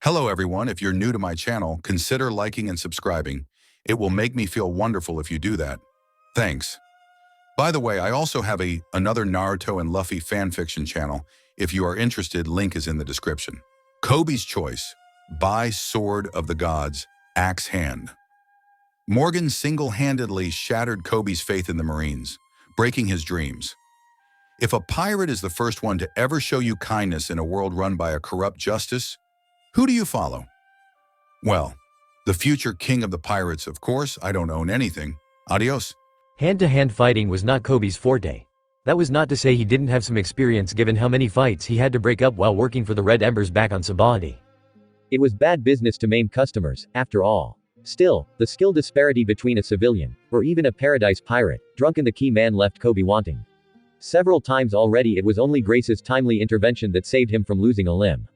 Hello everyone, if you're new to my channel, consider liking and subscribing. It will make me feel wonderful if you do that. Thanks. By the way, I also have another Naruto and Luffy fanfiction channel. If you are interested, link is in the description. Koby's Choice by Sword of the Gods, Axe Hand. Morgan single-handedly shattered Koby's faith in the Marines, breaking his dreams. If a pirate is the first one to ever show you kindness in a world run by a corrupt justice, who do you follow? Well, the future king of the pirates, of course. I don't own anything. Adios. Hand-to-hand fighting was not Koby's forte. That was not to say he didn't have some experience given how many fights he had to break up while working for the Red Embers back on Sabaody. It was bad business to maim customers, after all. Still, the skill disparity between a civilian, or even a paradise pirate, drunk and the key man left Coby wanting. Several times already it was only Grace's timely intervention that saved him from losing a limb.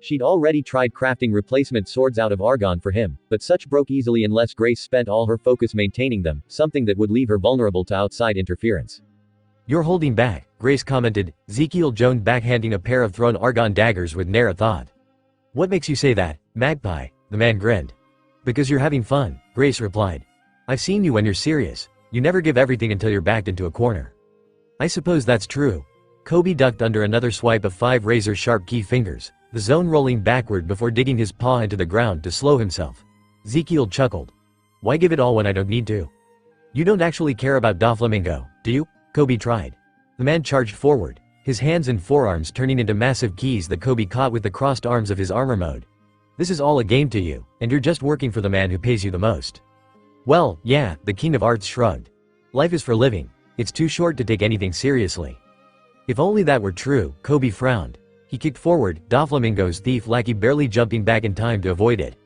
She'd already tried crafting replacement swords out of argon for him, but such broke easily unless Grace spent all her focus maintaining them, something that would leave her vulnerable to outside interference. "You're holding back," Grace commented, Ezekiel Jones backhanding a pair of thrown argon daggers with ne'er a thought. "What makes you say that, Magpie?" The man grinned. "Because you're having fun," Grace replied. "I've seen you when you're serious. You never give everything until you're backed into a corner." "I suppose that's true." Coby ducked under another swipe of 5 razor-sharp key fingers, the zone rolling backward before digging his paw into the ground to slow himself. Ezekiel chuckled. "Why give it all when I don't need to?" "You don't actually care about Doflamingo, do you?" Coby tried. The man charged forward, his hands and forearms turning into massive keys that Coby caught with the crossed arms of his armor mode. "This is all a game to you, and you're just working for the man who pays you the most." "Well, yeah," the King of Arts shrugged. "Life is for living. It's too short to take anything seriously." If only that were true, Coby frowned. He kicked forward, Doflamingo's thief lackey barely jumping back in time to avoid it.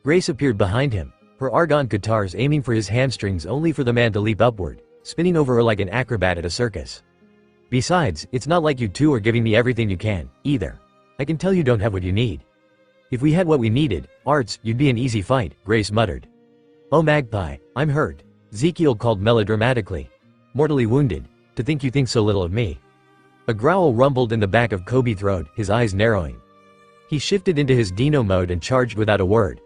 Grace appeared behind him, her argon guitars aiming for his hamstrings only for the man to leap upward, spinning over her like an acrobat at a circus. "Besides, it's not like you two are giving me everything you can, either. I can tell you don't have what you need." "If we had what we needed, Arts, you'd be an easy fight," Grace muttered. "Oh Magpie, I'm hurt," Ezekiel called melodramatically. "Mortally wounded. To think you think so little of me." A growl rumbled in the back of Coby's throat, his eyes narrowing. He shifted into his Dino mode and charged without a word.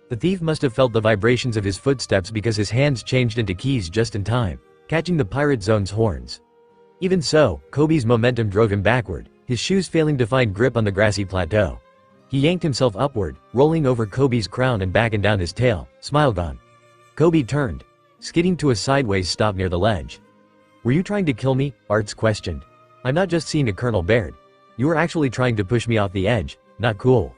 The thief must have felt the vibrations of his footsteps because his hands changed into keys just in time, catching the pirate zone's horns. Even so, Coby's momentum drove him backward, his shoes failing to find grip on the grassy plateau. He yanked himself upward, rolling over Coby's crown and back and down his tail, smile gone. Coby turned, skidding to a sideways stop near the ledge. "Were you trying to kill me?" Arts questioned. "I'm not just seeing a Colonel Baird. You were actually trying to push me off the edge. Not cool."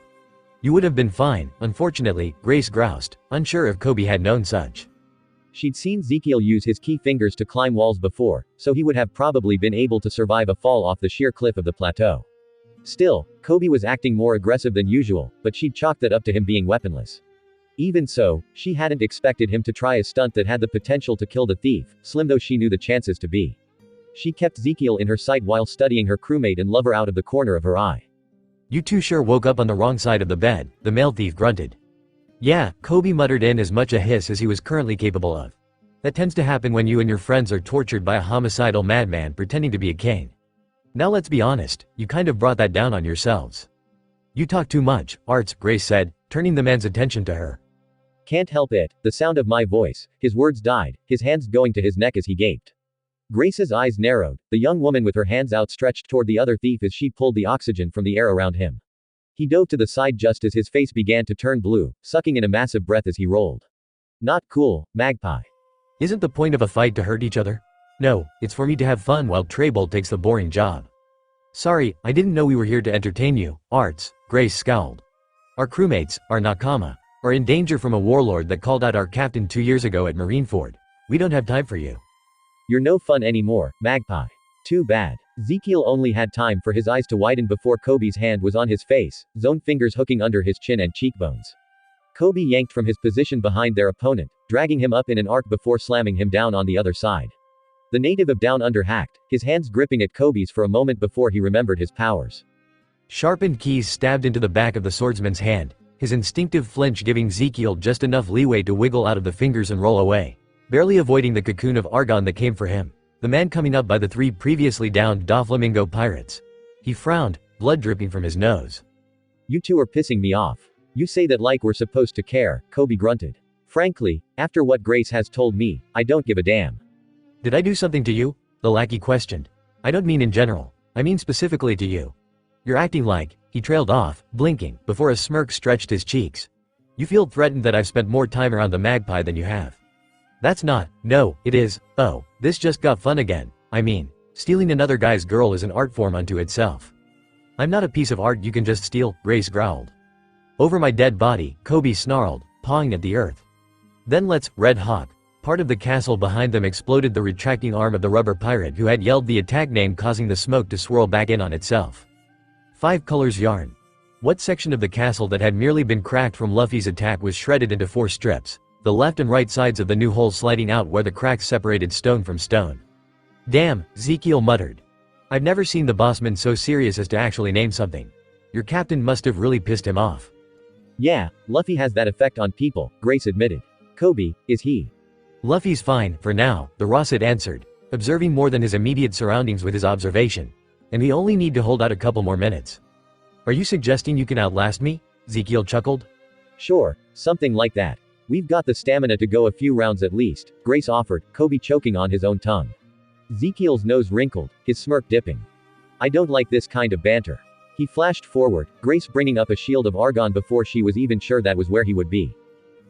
"You would have been fine, unfortunately," Grace groused, unsure if Coby had known such. She'd seen Ezekiel use his key fingers to climb walls before, so he would have probably been able to survive a fall off the sheer cliff of the plateau. Still, Coby was acting more aggressive than usual, but she'd chalked that up to him being weaponless. Even so, she hadn't expected him to try a stunt that had the potential to kill the thief, slim though she knew the chances to be. She kept Ezekiel in her sight while studying her crewmate and lover out of the corner of her eye. "You two sure woke up on the wrong side of the bed," the male thief grunted. "Yeah," Coby muttered in as much a hiss as he was currently capable of. "That tends to happen when you and your friends are tortured by a homicidal madman pretending to be a king. Now let's be honest, you kind of brought that down on yourselves." "You talk too much, Arts," Grace said, turning the man's attention to her. "Can't help it, the sound of my voice." His words died, his hands going to his neck as he gaped. Grace's eyes narrowed, the young woman with her hands outstretched toward the other thief as she pulled the oxygen from the air around him. He dove to the side just as his face began to turn blue, sucking in a massive breath as he rolled. "Not cool, Magpie. Isn't the point of a fight to hurt each other? No, it's for me to have fun while Trable takes the boring job." "Sorry, I didn't know we were here to entertain you, Arts," Grace scowled. "Our crewmates, our Nakama, are in danger from a warlord that called out our captain 2 years ago at Marineford. We don't have time for you. You're no fun anymore, Magpie." "Too bad." Ezekiel only had time for his eyes to widen before Coby's hand was on his face, zone fingers hooking under his chin and cheekbones. Coby yanked from his position behind their opponent, dragging him up in an arc before slamming him down on the other side. The native of Down Under hacked, his hands gripping at Coby's for a moment before he remembered his powers. Sharpened keys stabbed into the back of the swordsman's hand, his instinctive flinch giving Ezekiel just enough leeway to wiggle out of the fingers and roll away, barely avoiding the cocoon of argon that came for him, the man coming up by the 3 previously downed Doflamingo pirates. He frowned, blood dripping from his nose. "You two are pissing me off. You say that like we're supposed to care, Coby grunted. Frankly, after what Grace has told me, I don't give a damn. Did I do something to you? The lackey questioned. I don't mean in general. I mean specifically to you. You're acting like, he trailed off, blinking, before a smirk stretched his cheeks. You feel threatened that I've spent more time around the magpie than you have. That's not, no, it is, oh, this just got fun again. I mean, stealing another guy's girl is an art form unto itself. I'm not a piece of art you can just steal, Grace growled. Over my dead body, Coby snarled, pawing at the earth. Then let's, Red Hawk. Part of the castle behind them exploded the retracting arm of the rubber pirate who had yelled the attack name, causing the smoke to swirl back in on itself. 5 colors yarn. What section of the castle that had merely been cracked from Luffy's attack was shredded into 4 strips, the left and right sides of the new hole sliding out where the cracks separated stone from stone. Damn, Ezekiel muttered. I've never seen the bossman so serious as to actually name something. Your captain must have really pissed him off. Yeah, Luffy has that effect on people, Grace admitted. Coby, is he? Luffy's fine, for now, the Rosset answered, observing more than his immediate surroundings with his observation. And we only need to hold out a couple more minutes. Are you suggesting you can outlast me? Ezekiel chuckled. Sure, something like that. We've got the stamina to go a few rounds at least, Grace offered, Coby choking on his own tongue. Ezekiel's nose wrinkled, his smirk dipping. I don't like this kind of banter. He flashed forward, Grace bringing up a shield of argon before she was even sure that was where he would be.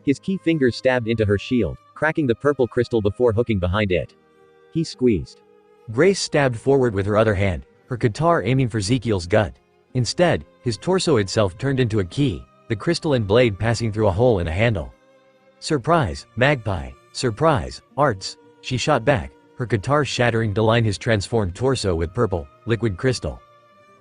His key fingers stabbed into her shield, cracking the purple crystal before hooking behind it. He squeezed. Grace stabbed forward with her other hand, her guitar aiming for Ezekiel's gut. Instead, his torso itself turned into a key, the crystalline blade passing through a hole in a handle. Surprise, magpie, surprise, arts, she shot back, her guitar shattering to line his transformed torso with purple, liquid crystal.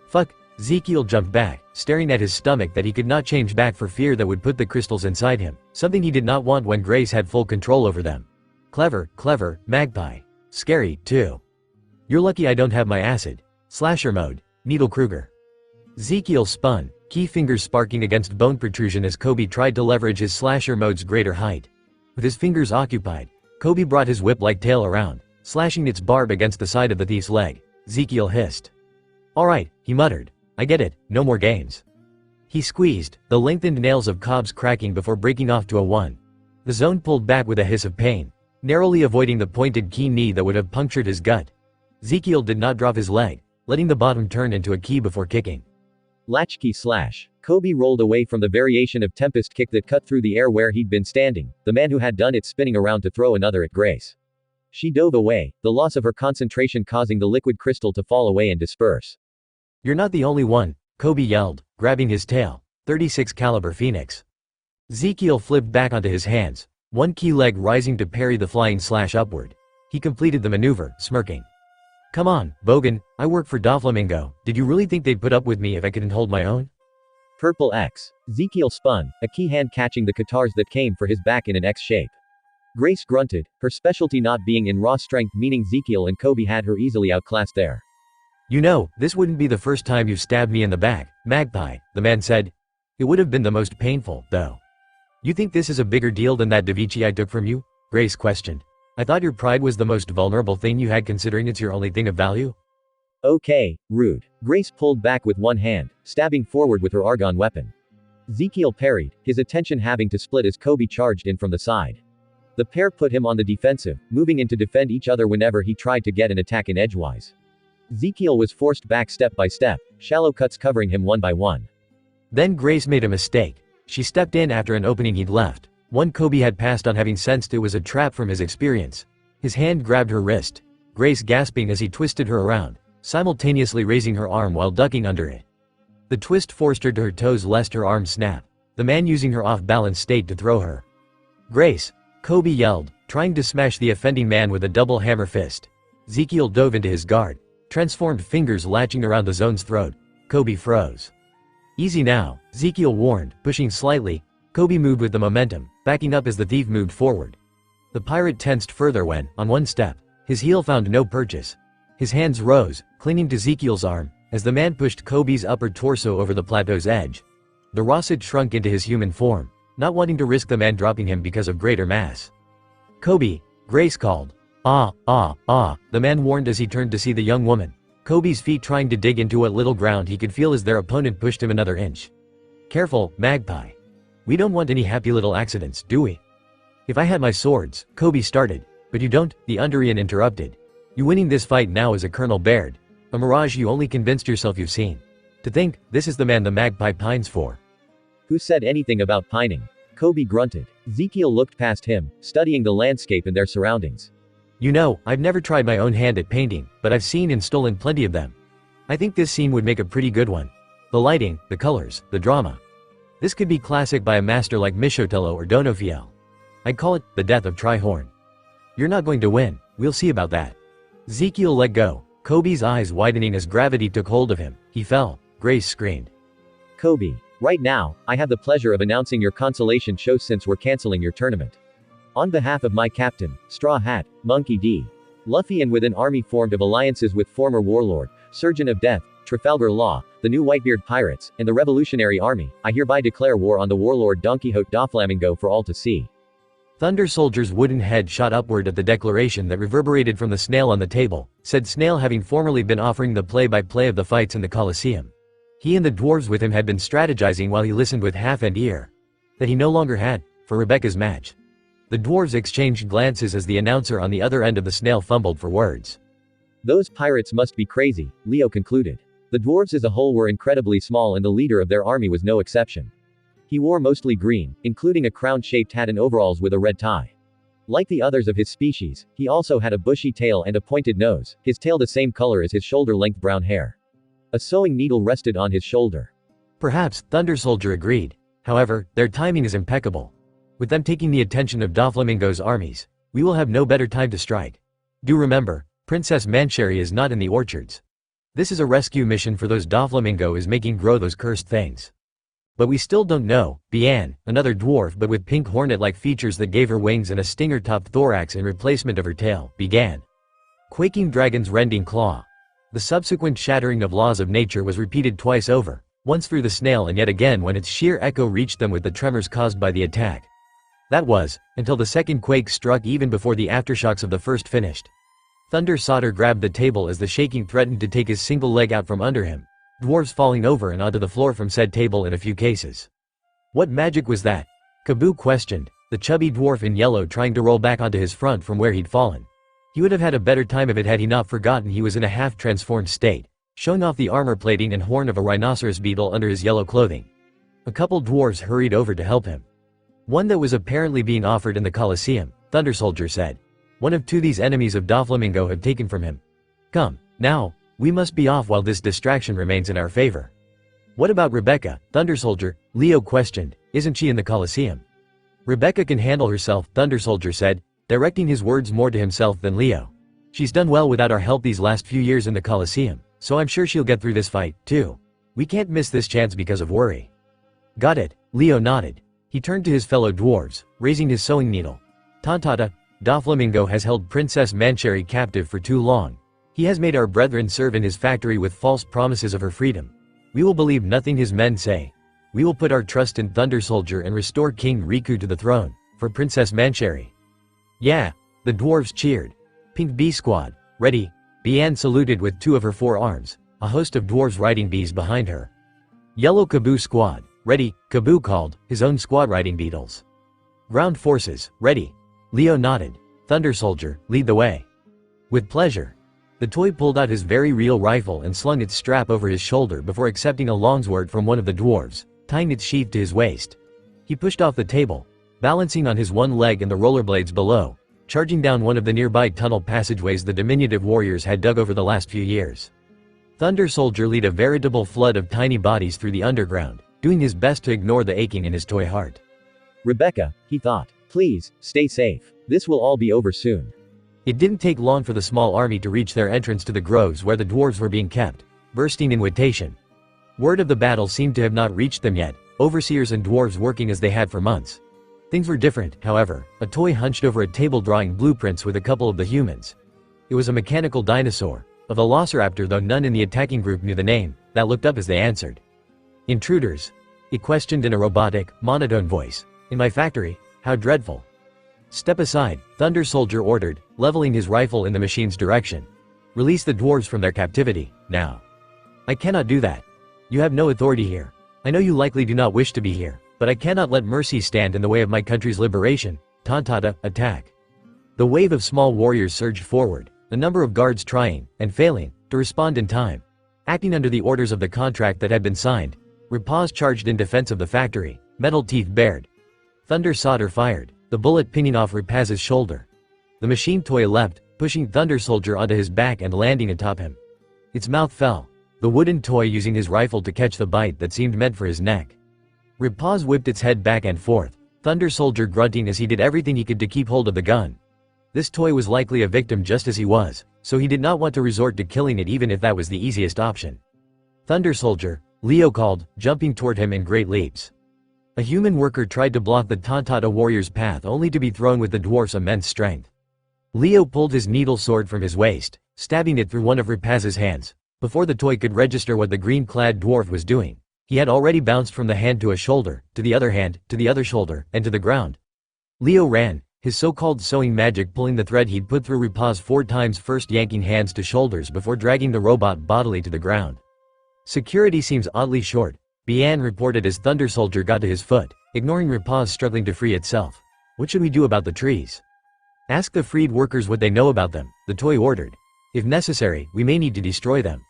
Fuck, Ezekiel jumped back, staring at his stomach that he could not change back for fear that would put the crystals inside him, something he did not want when Grace had full control over them. Clever, clever, magpie. Scary, too. You're lucky I don't have my acid. Slasher mode, Needle Kruger. Ezekiel spun, key fingers sparking against bone protrusion as Coby tried to leverage his slasher mode's greater height. With his fingers occupied, Coby brought his whip-like tail around, slashing its barb against the side of the thief's leg. Ezekiel hissed. Alright, he muttered. I get it, no more games. He squeezed, the lengthened nails of Cobb's cracking before breaking off to a 1. The zone pulled back with a hiss of pain, narrowly avoiding the pointed key knee that would have punctured his gut. Ezekiel did not drop his leg, letting the bottom turn into a key before kicking. Latchkey slash. Coby rolled away from the variation of Tempest kick that cut through the air where he'd been standing, the man who had done it spinning around to throw another at Grace. She dove away, the loss of her concentration causing the liquid crystal to fall away and disperse. You're not the only one, Coby yelled, grabbing his tail. 36 caliber Phoenix. Ezekiel flipped back onto his hands, one key leg rising to parry the flying slash upward. He completed the maneuver, smirking. Come on, Bogan, I work for Doflamingo. Did you really think they'd put up with me if I couldn't hold my own? Purple X. Ezekiel spun, a key hand catching the guitars that came for his back in an X shape. Grace grunted, her specialty not being in raw strength, meaning Ezekiel and Coby had her easily outclassed there. You know, this wouldn't be the first time you've stabbed me in the back, magpie, the man said. It would have been the most painful, though. You think this is a bigger deal than that Davichi I took from you? Grace questioned. I thought your pride was the most vulnerable thing you had, considering it's your only thing of value. Okay, rude. Grace pulled back with one hand, stabbing forward with her argon weapon. Ezekiel parried, his attention having to split as Coby charged in from the side. The pair put him on the defensive, moving in to defend each other whenever he tried to get an attack in edgewise. Ezekiel was forced back step by step, shallow cuts covering him one by one. Then Grace made a mistake. She stepped in after an opening he'd left, one Coby had passed on, having sensed it was a trap from his experience. His hand grabbed her wrist, Grace gasping as he twisted her around, simultaneously raising her arm while ducking under it. The twist forced her to her toes lest her arm snap, the man using her off-balance state to throw her. Grace! Coby yelled, trying to smash the offending man with a double hammer fist. Ezekiel dove into his guard, transformed fingers latching around the zone's throat. Coby froze. Easy now, Ezekiel warned, pushing slightly. Coby moved with the momentum, backing up as the thief moved forward. The pirate tensed further when, on one step, his heel found no purchase. His hands rose, clinging to Ezekiel's arm, as the man pushed Coby's upper torso over the plateau's edge. The Rosset shrunk into his human form, not wanting to risk the man dropping him because of greater mass. Coby, Grace called. The man warned as he turned to see the young woman, Coby's feet trying to dig into what little ground he could feel as their opponent pushed him another inch. Careful, magpie. We don't want any happy little accidents, do we? If I had my swords, Coby started. But you don't, the Underian interrupted. You winning this fight now is a Colonel Baird. A mirage you only convinced yourself you've seen. To think, this is the man the magpie pines for. Who said anything about pining? Coby grunted. Ezekiel looked past him, studying the landscape and their surroundings. You know, I've never tried my own hand at painting, but I've seen and stolen plenty of them. I think this scene would make a pretty good one. The lighting, the colors, the drama. This could be classic by a master like Michotello or Donofiel. I'd call it, the death of Trihorn. You're not going to win, we'll see about that. Ezekiel let go, Coby's eyes widening as gravity took hold of him. He fell. Grace screamed. Coby, right now, I have the pleasure of announcing your consolation show since we're canceling your tournament. On behalf of my captain, Straw Hat, Monkey D. Luffy and with an army formed of alliances with former warlord, Surgeon of Death, Trafalgar Law, the new Whitebeard Pirates, and the Revolutionary Army, I hereby declare war on the warlord Don Quixote da Flamingo for all to see. Thunder Soldier's wooden head shot upward at the declaration that reverberated from the snail on the table, said Snail having formerly been offering the play-by-play of the fights in the Colosseum. He and the dwarves with him had been strategizing while he listened with half-an ear. That he no longer had, for Rebecca's match. The dwarves exchanged glances as the announcer on the other end of the snail fumbled for words. Those pirates must be crazy, Leo concluded. The dwarves as a whole were incredibly small and the leader of their army was no exception. He wore mostly green, including a crown-shaped hat and overalls with a red tie. Like the others of his species, he also had a bushy tail and a pointed nose, his tail the same color as his shoulder-length brown hair. A sewing needle rested on his shoulder. Perhaps, Thunder Soldier agreed. However, their timing is impeccable. With them taking the attention of Doflamingo's armies, we will have no better time to strike. Do remember, Princess Mancherry is not in the orchards. This is a rescue mission for those Doflamingo is making grow those cursed things. But we still don't know. Bian, another dwarf but with pink hornet-like features that gave her wings and a stinger-topped thorax in replacement of her tail, began. Quaking dragon's rending claw. The subsequent shattering of laws of nature was repeated twice over, once through the snail and yet again when its sheer echo reached them with the tremors caused by the attack. That was, until the second quake struck even before the aftershocks of the first finished. Thunder Soldier grabbed the table as the shaking threatened to take his single leg out from under him. Dwarves falling over and onto the floor from said table in a few cases. What magic was that? Kaboo questioned, the chubby dwarf in yellow trying to roll back onto his front from where he'd fallen. He would have had a better time of it had he not forgotten he was in a half-transformed state, showing off the armor plating and horn of a rhinoceros beetle under his yellow clothing. A couple dwarves hurried over to help him. One that was apparently being offered in the Colosseum, Thunder Soldier said. One of two these enemies of Doflamingo have taken from him. Come, now. We must be off while this distraction remains in our favor. What about Rebecca, Thunder Soldier? Leo questioned. Isn't she in the Colosseum? Rebecca can handle herself, Thunder Soldier said, directing his words more to himself than Leo. She's done well without our help these last few years in the Colosseum, so I'm sure she'll get through this fight, too. We can't miss this chance because of worry. Got it, Leo nodded. He turned to his fellow dwarves, raising his sewing needle. Tontata, Doflamingo has held Princess Mancherry captive for too long. He has made our brethren serve in his factory with false promises of her freedom. We will believe nothing his men say. We will put our trust in Thunder Soldier and restore King Riku to the throne, for Princess Mancherry. Yeah, the dwarves cheered. Pink Bee Squad, ready. Bian saluted with two of her forearms, a host of dwarves riding bees behind her. Yellow Kaboo Squad, ready, Kaboo called, his own squad riding beetles. Ground forces, ready. Leo nodded. Thunder Soldier, lead the way. With pleasure. The toy pulled out his very real rifle and slung its strap over his shoulder before accepting a longsword from one of the dwarves, tying its sheath to his waist. He pushed off the table, balancing on his one leg and the rollerblades below, charging down one of the nearby tunnel passageways the diminutive warriors had dug over the last few years. Thunder Soldier led a veritable flood of tiny bodies through the underground, doing his best to ignore the aching in his toy heart. Rebecca, he thought, please, stay safe. This will all be over soon. It didn't take long for the small army to reach their entrance to the groves where the dwarves were being kept, bursting in invitation. Word of the battle seemed to have not reached them yet, overseers and dwarves working as they had for months. Things were different, however, a toy hunched over a table drawing blueprints with a couple of the humans. It was a mechanical dinosaur, a velociraptor though none in the attacking group knew the name, that looked up as they answered. Intruders? It questioned in a robotic, monotone voice. In my factory? How dreadful. Step aside, Thunder Soldier ordered, leveling his rifle in the machine's direction. Release the dwarves from their captivity, now. I cannot do that. You have no authority here. I know you likely do not wish to be here, But I cannot let mercy stand in the way of my country's liberation. Tantata, attack. The wave of small warriors surged forward, a number of guards trying, and failing, to respond in time. Acting under the orders of the contract that had been signed, Rapaz charged in defense of the factory, metal teeth bared. Thunder Soldier fired, the bullet pinging off Rapaz's shoulder. The machine toy leapt, pushing Thunder Soldier onto his back and landing atop him. Its mouth fell, the wooden toy using his rifle to catch the bite that seemed meant for his neck. Rapaz whipped its head back and forth, Thunder Soldier grunting as he did everything he could to keep hold of the gun. This toy was likely a victim just as he was, so he did not want to resort to killing it even if that was the easiest option. Thunder Soldier, Leo called, jumping toward him in great leaps. A human worker tried to block the Tantata warrior's path only to be thrown with the dwarf's immense strength. Leo pulled his needle sword from his waist, stabbing it through one of Rapaz's hands. Before the toy could register what the green-clad dwarf was doing, he had already bounced from the hand to a shoulder, to the other hand, to the other shoulder, and to the ground. Leo ran, his so-called sewing magic pulling the thread he'd put through Rapaz 4 times, first yanking hands to shoulders before dragging the robot bodily to the ground. Security seems oddly short, Bian reported as Thunder Soldier got to his foot, ignoring Rapaz struggling to free itself. What should we do about the trees? Ask the freed workers what they know about them, the toy ordered. If necessary, we may need to destroy them.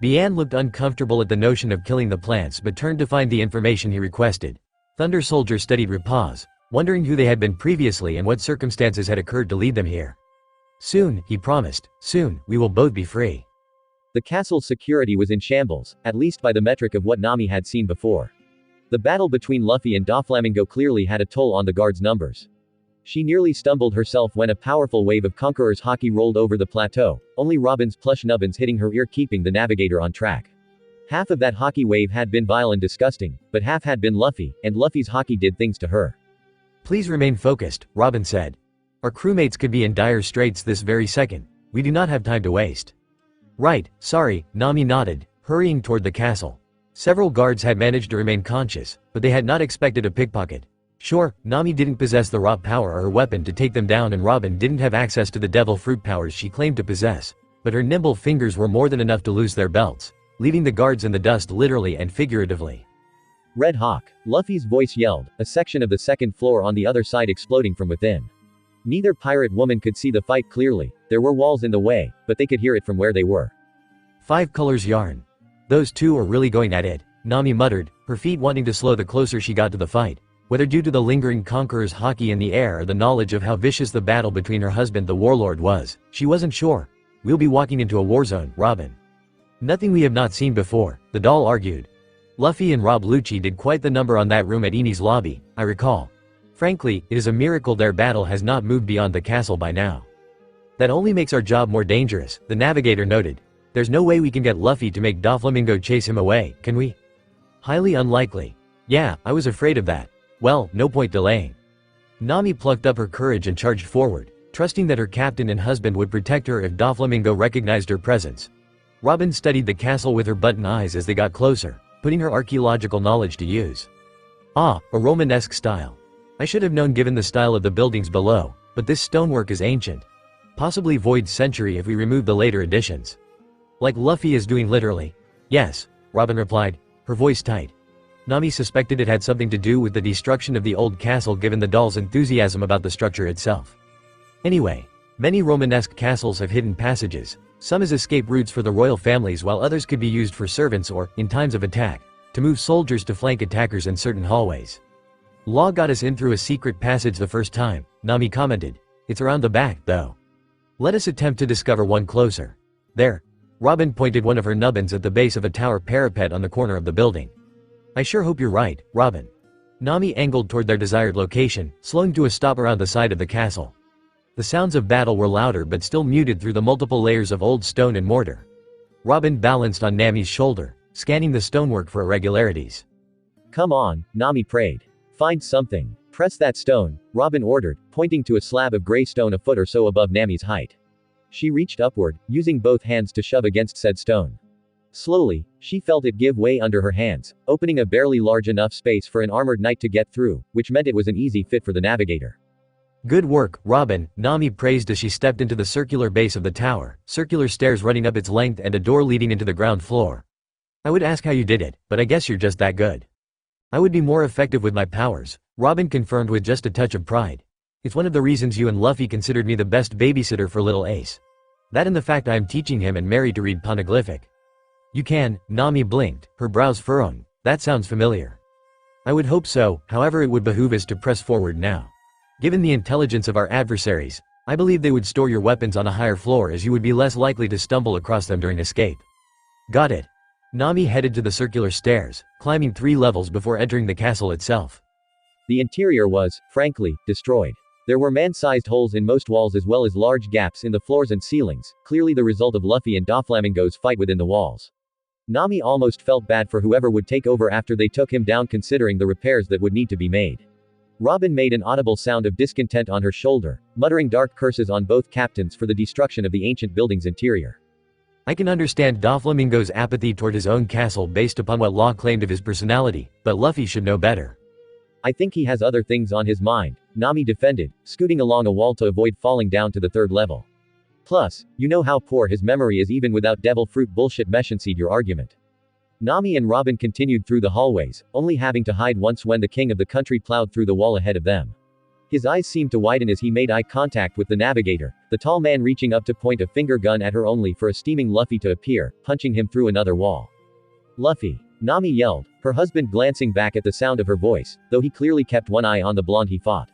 Bian looked uncomfortable at the notion of killing the plants but turned to find the information he requested. Thunder Soldier studied Rapaz, wondering who they had been previously and what circumstances had occurred to lead them here. Soon, he promised, soon, we will both be free. The castle's security was in shambles, at least by the metric of what Nami had seen before. The battle between Luffy and Doflamingo clearly had a toll on the guards' numbers. She nearly stumbled herself when a powerful wave of Conqueror's haki rolled over the plateau, only Robin's plush nubbins hitting her ear keeping the navigator on track. Half of that haki wave had been vile and disgusting, but half had been Luffy, and Luffy's haki did things to her. Please remain focused, Robin said. Our crewmates could be in dire straits this very second. We do not have time to waste. Right, sorry, Nami nodded, hurrying toward the castle. Several guards had managed to remain conscious, but they had not expected a pickpocket. Sure, Nami didn't possess the raw power or her weapon to take them down and Robin didn't have access to the devil fruit powers she claimed to possess, but her nimble fingers were more than enough to lose their belts, leaving the guards in the dust literally and figuratively. Red Hawk, Luffy's voice yelled, a section of the second floor on the other side exploding from within. Neither pirate woman could see the fight clearly, there were walls in the way, but they could hear it from where they were. 5 colors yarn. Those two are really going at it, Nami muttered, her feet wanting to slow the closer she got to the fight. Whether due to the lingering Conqueror's haki in the air or the knowledge of how vicious the battle between her husband the warlord was, she wasn't sure. We'll be walking into a war zone, Robin. Nothing we have not seen before, the doll argued. Luffy and Rob Lucci did quite the number on that room at Eni's lobby, I recall. Frankly, it is a miracle their battle has not moved beyond the castle by now. That only makes our job more dangerous, the navigator noted. There's no way we can get Luffy to make Doflamingo chase him away, can we? Highly unlikely. Yeah, I was afraid of that. Well, no point delaying. Nami plucked up her courage and charged forward, trusting that her captain and husband would protect her if Doflamingo recognized her presence. Robin studied the castle with her button eyes as they got closer, putting her archaeological knowledge to use. Ah, a Romanesque style. I should have known given the style of the buildings below, but this stonework is ancient. Possibly void century if we remove the later additions. Like Luffy is doing literally. Yes, Robin replied, her voice tight. Nami suspected it had something to do with the destruction of the old castle given the doll's enthusiasm about the structure itself. Anyway, many Romanesque castles have hidden passages, some as escape routes for the royal families while others could be used for servants or, in times of attack, to move soldiers to flank attackers in certain hallways. Law got us in through a secret passage the first time, Nami commented. It's around the back, though. Let us attempt to discover one closer. There. Robin pointed one of her nubbins at the base of a tower parapet on the corner of the building. I sure hope you're right, Robin. Nami angled toward their desired location, slowing to a stop around the side of the castle. The sounds of battle were louder but still muted through the multiple layers of old stone and mortar. Robin balanced on Nami's shoulder, scanning the stonework for irregularities. Come on, Nami prayed. Find something. Press that stone, Robin ordered, pointing to a slab of gray stone a foot or so above Nami's height. She reached upward, using both hands to shove against said stone. Slowly, she felt it give way under her hands, opening a barely large enough space for an armored knight to get through, which meant it was an easy fit for the navigator. Good work, Robin, Nami praised as she stepped into the circular base of the tower, circular stairs running up its length and a door leading into the ground floor. I would ask how you did it, but I guess you're just that good. I would be more effective with my powers, Robin confirmed with just a touch of pride. It's one of the reasons you and Luffy considered me the best babysitter for little Ace. That and the fact I am teaching him and Mary to read poneglyphic. You can, Nami blinked, her brows furrowing. That sounds familiar. I would hope so, however it would behoove us to press forward now. Given the intelligence of our adversaries, I believe they would store your weapons on a higher floor as you would be less likely to stumble across them during escape. Got it. Nami headed to the circular stairs, climbing 3 levels before entering the castle itself. The interior was, frankly, destroyed. There were man-sized holes in most walls as well as large gaps in the floors and ceilings, clearly the result of Luffy and Doflamingo's fight within the walls. Nami almost felt bad for whoever would take over after they took him down considering the repairs that would need to be made. Robin made an audible sound of discontent on her shoulder, muttering dark curses on both captains for the destruction of the ancient building's interior. I can understand Doflamingo's apathy toward his own castle based upon what Law claimed of his personality, but Luffy should know better. I think he has other things on his mind, Nami defended, scooting along a wall to avoid falling down to the 3rd level. Plus, you know how poor his memory is even without devil fruit bullshit seed your argument. Nami and Robin continued through the hallways, only having to hide once when the king of the country plowed through the wall ahead of them. His eyes seemed to widen as he made eye contact with the navigator, the tall man reaching up to point a finger gun at her only for a steaming Luffy to appear, punching him through another wall. Luffy! Nami yelled, her husband glancing back at the sound of her voice, though he clearly kept one eye on the blonde he fought.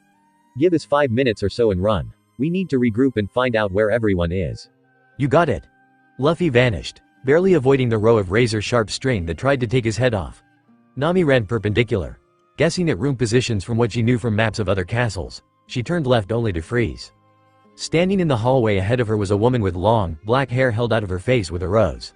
Give us 5 minutes or so and run. We need to regroup and find out where everyone is. You got it. Luffy vanished, barely avoiding the row of razor-sharp string that tried to take his head off. Nami ran perpendicular. Guessing at room positions from what she knew from maps of other castles, she turned left only to freeze. Standing in the hallway ahead of her was a woman with long, black hair held out of her face with a rose.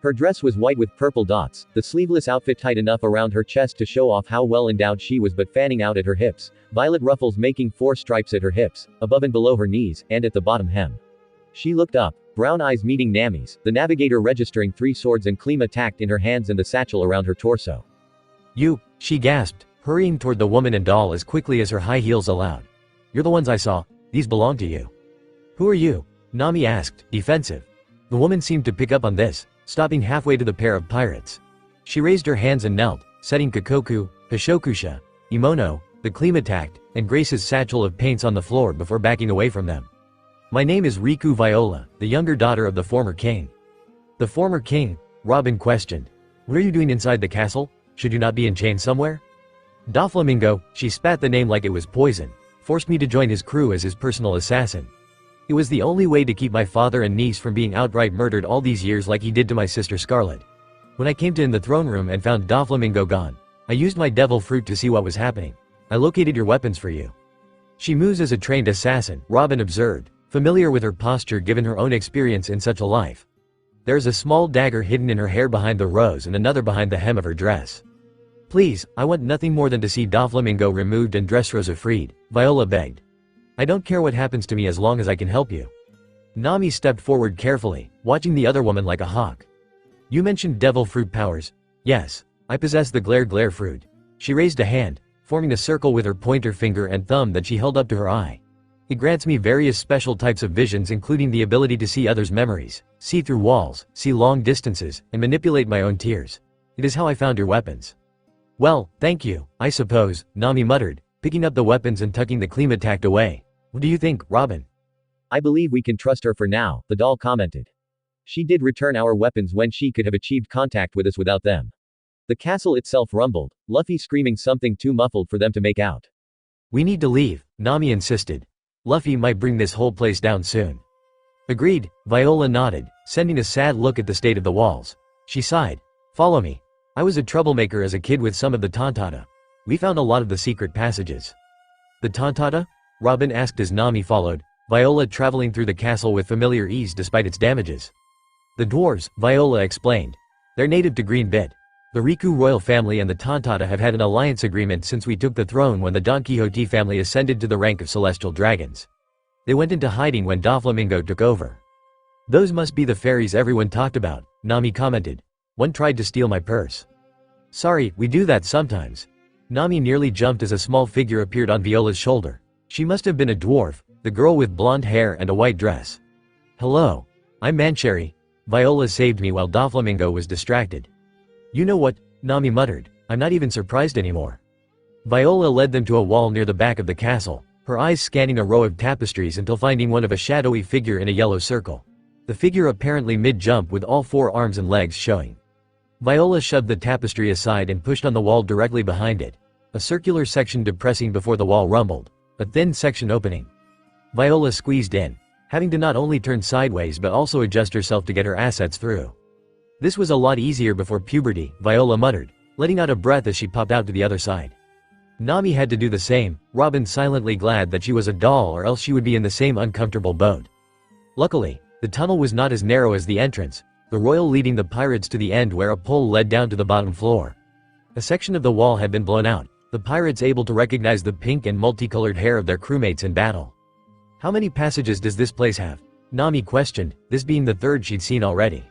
Her dress was white with purple dots, the sleeveless outfit tight enough around her chest to show off how well endowed she was but fanning out at her hips, violet ruffles making 4 stripes at her hips, above and below her knees, and at the bottom hem. She looked up, brown eyes meeting Nami's, the navigator registering 3 swords and klima tacked in her hands and the satchel around her torso. You, she gasped, hurrying toward the woman and doll as quickly as her high heels allowed. You're the ones I saw, these belong to you. Who are you? Nami asked, defensive. The woman seemed to pick up on this, stopping halfway to the pair of pirates. She raised her hands and knelt, setting Kikoku, Hishokusha, Imono, the klima tacked, and Grace's satchel of paints on the floor before backing away from them. My name is Riku Viola, the younger daughter of the former king. The former king? Robin questioned. What are you doing inside the castle? Should you not be in chains somewhere? Doflamingo, she spat the name like it was poison, forced me to join his crew as his personal assassin. It was the only way to keep my father and niece from being outright murdered all these years like he did to my sister Scarlet. When I came to in the throne room and found Doflamingo gone, I used my devil fruit to see what was happening. I located your weapons for you. She moves as a trained assassin, Robin observed, familiar with her posture given her own experience in such a life. There's a small dagger hidden in her hair behind the rose and another behind the hem of her dress. Please, I want nothing more than to see Doflamingo removed and Dressrosa freed, Viola begged. I don't care what happens to me as long as I can help you. Nami stepped forward carefully, watching the other woman like a hawk. You mentioned devil fruit powers. Yes, I possess the glare fruit. She raised a hand, forming a circle with her pointer finger and thumb that she held up to her eye. It grants me various special types of visions including the ability to see others' memories, see through walls, see long distances, and manipulate my own tears. It is how I found your weapons. Well, thank you, I suppose, Nami muttered, picking up the weapons and tucking the klima tacked away. What do you think, Robin? I believe we can trust her for now, the doll commented. She did return our weapons when she could have achieved contact with us without them. The castle itself rumbled, Luffy screaming something too muffled for them to make out. We need to leave, Nami insisted. Luffy might bring this whole place down soon. Agreed, Viola nodded, sending a sad look at the state of the walls. She sighed. Follow me. I was a troublemaker as a kid with some of the Tontata. We found a lot of the secret passages. The Tontata? Robin asked as Nami followed, Viola traveling through the castle with familiar ease despite its damages. The dwarves, Viola explained. They're native to Green Bit. The Riku royal family and the Tontata have had an alliance agreement since we took the throne when the Don Quixote family ascended to the rank of celestial dragons. They went into hiding when Doflamingo took over. Those must be the fairies everyone talked about, Nami commented. One tried to steal my purse. Sorry, we do that sometimes. Nami nearly jumped as a small figure appeared on Viola's shoulder. She must have been a dwarf, the girl with blonde hair and a white dress. Hello. I'm Mancherry. Viola saved me while Doflamingo was distracted. You know what? Nami muttered. I'm not even surprised anymore. Viola led them to a wall near the back of the castle, her eyes scanning a row of tapestries until finding one of a shadowy figure in a yellow circle. The figure apparently mid-jump with all 4 arms and legs showing. Viola shoved the tapestry aside and pushed on the wall directly behind it. A circular section depressing before the wall rumbled, a thin section opening. Viola squeezed in, having to not only turn sideways but also adjust herself to get her assets through. This was a lot easier before puberty, Viola muttered, letting out a breath as she popped out to the other side. Nami had to do the same, Robin silently glad that she was a doll or else she would be in the same uncomfortable boat. Luckily, the tunnel was not as narrow as the entrance, the royal leading the pirates to the end where a pole led down to the bottom floor. A section of the wall had been blown out, the pirates able to recognize the pink and multicolored hair of their crewmates in battle. How many passages does this place have? Nami questioned, this being the 3rd she'd seen already.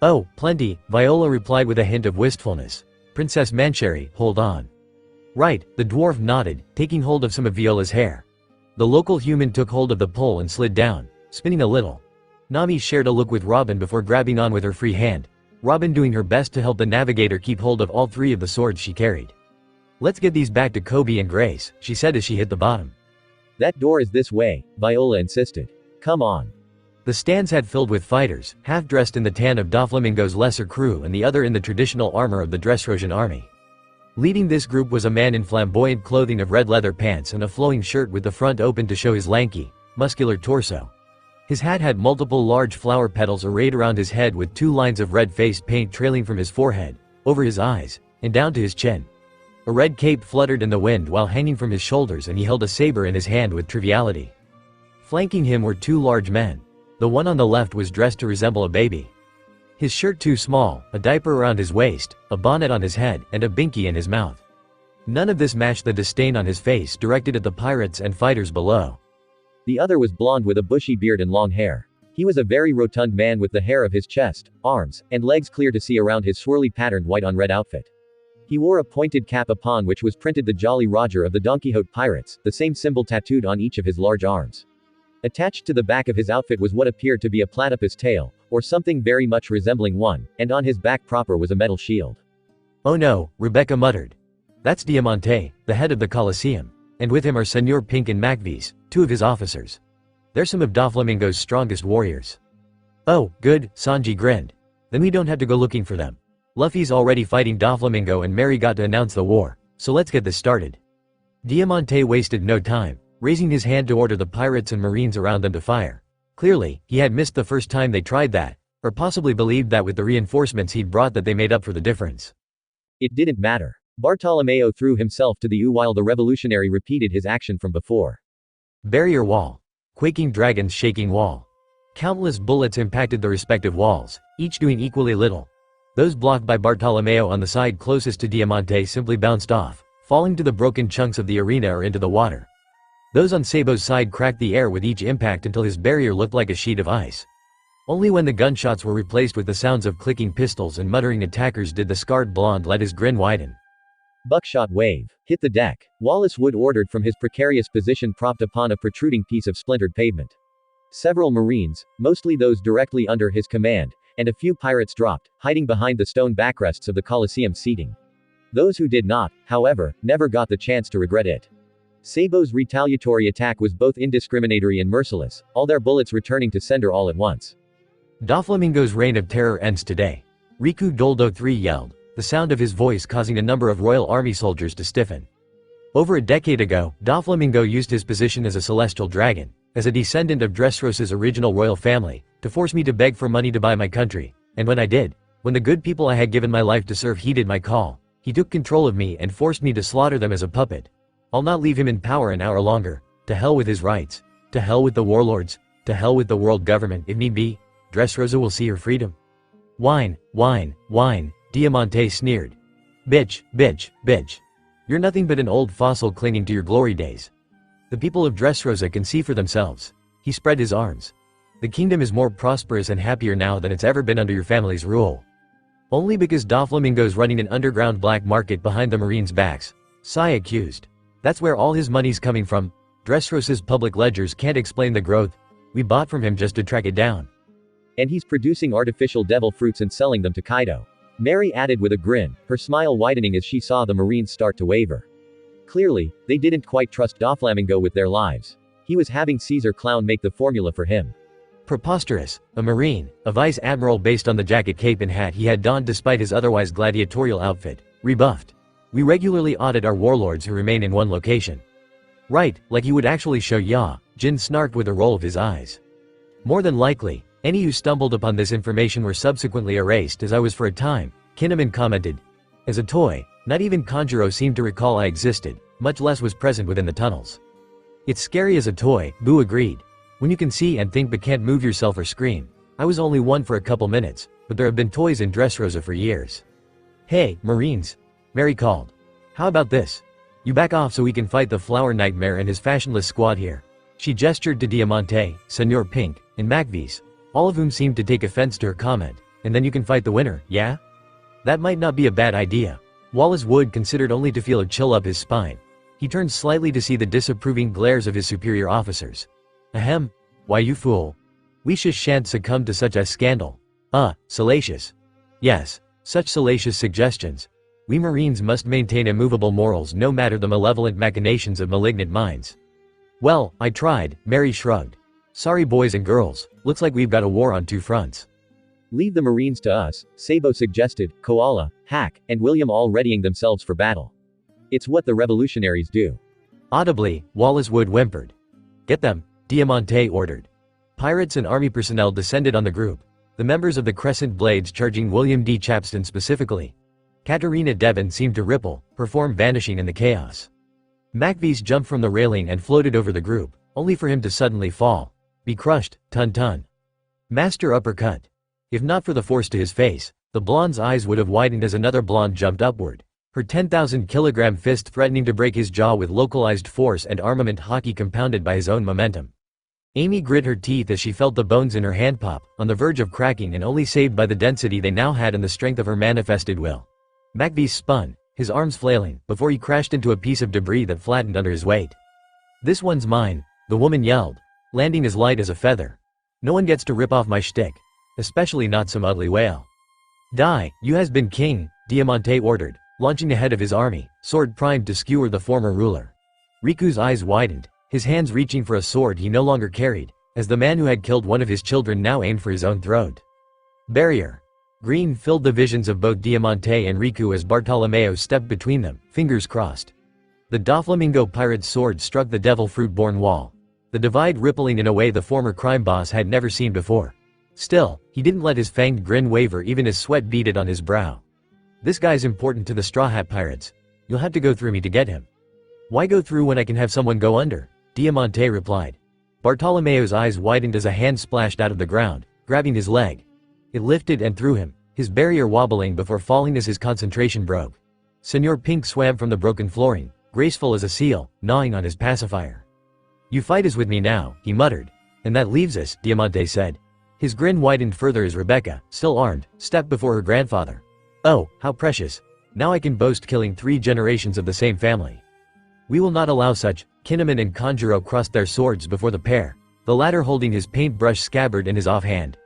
Oh, plenty, Viola replied with a hint of wistfulness. Princess Mancheri, hold on. Right, the dwarf nodded, taking hold of some of Viola's hair. The local human took hold of the pole and slid down, spinning a little. Nami shared a look with Robin before grabbing on with her free hand, Robin doing her best to help the navigator keep hold of all 3 of the swords she carried. Let's get these back to Coby and Grace, she said as she hit the bottom. That door is this way, Viola insisted. Come on. The stands had filled with fighters, half dressed in the tan of Doflamingo's lesser crew and the other in the traditional armor of the Dressrosian army. Leading this group was a man in flamboyant clothing of red leather pants and a flowing shirt with the front open to show his lanky, muscular torso. His hat had multiple large flower petals arrayed around his head with 2 lines of red face paint trailing from his forehead, over his eyes, and down to his chin. A red cape fluttered in the wind while hanging from his shoulders and he held a saber in his hand with triviality. Flanking him were 2 large men. The one on the left was dressed to resemble a baby. His shirt too small, a diaper around his waist, a bonnet on his head, and a binky in his mouth. None of this matched the disdain on his face directed at the pirates and fighters below. The other was blonde with a bushy beard and long hair. He was a very rotund man with the hair of his chest, arms, and legs clear to see around his swirly patterned white-on-red outfit. He wore a pointed cap upon which was printed the Jolly Roger of the Don Quixote pirates, the same symbol tattooed on each of his large arms. Attached to the back of his outfit was what appeared to be a platypus tail, or something very much resembling one, and on his back proper was a metal shield. Oh no, Rebecca muttered. That's Diamante, the head of the Colosseum, and with him are Senor Pink and Macvis, 2 of his officers. They're some of Doflamingo's strongest warriors. Oh, good, Sanji grinned. Then we don't have to go looking for them. Luffy's already fighting Doflamingo and Mary got to announce the war, so let's get this started. Diamante wasted no time, raising his hand to order the pirates and marines around them to fire. Clearly, he had missed the first time they tried that, or possibly believed that with the reinforcements he'd brought that they made up for the difference. It didn't matter. Bartolomeo threw himself to the U while the revolutionary repeated his action from before. Barrier wall. Quaking dragons shaking wall. Countless bullets impacted the respective walls, each doing equally little. Those blocked by Bartolomeo on the side closest to Diamante simply bounced off, falling to the broken chunks of the arena or into the water. Those on Sabo's side cracked the air with each impact until his barrier looked like a sheet of ice. Only when the gunshots were replaced with the sounds of clicking pistols and muttering attackers did the scarred blonde let his grin widen. Buckshot wave. Hit the deck. Wallace Wood ordered from his precarious position propped upon a protruding piece of splintered pavement. Several Marines, mostly those directly under his command, and a few pirates dropped, hiding behind the stone backrests of the Colosseum seating. Those who did not, however, never got the chance to regret it. Sabo's retaliatory attack was both indiscriminatory and merciless, all their bullets returning to sender all at once. Doflamingo's reign of terror ends today. Riku Doldo III yelled, the sound of his voice causing a number of Royal Army soldiers to stiffen. Over a decade ago, Doflamingo used his position as a celestial dragon, as a descendant of Dressrosa's original royal family, to force me to beg for money to buy my country, and when I did, when the good people I had given my life to serve heeded my call, he took control of me and forced me to slaughter them as a puppet. I'll not leave him in power an hour longer. To hell with his rights. To hell with the warlords. To hell with the world government if need be. Dressrosa will see her freedom. Whine, whine, whine, Diamante sneered. Bitch, bitch, bitch. You're nothing but an old fossil clinging to your glory days. The people of Dressrosa can see for themselves. He spread his arms. The kingdom is more prosperous and happier now than it's ever been under your family's rule. Only because Doflamingo's running an underground black market behind the Marines' backs. Sai accused. That's where all his money's coming from. Dressrosa's public ledgers can't explain the growth. We bought from him just to track it down. And he's producing artificial devil fruits and selling them to Kaido. Mary added with a grin, her smile widening as she saw the Marines start to waver. Clearly, they didn't quite trust Doflamingo with their lives. He was having Caesar Clown make the formula for him. Preposterous. A Marine, a vice admiral based on the jacket, cape and hat he had donned despite his otherwise gladiatorial outfit. Rebuffed. We regularly audit our warlords who remain in one location. Right, like he would actually show ya, Jin snarked with a roll of his eyes. More than likely, any who stumbled upon this information were subsequently erased as I was for a time, Kinnaman commented. As a toy, not even Kanjuro seemed to recall I existed, much less was present within the tunnels. It's scary as a toy, Boo agreed. When you can see and think but can't move yourself or scream. I was only one for a couple minutes, but there have been toys in Dressrosa for years. Hey, Marines. Mary called. How about this? You back off so we can fight the Flower Nightmare and his fashionless squad here. She gestured to Diamante, Senor Pink, and Macvis, all of whom seemed to take offense to her comment, and then you can fight the winner, yeah? That might not be a bad idea. Wallace Wood considered only to feel a chill up his spine. He turned slightly to see the disapproving glares of his superior officers. Ahem. Why you fool. We shan't succumb to such a scandal. Salacious. Yes, such salacious suggestions. We Marines must maintain immovable morals no matter the malevolent machinations of malignant minds. Well, I tried, Mary shrugged. Sorry boys and girls, looks like we've got a war on two fronts. Leave the Marines to us, Sabo suggested, Koala, Hack, and William all readying themselves for battle. It's what the revolutionaries do. Audibly, Wallace Wood whimpered. Get them, Diamante ordered. Pirates and army personnel descended on the group, the members of the Crescent Blades charging William D. Chapston specifically. Katerina Devon seemed to ripple, her form vanishing in the chaos. Macvis jumped from the railing and floated over the group, only for him to suddenly fall. Be crushed, Tun. Master uppercut. If not for the force to his face, the blonde's eyes would have widened as another blonde jumped upward, her 10,000-kilogram fist threatening to break his jaw with localized force and armament hockey compounded by his own momentum. Amy grit her teeth as she felt the bones in her hand pop, on the verge of cracking and only saved by the density they now had and the strength of her manifested will. Macvis spun, his arms flailing, before he crashed into a piece of debris that flattened under his weight. This one's mine, the woman yelled, landing as light as a feather. No one gets to rip off my shtick. Especially not some ugly whale. Die, you has been king, Diamante ordered, launching ahead of his army, sword primed to skewer the former ruler. Riku's eyes widened, his hands reaching for a sword he no longer carried, as the man who had killed one of his children now aimed for his own throat. Barrier. Green filled the visions of both Diamante and Riku as Bartolomeo stepped between them, fingers crossed. The Doflamingo pirate's sword struck the devil fruit-born wall, the divide rippling in a way the former crime boss had never seen before. Still, he didn't let his fanged grin waver even as sweat beaded on his brow. This guy's important to the Straw Hat Pirates. You'll have to go through me to get him. Why go through when I can have someone go under? Diamante replied. Bartolomeo's eyes widened as a hand splashed out of the ground, grabbing his leg. It lifted and threw him, his barrier wobbling before falling as his concentration broke. Senor Pink swam from the broken flooring, graceful as a seal, gnawing on his pacifier. You fight us with me now, he muttered. And that leaves us, Diamante said. His grin widened further as Rebecca, still armed, stepped before her grandfather. Oh, how precious. Now I can boast killing 3 generations of the same family. We will not allow such. Kinnaman and Kanjuro crossed their swords before the pair, the latter holding his paintbrush scabbard in his offhand.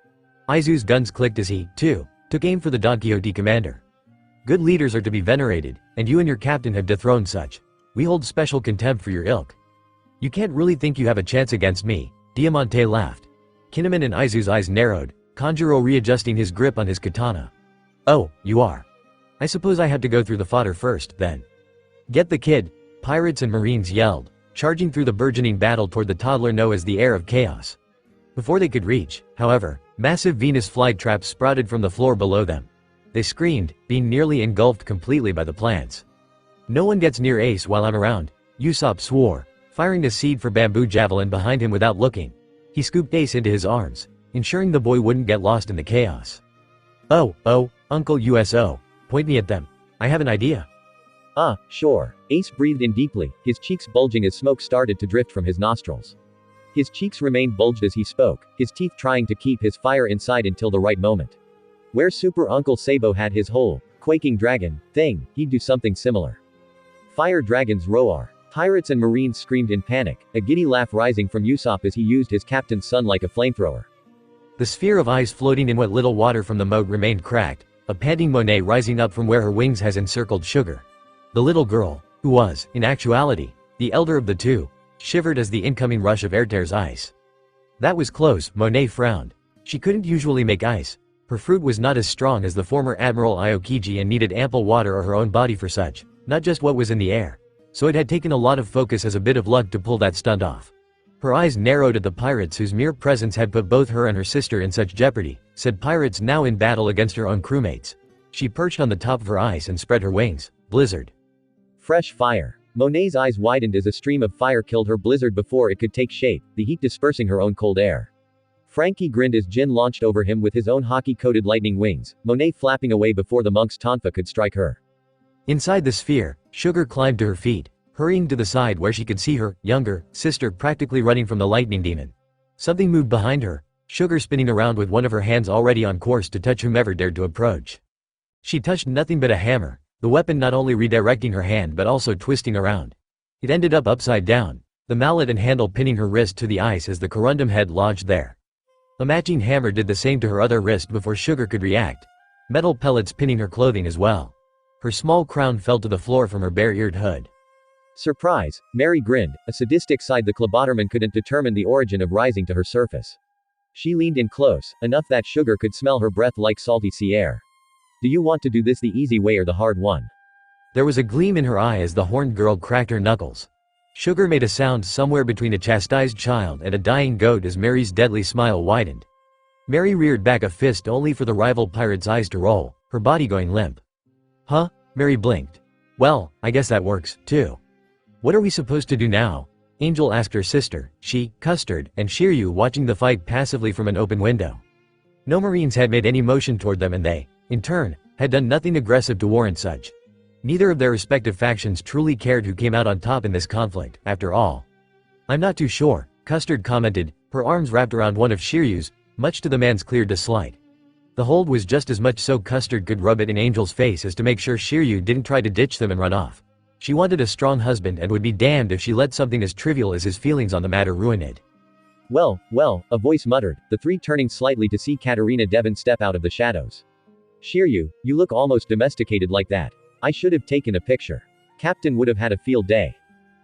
Aizu's guns clicked as he, too, took aim for the Don Quixote commander. Good leaders are to be venerated, and you and your captain have dethroned such. We hold special contempt for your ilk. You can't really think you have a chance against me, Diamante laughed. Kinnaman and Aizu's eyes narrowed, Kanjuro readjusting his grip on his katana. Oh, you are. I suppose I had to go through the fodder first, then. Get the kid, pirates and marines yelled, charging through the burgeoning battle toward the toddler known as the Heir of Chaos. Before they could reach, however, massive Venus flytraps sprouted from the floor below them. They screamed, being nearly engulfed completely by the plants. No one gets near Ace while I'm around, Usopp swore, firing a seed for bamboo javelin behind him without looking. He scooped Ace into his arms, ensuring the boy wouldn't get lost in the chaos. Oh, Uncle USO, point me at them. I have an idea. Sure. Ace breathed in deeply, his cheeks bulging as smoke started to drift from his nostrils. His cheeks remained bulged as he spoke, his teeth trying to keep his fire inside until the right moment. Where Super Uncle Sabo had his whole, quaking dragon, thing, he'd do something similar. Fire dragons roar. Pirates and marines screamed in panic, a giddy laugh rising from Usopp as he used his captain's son like a flamethrower. The sphere of ice floating in what little water from the moat remained cracked, a panting Monet rising up from where her wings has encircled Sugar. The little girl, who was, in actuality, the elder of the two, shivered as the incoming rush of air tears ice. That was close, Monet frowned. She couldn't usually make ice. Her fruit was not as strong as the former Admiral Aokiji and needed ample water or her own body for such, not just what was in the air. So it had taken a lot of focus as a bit of luck to pull that stunt off. Her eyes narrowed at the pirates whose mere presence had put both her and her sister in such jeopardy, said pirates now in battle against her own crewmates. She perched on the top of her ice and spread her wings. Blizzard. Fresh fire. Monet's eyes widened as a stream of fire killed her blizzard before it could take shape, the heat dispersing her own cold air. Frankie grinned as Jin launched over him with his own hockey-coated lightning wings, Monet flapping away before the monk's tonfa could strike her. Inside the sphere, Sugar climbed to her feet, hurrying to the side where she could see her younger sister practically running from the lightning demon. Something moved behind her, Sugar spinning around with one of her hands already on course to touch whomever dared to approach. She touched nothing but a hammer, the weapon not only redirecting her hand but also twisting around. It ended up upside down, the mallet and handle pinning her wrist to the ice as the corundum head lodged there. A matching hammer did the same to her other wrist before Sugar could react. Metal pellets pinning her clothing as well. Her small crown fell to the floor from her bare-eared hood. Surprise, Mary grinned, a sadistic side the Cleboterman couldn't determine the origin of rising to her surface. She leaned in close, enough that Sugar could smell her breath like salty sea air. Do you want to do this the easy way or the hard one? There was a gleam in her eye as the horned girl cracked her knuckles. Sugar made a sound somewhere between a chastised child and a dying goat as Mary's deadly smile widened. Mary reared back a fist only for the rival pirate's eyes to roll, her body going limp. Huh? Mary blinked. Well, I guess that works, too. What are we supposed to do now? Angel asked her sister, she, Custard, and Shiryu watching the fight passively from an open window. No Marines had made any motion toward them and they, in turn, had done nothing aggressive to warrant such. Neither of their respective factions truly cared who came out on top in this conflict, after all. I'm not too sure, Custard commented, her arms wrapped around one of Shiryu's, much to the man's clear dislike. The hold was just as much so Custard could rub it in Angel's face as to make sure Shiryu didn't try to ditch them and run off. She wanted a strong husband and would be damned if she let something as trivial as his feelings on the matter ruin it. Well, a voice muttered, the three turning slightly to see Katarina Devon step out of the shadows. Shiryu, you look almost domesticated like that. I should have taken a picture. Captain would have had a field day.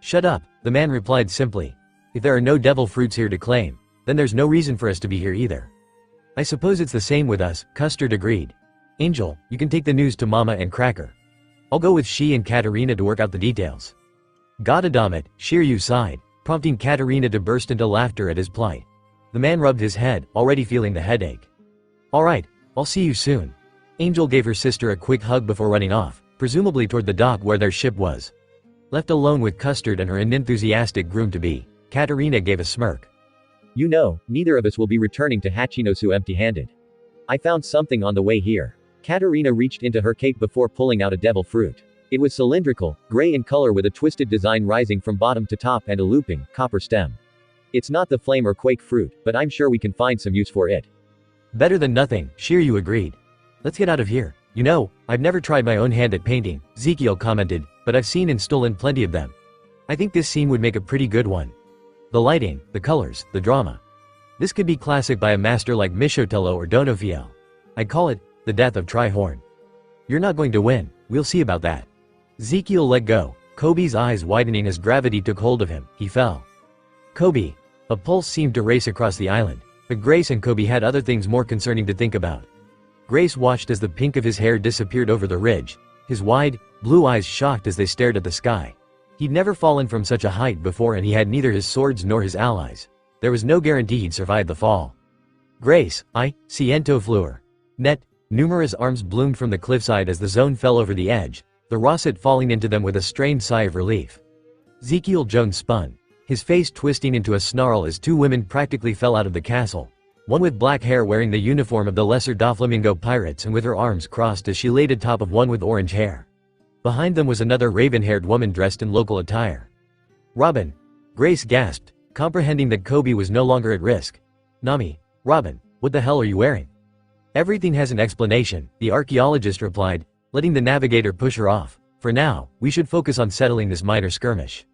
Shut up, the man replied simply. If there are no devil fruits here to claim, then there's no reason for us to be here either. I suppose it's the same with us, Custard agreed. Angel, you can take the news to Mama and Cracker. I'll go with she and Katarina to work out the details. Goddammit, Shiryu sighed, prompting Katarina to burst into laughter at his plight. The man rubbed his head, already feeling the headache. Alright, I'll see you soon. Angel gave her sister a quick hug before running off, presumably toward the dock where their ship was. Left alone with Custard and her unenthusiastic groom-to-be, Katarina gave a smirk. You know, neither of us will be returning to Hachinosu empty-handed. I found something on the way here. Katarina reached into her cape before pulling out a devil fruit. It was cylindrical, gray in color with a twisted design rising from bottom to top and a looping, copper stem. It's not the flame or quake fruit, but I'm sure we can find some use for it. Better than nothing, Shiryu agreed. Let's get out of here. You know, I've never tried my own hand at painting, Ezekiel commented, but I've seen and stolen plenty of them. I think this scene would make a pretty good one. The lighting, the colors, the drama. This could be classic by a master like Mishotello or Donofiel. I'd call it, The Death of Trihorn. You're not going to win, we'll see about that. Ezekiel let go, Koby's eyes widening as gravity took hold of him, he fell. Coby. A pulse seemed to race across the island, but Grace and Coby had other things more concerning to think about. Grace watched as the pink of his hair disappeared over the ridge, his wide, blue eyes shocked as they stared at the sky. He'd never fallen from such a height before and he had neither his swords nor his allies. There was no guarantee he'd survive the fall. Grace, Siento Fleur. Net, numerous arms bloomed from the cliffside as the zone fell over the edge, the Rosset falling into them with a strained sigh of relief. Ezekiel Jones spun, his face twisting into a snarl as two women practically fell out of the castle. One with black hair wearing the uniform of the lesser Doflamingo pirates and with her arms crossed as she laid atop of one with orange hair. Behind them was another raven-haired woman dressed in local attire. Robin. Grace gasped, comprehending that Coby was no longer at risk. Nami, Robin, what the hell are you wearing? Everything has an explanation, the archaeologist replied, letting the navigator push her off. For now, we should focus on settling this minor skirmish.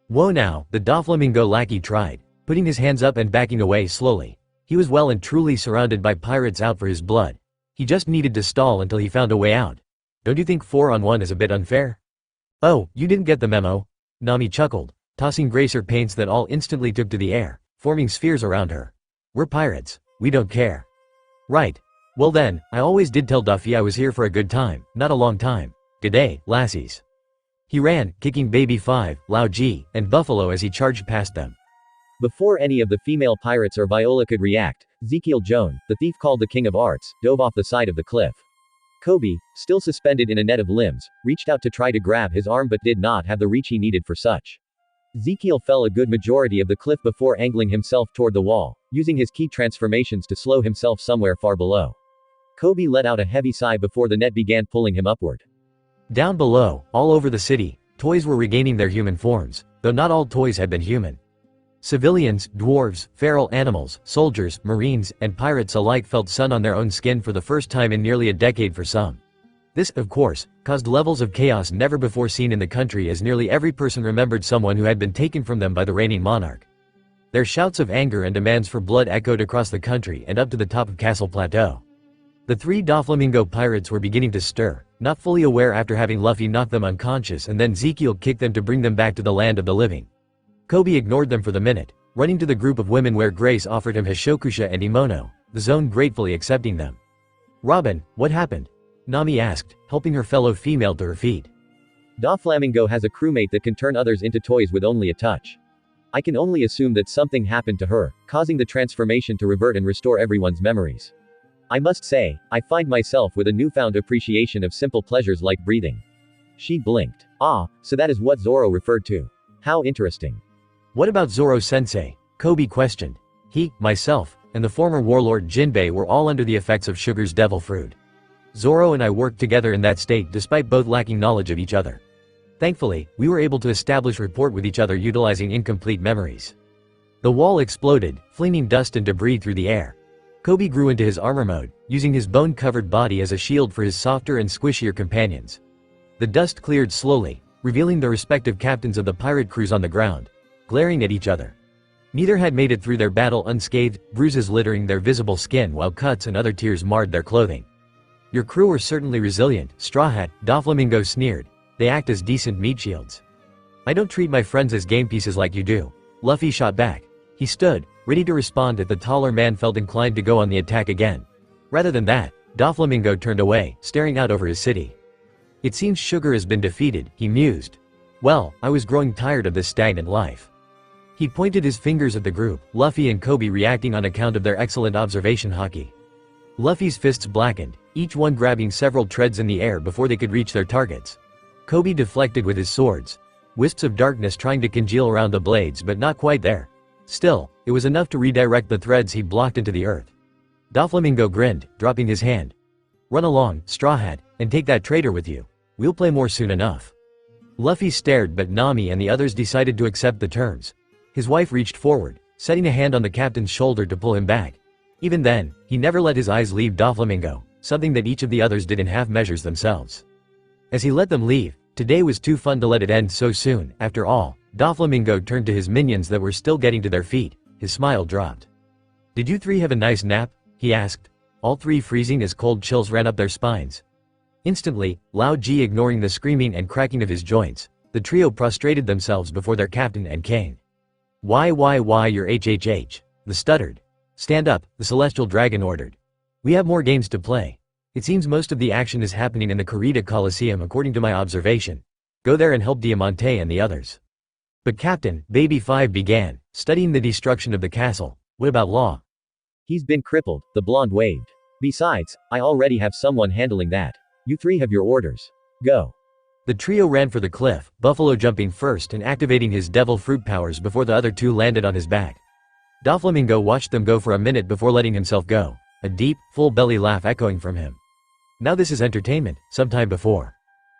Whoa now, the Doflamingo lackey tried, putting his hands up and backing away slowly. He was well and truly surrounded by pirates out for his blood. He just needed to stall until he found a way out. Don't you think 4-on-1 is a bit unfair? Oh, you didn't get the memo? Nami chuckled, tossing Grace her paints that all instantly took to the air, forming spheres around her. We're pirates. We don't care. Right. Well then, I always did tell Duffy I was here for a good time, not a long time. G'day, lassies. He ran, kicking Baby 5, Lao Ji, and Buffalo as he charged past them. Before any of the female pirates or Viola could react, Ezekiel Jones, the thief called the King of Arts, dove off the side of the cliff. Coby, still suspended in a net of limbs, reached out to try to grab his arm but did not have the reach he needed for such. Ezekiel fell a good majority of the cliff before angling himself toward the wall, using his key transformations to slow himself somewhere far below. Coby let out a heavy sigh before the net began pulling him upward. Down below, all over the city, toys were regaining their human forms, though not all toys had been human. Civilians, dwarves, feral animals, soldiers, marines, and pirates alike felt sun on their own skin for the first time in nearly a decade for some. This, of course, caused levels of chaos never before seen in the country as nearly every person remembered someone who had been taken from them by the reigning monarch. Their shouts of anger and demands for blood echoed across the country and up to the top of Castle Plateau. The three Doflamingo pirates were beginning to stir, not fully aware after having Luffy knock them unconscious and then Ezekiel kick them to bring them back to the land of the living. Coby ignored them for the minute, running to the group of women where Grace offered him Hishokusha and Imono, the zone gratefully accepting them. Robin, what happened? Nami asked, helping her fellow female to her feet. Doflamingo has a crewmate that can turn others into toys with only a touch. I can only assume that something happened to her, causing the transformation to revert and restore everyone's memories. I must say, I find myself with a newfound appreciation of simple pleasures like breathing. She blinked. Ah, so that is what Zoro referred to. How interesting. What about Zoro-sensei? Coby questioned. He, myself, and the former warlord Jinbei were all under the effects of Sugar's devil fruit. Zoro and I worked together in that state despite both lacking knowledge of each other. Thankfully, we were able to establish rapport with each other utilizing incomplete memories. The wall exploded, flinging dust and debris through the air. Coby grew into his armor mode, using his bone-covered body as a shield for his softer and squishier companions. The dust cleared slowly, revealing the respective captains of the pirate crews on the ground, glaring at each other. Neither had made it through their battle unscathed, bruises littering their visible skin while cuts and other tears marred their clothing. Your crew are certainly resilient, Straw Hat, Doflamingo sneered. They act as decent meat shields. I don't treat my friends as game pieces like you do. Luffy shot back. He stood, ready to respond if the taller man felt inclined to go on the attack again. Rather than that, Doflamingo turned away, staring out over his city. It seems Sugar has been defeated, he mused. Well, I was growing tired of this stagnant life. He pointed his fingers at the group, Luffy and Coby reacting on account of their excellent observation haki. Luffy's fists blackened, each one grabbing several treads in the air before they could reach their targets. Coby deflected with his swords. Wisps of darkness trying to congeal around the blades but not quite there. Still, it was enough to redirect the threads he blocked into the earth. Doflamingo grinned, dropping his hand. Run along, Straw Hat, and take that traitor with you. We'll play more soon enough. Luffy stared but Nami and the others decided to accept the terms. His wife reached forward, setting a hand on the captain's shoulder to pull him back. Even then, he never let his eyes leave Doflamingo, something that each of the others did in half measures themselves. As he let them leave, today was too fun to let it end so soon. After all, Doflamingo turned to his minions that were still getting to their feet. His smile dropped. Did you three have a nice nap? He asked. All three freezing as cold chills ran up their spines. Instantly, Lao Ji ignoring the screaming and cracking of his joints, the trio prostrated themselves before their captain and king. Why you're HHH. The stuttered. Stand up, the celestial dragon ordered. We have more games to play. It seems most of the action is happening in the Corrida Coliseum according to my observation. Go there and help Diamante and the others. But Captain, Baby 5 began, studying the destruction of the castle. What about Law? He's been crippled, the blonde waved. Besides, I already have someone handling that. You three have your orders. Go. The trio ran for the cliff, Buffalo jumping first and activating his devil fruit powers before the other two landed on his back. Doflamingo watched them go for a minute before letting himself go, a deep, full belly laugh echoing from him. Now this is entertainment, sometime before.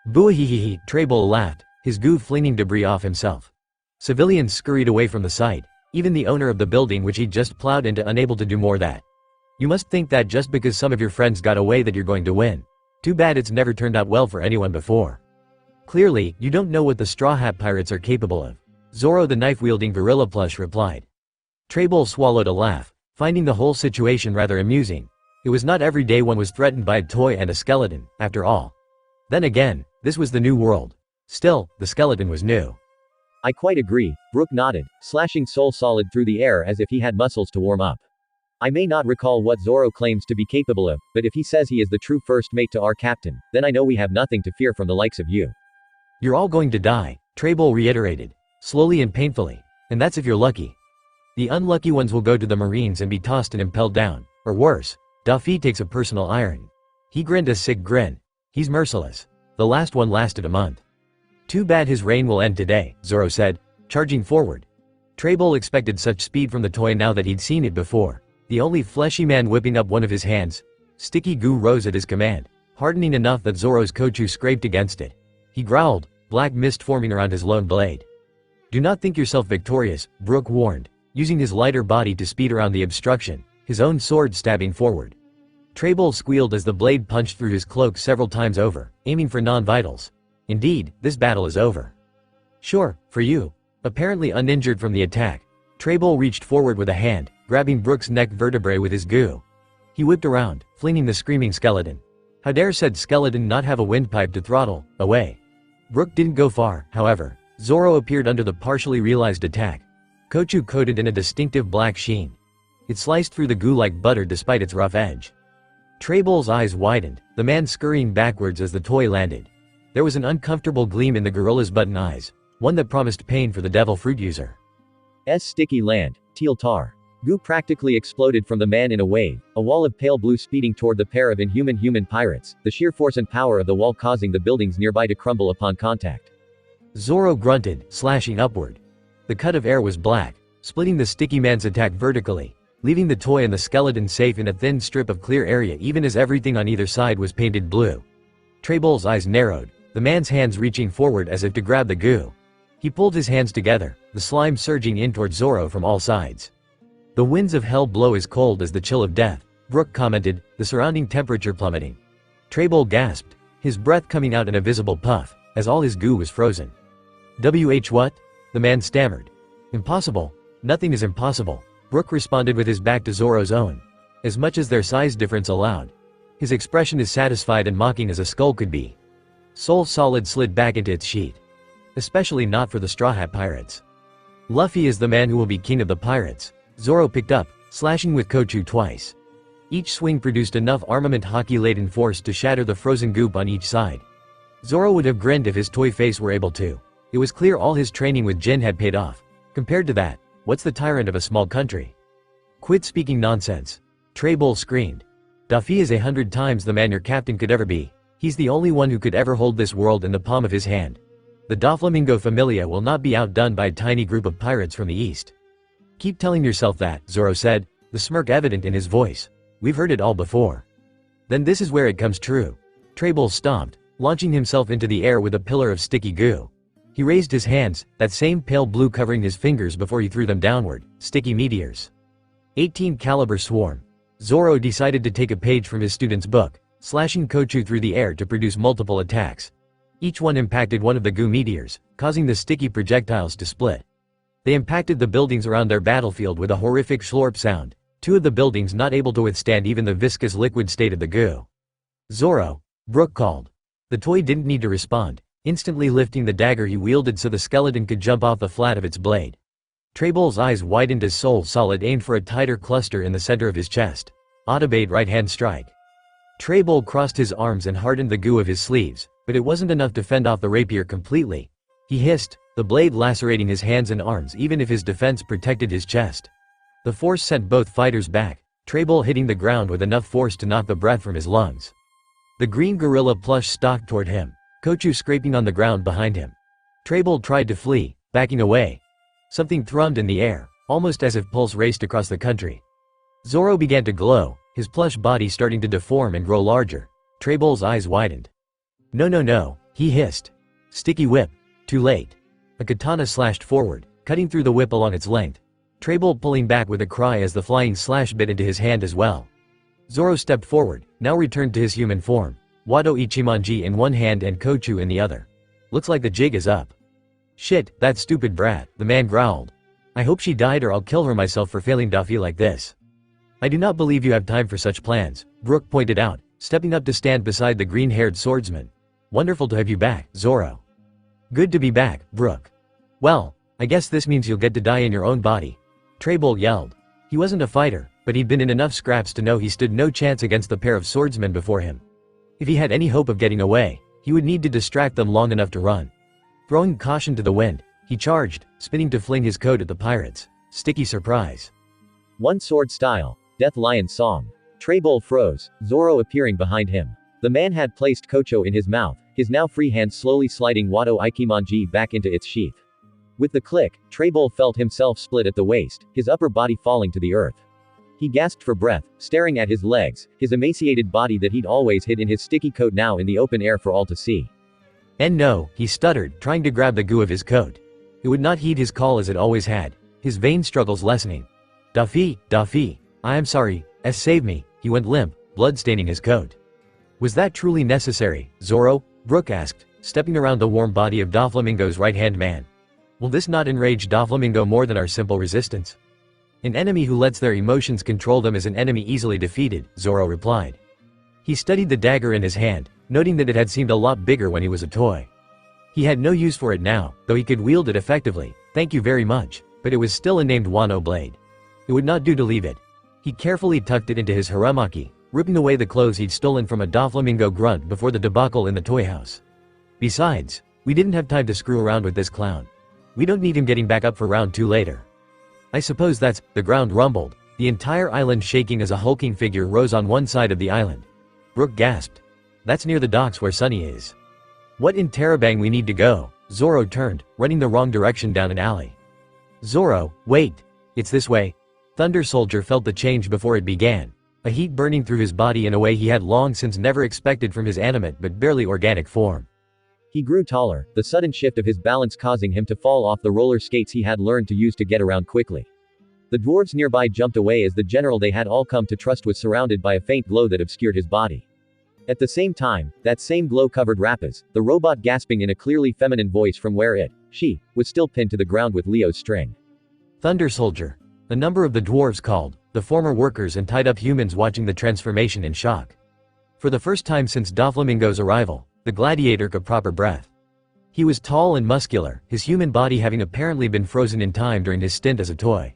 Boo-hee-hee-hee, Trable laughed, his goo flinging debris off himself. Civilians scurried away from the site, even the owner of the building which he'd just plowed into unable to do more that. You must think that just because some of your friends got away that you're going to win. Too bad it's never turned out well for anyone before. Clearly, you don't know what the Straw Hat Pirates are capable of. Zoro the knife-wielding gorilla plush replied. Trable swallowed a laugh, finding the whole situation rather amusing. It was not every day one was threatened by a toy and a skeleton, after all. Then again, this was the new world. Still, the skeleton was new. I quite agree, Brook nodded, slashing Soul Solid through the air as if he had muscles to warm up. I may not recall what Zoro claims to be capable of, but if he says he is the true first mate to our captain, then I know we have nothing to fear from the likes of you. You're all going to die, Trable reiterated, slowly and painfully. And that's if you're lucky. The unlucky ones will go to the Marines and be tossed and impelled down, or worse, Luffy takes a personal iron. He grinned a sick grin. He's merciless. The last one lasted a month. Too bad his reign will end today, Zoro said, charging forward. Trable expected such speed from the toy now that he'd seen it before. The only fleshy man whipping up one of his hands. Sticky goo rose at his command, hardening enough that Zoro's Kochu scraped against it. He growled, black mist forming around his lone blade. Do not think yourself victorious, Brook warned, using his lighter body to speed around the obstruction, his own sword stabbing forward. Trable squealed as the blade punched through his cloak several times over, aiming for non-vitals. Indeed, this battle is over. Sure, for you. Apparently uninjured from the attack, Trable reached forward with a hand, grabbing Brook's neck vertebrae with his goo. He whipped around, flinging the screaming skeleton. How dare said skeleton not have a windpipe to throttle, away. Brook didn't go far, however. Zoro appeared under the partially realized attack. Kochu coated in a distinctive black sheen. It sliced through the goo like butter despite its rough edge. Trable's eyes widened, the man scurrying backwards as the toy landed. There was an uncomfortable gleam in the gorilla's button eyes, one that promised pain for the devil fruit user. Sticky land, teal tar. Goo practically exploded from the man in a wave, a wall of pale blue speeding toward the pair of inhuman pirates, the sheer force and power of the wall causing the buildings nearby to crumble upon contact. Zoro grunted, slashing upward. The cut of air was black, splitting the sticky man's attack vertically, leaving the toy and the skeleton safe in a thin strip of clear area even as everything on either side was painted blue. Trable's eyes narrowed, the man's hands reaching forward as if to grab the goo. He pulled his hands together, the slime surging in toward Zoro from all sides. The winds of hell blow as cold as the chill of death, Brook commented, the surrounding temperature plummeting. Trable gasped, his breath coming out in a visible puff, as all his goo was frozen. What? The man stammered. Impossible. Nothing is impossible. Brook responded with his back to Zoro's own. As much as their size difference allowed. His expression as satisfied and mocking as a skull could be. Soul Solid slid back into its sheath. Especially not for the Straw Hat Pirates. Luffy is the man who will be king of the pirates. Zoro picked up, slashing with Kochu twice. Each swing produced enough armament hockey-laden force to shatter the frozen goop on each side. Zoro would have grinned if his toy face were able to. It was clear all his training with Jin had paid off. Compared to that, what's the tyrant of a small country? Quit speaking nonsense. Trable screamed. Luffy is 100 times the man your captain could ever be. He's the only one who could ever hold this world in the palm of his hand. The Doflamingo Familia will not be outdone by a tiny group of pirates from the east. Keep telling yourself that, Zoro said, the smirk evident in his voice. We've heard it all before. Then this is where it comes true. Trable stomped, launching himself into the air with a pillar of sticky goo. He raised his hands, that same pale blue covering his fingers before he threw them downward, sticky meteors. 18 caliber swarm. Zoro decided to take a page from his student's book, slashing Kochu through the air to produce multiple attacks. Each one impacted one of the goo meteors, causing the sticky projectiles to split. They impacted the buildings around their battlefield with a horrific slurp sound, two of the buildings not able to withstand even the viscous liquid state of the goo. Zoro, Brook called. The toy didn't need to respond, instantly lifting the dagger he wielded so the skeleton could jump off the flat of its blade. Trable's eyes widened as Soul Solid aimed for a tighter cluster in the center of his chest. Auto-bait right-hand strike. Trable crossed his arms and hardened the goo of his sleeves, but it wasn't enough to fend off the rapier completely. He hissed, the blade lacerating his hands and arms even if his defense protected his chest. The force sent both fighters back, Trable hitting the ground with enough force to knock the breath from his lungs. The green gorilla plush stalked toward him, Kochu scraping on the ground behind him. Trable tried to flee, backing away. Something thrummed in the air, almost as if pulse raced across the country. Zoro began to glow, his plush body starting to deform and grow larger. Trable's eyes widened. No, he hissed. Sticky whip. Too late. A katana slashed forward, cutting through the whip along its length. Trable pulling back with a cry as the flying slash bit into his hand as well. Zoro stepped forward, now returned to his human form, Wado Ichimonji in one hand and Kochu in the other. Looks like the jig is up. Shit, that stupid brat, the man growled. I hope she died or I'll kill her myself for failing Luffy like this. I do not believe you have time for such plans, Brook pointed out, stepping up to stand beside the green-haired swordsman. Wonderful to have you back, Zoro. Good to be back, Brook. Well, I guess this means you'll get to die in your own body. Traybull yelled. He wasn't a fighter, but he'd been in enough scraps to know he stood no chance against the pair of swordsmen before him. If he had any hope of getting away, he would need to distract them long enough to run. Throwing caution to the wind, he charged, spinning to fling his coat at the pirates. Sticky surprise. One sword style. Death Lion Song. Traybull froze, Zoro appearing behind him. The man had placed Kocho in his mouth, his now free hand slowly sliding Wado Ikimonji back into its sheath. With the click, Traybull felt himself split at the waist, his upper body falling to the earth. He gasped for breath, staring at his legs, his emaciated body that he'd always hid in his sticky coat now in the open air for all to see. And no, he stuttered, trying to grab the goo of his coat. It would not heed his call as it always had, his vain struggles lessening. Duffy, I am sorry, save me, he went limp, blood staining his coat. Was that truly necessary, Zoro? Brook asked, stepping around the warm body of Doflamingo's right-hand man. Will this not enrage Doflamingo more than our simple resistance? An enemy who lets their emotions control them is an enemy easily defeated, Zoro replied. He studied the dagger in his hand, noting that it had seemed a lot bigger when he was a toy. He had no use for it now, though he could wield it effectively, thank you very much, but it was still a named Wano blade. It would not do to leave it. He carefully tucked it into his haremaki, ripping away the clothes he'd stolen from a Doflamingo grunt before the debacle in the toy house. Besides, we didn't have time to screw around with this clown. We don't need him getting back up for round 2 later. I suppose that's, the ground rumbled, the entire island shaking as a hulking figure rose on one side of the island. Brook gasped. That's near the docks where Sunny is. What in Terabang we need to go? Zoro turned, running the wrong direction down an alley. Zoro, wait. It's this way. Thunder Soldier felt the change before it began, a heat burning through his body in a way he had long since never expected from his animate but barely organic form. He grew taller, the sudden shift of his balance causing him to fall off the roller skates he had learned to use to get around quickly. The dwarves nearby jumped away as the general they had all come to trust was surrounded by a faint glow that obscured his body. At the same time, that same glow covered Rapaz, the robot gasping in a clearly feminine voice from where she, was still pinned to the ground with Leo's string. Thunder Soldier. A number of the dwarves called, the former workers and tied-up humans watching the transformation in shock. For the first time since Doflamingo's arrival, the gladiator took a proper breath. He was tall and muscular, his human body having apparently been frozen in time during his stint as a toy.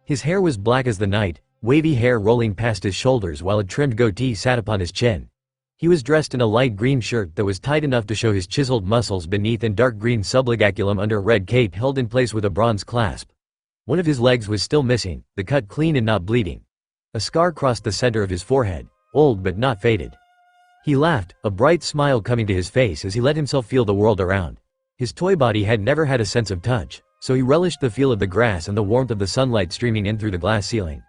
His hair was black as the night, wavy hair rolling past his shoulders while a trimmed goatee sat upon his chin. He was dressed in a light green shirt that was tight enough to show his chiseled muscles beneath and dark green subligaculum under a red cape held in place with a bronze clasp. One of his legs was still missing, the cut clean and not bleeding. A scar crossed the center of his forehead, old but not faded. He laughed, a bright smile coming to his face as he let himself feel the world around. His toy body had never had a sense of touch, so he relished the feel of the grass and the warmth of the sunlight streaming in through the glass ceiling.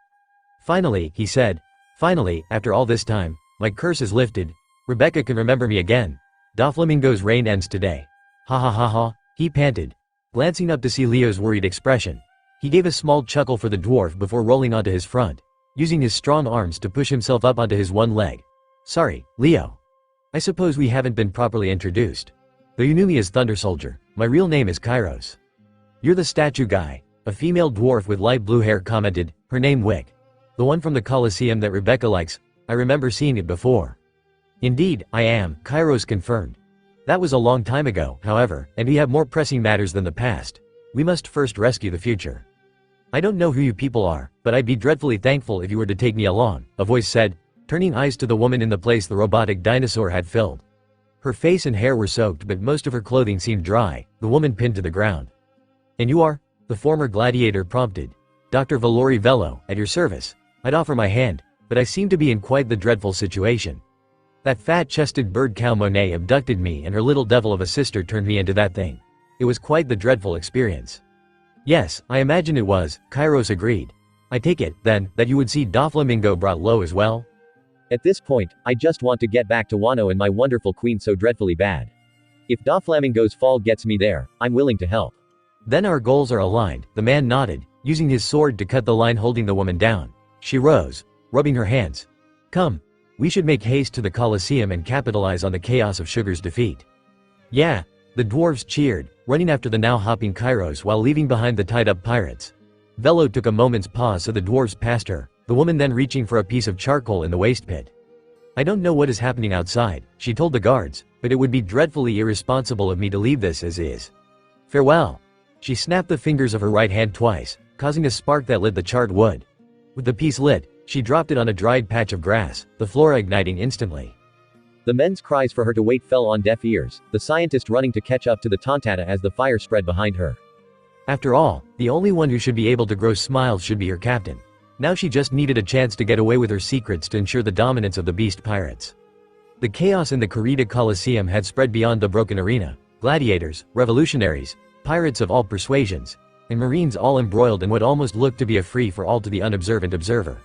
Finally, he said, finally, after all this time, my curse is lifted. Rebecca can remember me again. Doflamingo's reign ends today. Ha ha ha ha, he panted, glancing up to see Leo's worried expression. He gave a small chuckle for the dwarf before rolling onto his front, using his strong arms to push himself up onto his one leg. Sorry, Leo. I suppose we haven't been properly introduced. Though you knew me as Thunder Soldier, my real name is Kairos. You're the statue guy, a female dwarf with light blue hair commented, her name Wick. The one from the Colosseum that Rebecca likes, I remember seeing it before. Indeed, I am, Kairos confirmed. That was a long time ago, however, and we have more pressing matters than the past. We must first rescue the future. I don't know who you people are, but I'd be dreadfully thankful if you were to take me along, a voice said, turning eyes to the woman in the place the robotic dinosaur had filled. Her face and hair were soaked but most of her clothing seemed dry, the woman pinned to the ground. And you are? The former gladiator prompted. Dr. Valori Velo, at your service. I'd offer my hand, but I seem to be in quite the dreadful situation. That fat-chested bird cow Monet abducted me and her little devil of a sister turned me into that thing. It was quite the dreadful experience. Yes, I imagine it was, Kairos agreed. I take it, then, that you would see Doflamingo brought low as well? At this point, I just want to get back to Wano and my wonderful queen so dreadfully bad. If Doflamingo's fall gets me there, I'm willing to help. Then our goals are aligned, the man nodded, using his sword to cut the line holding the woman down. She rose, rubbing her hands. Come. We should make haste to the Colosseum and capitalize on the chaos of Sugar's defeat. Yeah. The dwarves cheered, running after the now hopping Kairos while leaving behind the tied-up pirates. Velo took a moment's pause so the dwarves passed her, the woman then reaching for a piece of charcoal in the waste pit. "I don't know what is happening outside," she told the guards, "but it would be dreadfully irresponsible of me to leave this as is. Farewell." She snapped the fingers of her right hand twice, causing a spark that lit the charred wood. With the piece lit, she dropped it on a dried patch of grass, the flora igniting instantly. The men's cries for her to wait fell on deaf ears, the scientist running to catch up to the Tontata as the fire spread behind her. After all, the only one who should be able to grow smiles should be her captain. Now she just needed a chance to get away with her secrets to ensure the dominance of the beast pirates. The chaos in the Corrida Coliseum had spread beyond the broken arena. Gladiators, revolutionaries, pirates of all persuasions, and marines all embroiled in what almost looked to be a free-for-all to the unobservant observer.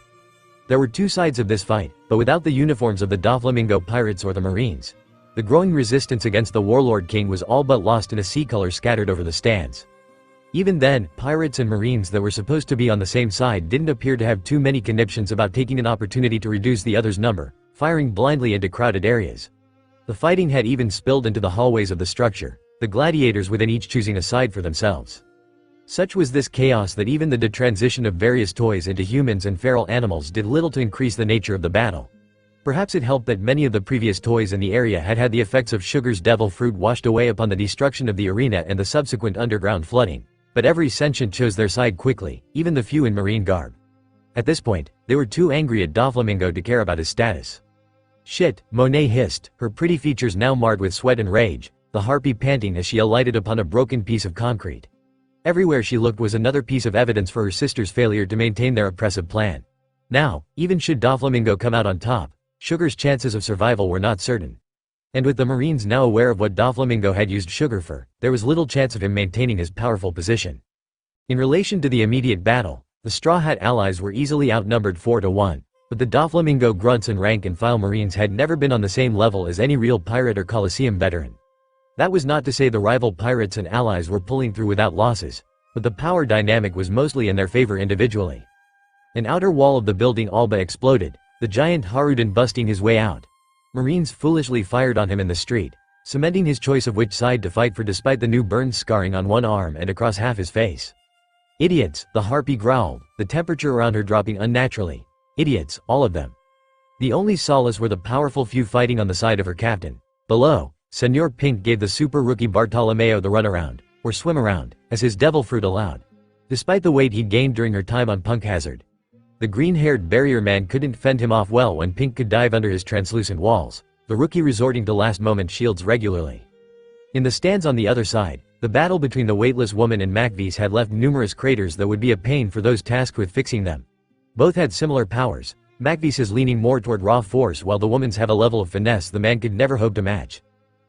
There were two sides of this fight, but without the uniforms of the Doflamingo pirates or the marines. The growing resistance against the warlord king was all but lost in a sea color scattered over the stands. Even then, pirates and marines that were supposed to be on the same side didn't appear to have too many conniptions about taking an opportunity to reduce the other's number, firing blindly into crowded areas. The fighting had even spilled into the hallways of the structure, the gladiators within each choosing a side for themselves. Such was this chaos that even the detransition of various toys into humans and feral animals did little to increase the nature of the battle. Perhaps it helped that many of the previous toys in the area had had the effects of Sugar's devil fruit washed away upon the destruction of the arena and the subsequent underground flooding. But every sentient chose their side quickly, even the few in marine garb. At this point, they were too angry at Doflamingo to care about his status. "Shit," Monet hissed, her pretty features now marred with sweat and rage, the harpy panting as she alighted upon a broken piece of concrete. Everywhere she looked was another piece of evidence for her sister's failure to maintain their oppressive plan. Now, even should Doflamingo come out on top, Sugar's chances of survival were not certain. And with the marines now aware of what Doflamingo had used Sugar for, there was little chance of him maintaining his powerful position. In relation to the immediate battle, the Straw Hat allies were easily outnumbered 4-1, but the Doflamingo grunts and rank-and-file marines had never been on the same level as any real pirate or Colosseum veteran. That was not to say the rival pirates and allies were pulling through without losses, but the power dynamic was mostly in their favor individually. An outer wall of the building all but exploded, the giant Haruden busting his way out. Marines foolishly fired on him in the street, cementing his choice of which side to fight for despite the new burn scarring on one arm and across half his face. "Idiots," the harpy growled, the temperature around her dropping unnaturally. "Idiots, all of them." The only solace were the powerful few fighting on the side of her captain. Below, Senor Pink gave the super rookie Bartolomeo the runaround, or swim around, as his devil fruit allowed. Despite the weight he'd gained during her time on Punk Hazard, the green-haired barrier man couldn't fend him off well when Pink could dive under his translucent walls, the rookie resorting to last-moment shields regularly. In the stands on the other side, the battle between the weightless woman and Macvise had left numerous craters that would be a pain for those tasked with fixing them. Both had similar powers, Macvise's leaning more toward raw force while the woman's have a level of finesse the man could never hope to match.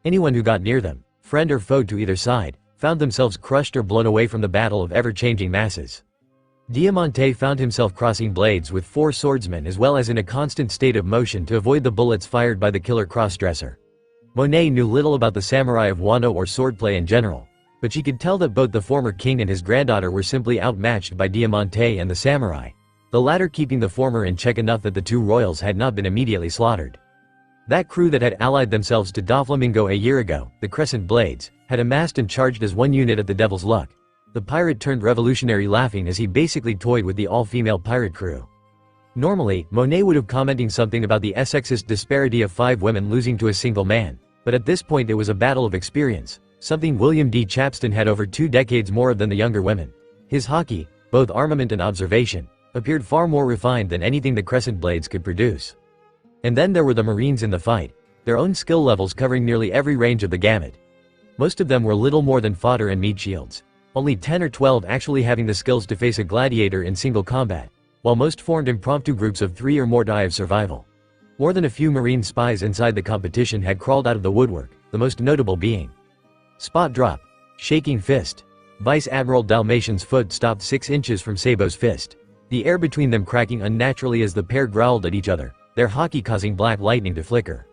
Anyone who got near them, friend or foe to either side, found themselves crushed or blown away from the battle of ever-changing masses. Diamante found himself crossing blades with 4 swordsmen as well as in a constant state of motion to avoid the bullets fired by the killer crossdresser. Monet knew little about the samurai of Wano or swordplay in general, but she could tell that both the former king and his granddaughter were simply outmatched by Diamante and the samurai, the latter keeping the former in check enough that the two royals had not been immediately slaughtered. That crew that had allied themselves to Doflamingo a year ago, the Crescent Blades, had amassed and charged as one unit at the Devil's Luck. The pirate turned revolutionary laughing as he basically toyed with the all-female pirate crew. Normally, Monet would have commenting something about the sexist disparity of 5 women losing to a single man, but at this point it was a battle of experience, something William D. Chapston had over 2 decades more of than the younger women. His hockey, both armament and observation, appeared far more refined than anything the Crescent Blades could produce. And then there were the Marines in the fight, their own skill levels covering nearly every range of the gamut. Most of them were little more than fodder and meat shields, only 10 or 12 actually having the skills to face a gladiator in single combat, while most formed impromptu groups of 3 or more die of survival. More than a few Marine spies inside the competition had crawled out of the woodwork, the most notable being Spot Drop, Shaking Fist. Vice Admiral Dalmatian's foot stopped 6 inches from Sabo's fist, the air between them cracking unnaturally as the pair growled at each other, their hockey causing black lightning to flicker.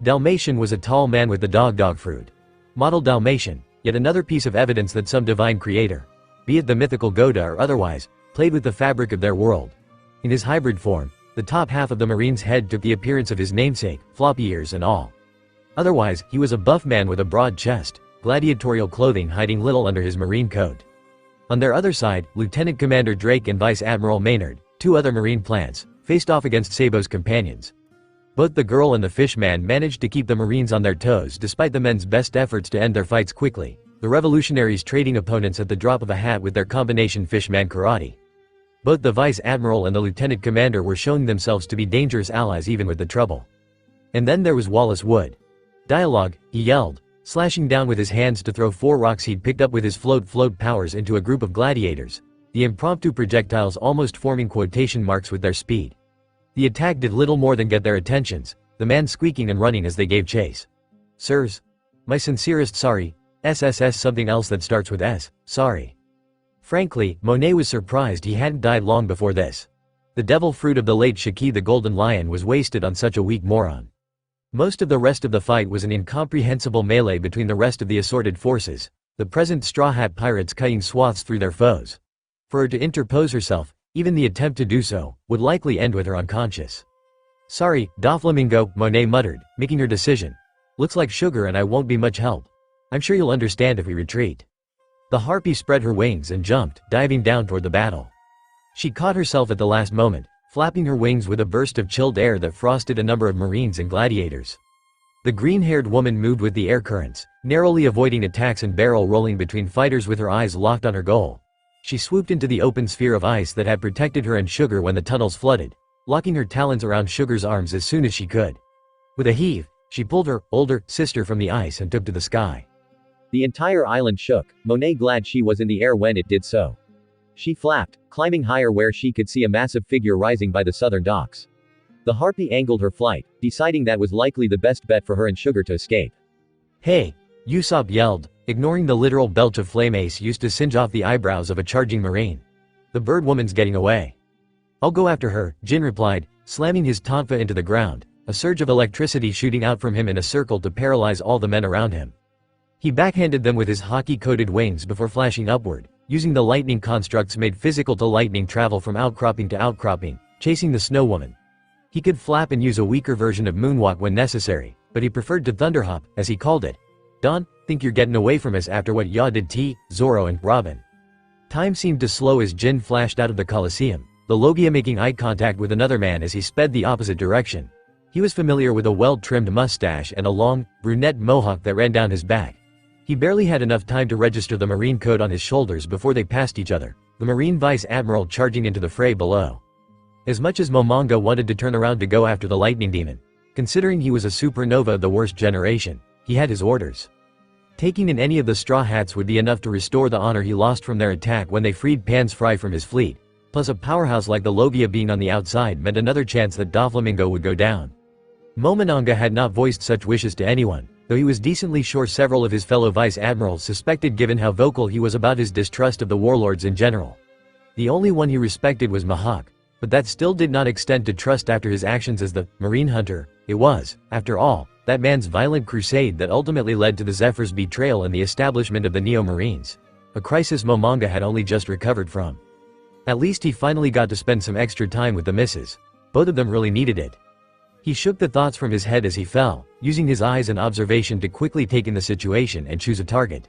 Dalmatian was a tall man with the dog fruit. Model Dalmatian, yet another piece of evidence that some divine creator, be it the mythical Goda or otherwise, played with the fabric of their world. In his hybrid form, the top half of the Marine's head took the appearance of his namesake, floppy ears and all. Otherwise, he was a buff man with a broad chest, gladiatorial clothing hiding little under his marine coat. On their other side, Lieutenant Commander Drake and Vice Admiral Maynard, two other marine plants, faced off against Sabo's companions. Both the girl and the fishman managed to keep the Marines on their toes despite the men's best efforts to end their fights quickly, the revolutionaries trading opponents at the drop of a hat with their combination fishman karate. Both the vice admiral and the lieutenant commander were showing themselves to be dangerous allies even with the trouble. And then there was Wallace Wood. Dialogue, he yelled, slashing down with his hands to throw 4 rocks he'd picked up with his float powers into a group of gladiators, the impromptu projectiles almost forming quotation marks with their speed. The attack did little more than get their attentions, the man squeaking and running as they gave chase. Sirs. My sincerest sorry, SSS something else that starts with S, sorry. Frankly, Monet was surprised he hadn't died long before this. The devil fruit of the late Shaki the Golden Lion was wasted on such a weak moron. Most of the rest of the fight was an incomprehensible melee between the rest of the assorted forces, the present Straw Hat pirates cutting swaths through their foes. For her to interpose herself, even the attempt to do so, would likely end with her unconscious. Sorry, Doflamingo, Monet muttered, making her decision. Looks like sugar and I won't be much help. I'm sure you'll understand if we retreat. The harpy spread her wings and jumped, diving down toward the battle. She caught herself at the last moment, flapping her wings with a burst of chilled air that frosted a number of marines and gladiators. The green-haired woman moved with the air currents, narrowly avoiding attacks and barrel rolling between fighters with her eyes locked on her goal. She swooped into the open sphere of ice that had protected her and Sugar when the tunnels flooded, locking her talons around Sugar's arms as soon as she could. With a heave, she pulled her older sister from the ice and took to the sky. The entire island shook, Monet glad she was in the air when it did so. She flapped, climbing higher where she could see a massive figure rising by the southern docks. The harpy angled her flight, deciding that was likely the best bet for her and Sugar to escape. Hey! Usopp yelled, ignoring the literal belch of flame ace used to singe off the eyebrows of a charging marine. The bird woman's getting away. I'll go after her, Jin replied, slamming his tonfa into the ground, a surge of electricity shooting out from him in a circle to paralyze all the men around him. He backhanded them with his hockey-coated wings before flashing upward, using the lightning constructs made physical to lightning travel from outcropping to outcropping, chasing the snow woman. He could flap and use a weaker version of moonwalk when necessary, but he preferred to thunderhop, as he called it. Don, think you're getting away from us after what Ya did to Zoro and Robin. Time seemed to slow as Jin flashed out of the Colosseum, the logia making eye contact with another man as he sped the opposite direction. He was familiar with a well-trimmed mustache and a long, brunette mohawk that ran down his back. He barely had enough time to register the Marine code on his shoulders before they passed each other, the Marine Vice Admiral charging into the fray below. As much as Momonga wanted to turn around to go after the Lightning Demon, considering he was a supernova of the worst generation, he had his orders. Taking in any of the Straw Hats would be enough to restore the honor he lost from their attack when they freed Pan's Fry from his fleet, plus a powerhouse like the Logia being on the outside meant another chance that Doflamingo would go down. Momonanga had not voiced such wishes to anyone, though he was decently sure several of his fellow vice admirals suspected given how vocal he was about his distrust of the warlords in general. The only one he respected was Mihawk, but that still did not extend to trust after his actions as the Marine Hunter. It was, after all, that man's violent crusade that ultimately led to the Zephyr's betrayal and the establishment of the Neo-Marines. A crisis Momonga had only just recovered from. At least he finally got to spend some extra time with the missus. Both of them really needed it. He shook the thoughts from his head as he fell, using his eyes and observation to quickly take in the situation and choose a target.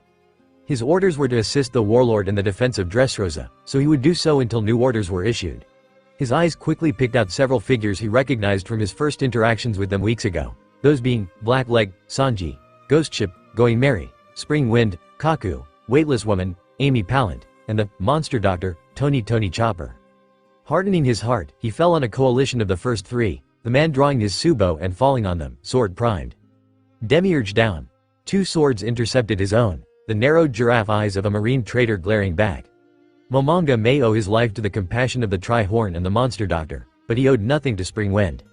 His orders were to assist the warlord in the defense of Dressrosa, so he would do so until new orders were issued. His eyes quickly picked out several figures he recognized from his first interactions with them weeks ago, those being Blackleg, Sanji, Ghostship, Going Merry, Spring Wind, Kaku, Weightless Woman, Amy Pallant, and the Monster Doctor, Tony Chopper. Hardening his heart, he fell on a coalition of the first three, the man drawing his subo and falling on them, sword primed. Demiurge down. 2 swords intercepted his own, the narrowed giraffe eyes of a marine trader glaring back. Momonga may owe his life to the compassion of the Tri-Horn and the Monster Doctor, but he owed nothing to Spring Wind.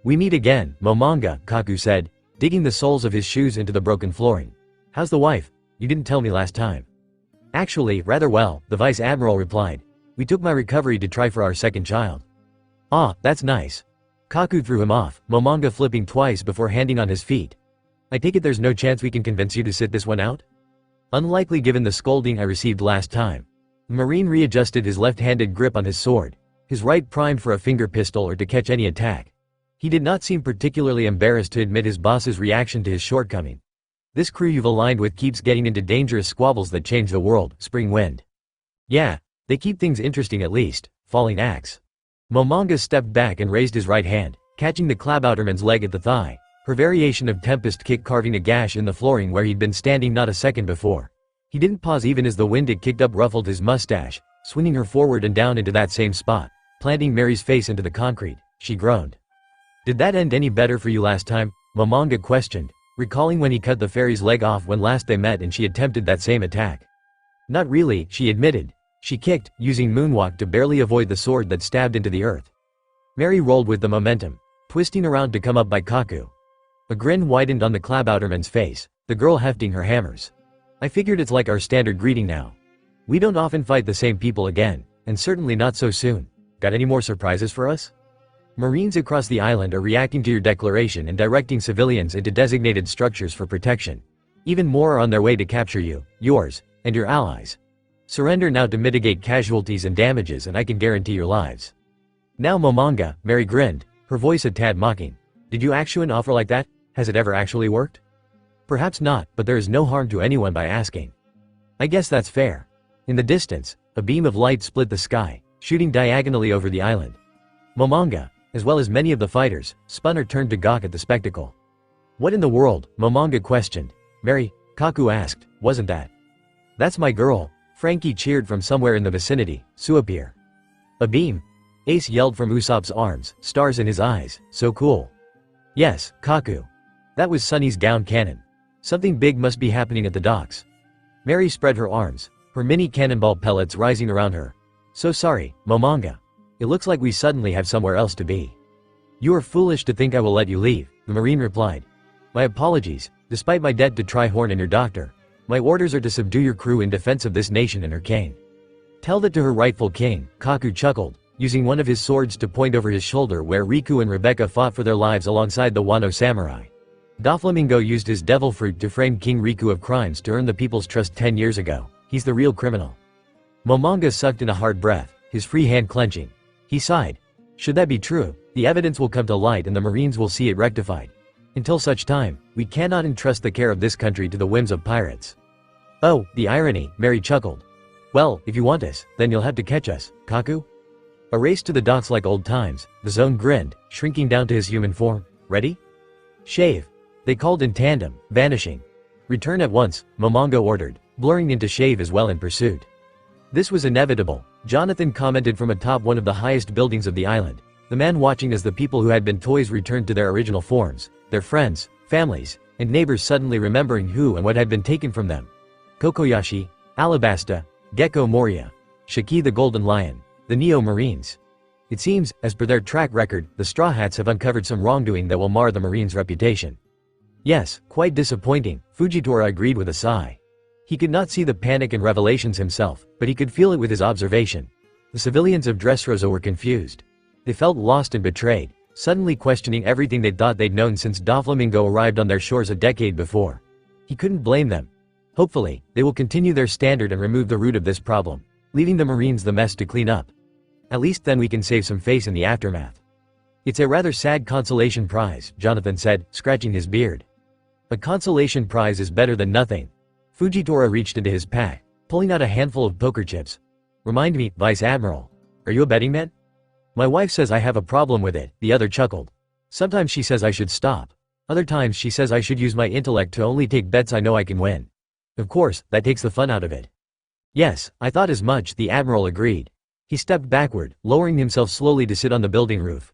We meet again, Momonga, Kaku said, digging the soles of his shoes into the broken flooring. How's the wife? You didn't tell me last time. Actually, rather well, the Vice Admiral replied. We took my recovery to try for our second child. Ah, that's nice. Kaku threw him off, Momonga flipping twice before handing on his feet. I take it there's no chance we can convince you to sit this one out? Unlikely given the scolding I received last time. The Marine readjusted his left-handed grip on his sword, his right primed for a finger pistol or to catch any attack. He did not seem particularly embarrassed to admit his boss's reaction to his shortcoming. This crew you've aligned with keeps getting into dangerous squabbles that change the world, Spring Wind. Yeah, they keep things interesting at least, Falling Axe. Momonga stepped back and raised his right hand, catching the Klabouterman's leg at the thigh, her variation of Tempest kick carving a gash in the flooring where he'd been standing not a second before. He didn't pause even as the wind it kicked up ruffled his mustache, swinging her forward and down into that same spot, planting Mary's face into the concrete. She groaned. "Did that end any better for you last time?" Momonga questioned, recalling when he cut the fairy's leg off when last they met and she attempted that same attack. "Not really," she admitted. She kicked, using moonwalk to barely avoid the sword that stabbed into the earth. Mary rolled with the momentum, twisting around to come up by Kaku. A grin widened on the Klabouterman's face, the girl hefting her hammers. "I figured it's like our standard greeting now. We don't often fight the same people again, and certainly not so soon. Got any more surprises for us?" Marines across the island are reacting to your declaration and directing civilians into designated structures for protection. Even more are on their way to capture you, yours, and your allies. Surrender now to mitigate casualties and damages and I can guarantee your lives. Now Momonga, Mary grinned, her voice a tad mocking. "Did you actually an offer like that? Has it ever actually worked?" "Perhaps not, but there is no harm to anyone by asking." "I guess that's fair." In the distance, a beam of light split the sky, shooting diagonally over the island. Momonga, as well as many of the fighters, spun or turned to gawk at the spectacle. "What in the world?" Momonga questioned. "Mary," Kaku asked, "wasn't that?" "That's my girl," Frankie cheered from somewhere in the vicinity. "Suapir." "A beam?" Ace yelled from Usopp's arms, stars in his eyes. "So cool." "Yes, Kaku. That was Sunny's gown cannon. Something big must be happening at the docks." Mary spread her arms, her mini cannonball pellets rising around her. "So sorry, Momonga. It looks like we suddenly have somewhere else to be." "You are foolish to think I will let you leave," the Marine replied. "My apologies, despite my debt to Trihorn and your doctor. My orders are to subdue your crew in defense of this nation and her king." "Tell that to her rightful king," Kaku chuckled, using one of his swords to point over his shoulder where Riku and Rebecca fought for their lives alongside the Wano samurai. Doflamingo used his devil fruit to frame King Riku of crimes to earn the people's trust 10 years ago. He's the real criminal. Momonga sucked in a hard breath, his free hand clenching. He sighed. Should that be true, the evidence will come to light and the Marines will see it rectified. Until such time, we cannot entrust the care of this country to the whims of pirates. "Oh, the irony," Mary chuckled. "Well, if you want us, then you'll have to catch us, Kaku." A race to the docks like old times, the Zone grinned, shrinking down to his human form. "Ready?" "Shave." They called in tandem, vanishing. "Return at once," Momonga ordered, blurring into Shave as well in pursuit. This was inevitable, Jonathan commented from atop one of the highest buildings of the island, the man watching as the people who had been toys returned to their original forms, their friends, families, and neighbors suddenly remembering who and what had been taken from them. Kokoyashi, Alabasta, Gecko Moria, Shiki the Golden Lion, the Neo Marines. It seems, as per their track record, the Straw Hats have uncovered some wrongdoing that will mar the Marines' reputation. Yes, quite disappointing, Fujitora agreed with a sigh. He could not see the panic and revelations himself, but he could feel it with his observation. The civilians of Dressrosa were confused. They felt lost and betrayed, suddenly questioning everything they'd thought they'd known since Doflamingo arrived on their shores a decade before. He couldn't blame them. Hopefully, they will continue their standard and remove the root of this problem, leaving the Marines the mess to clean up. At least then we can save some face in the aftermath. "It's a rather sad consolation prize," Jonathan said, scratching his beard. "A consolation prize is better than nothing." Fujitora reached into his pack, pulling out a handful of poker chips. "Remind me, Vice Admiral. Are you a betting man?" "My wife says I have a problem with it," the other chuckled. "Sometimes she says I should stop. Other times she says I should use my intellect to only take bets I know I can win. Of course, that takes the fun out of it." "Yes, I thought as much," the Admiral agreed. He stepped backward, lowering himself slowly to sit on the building roof.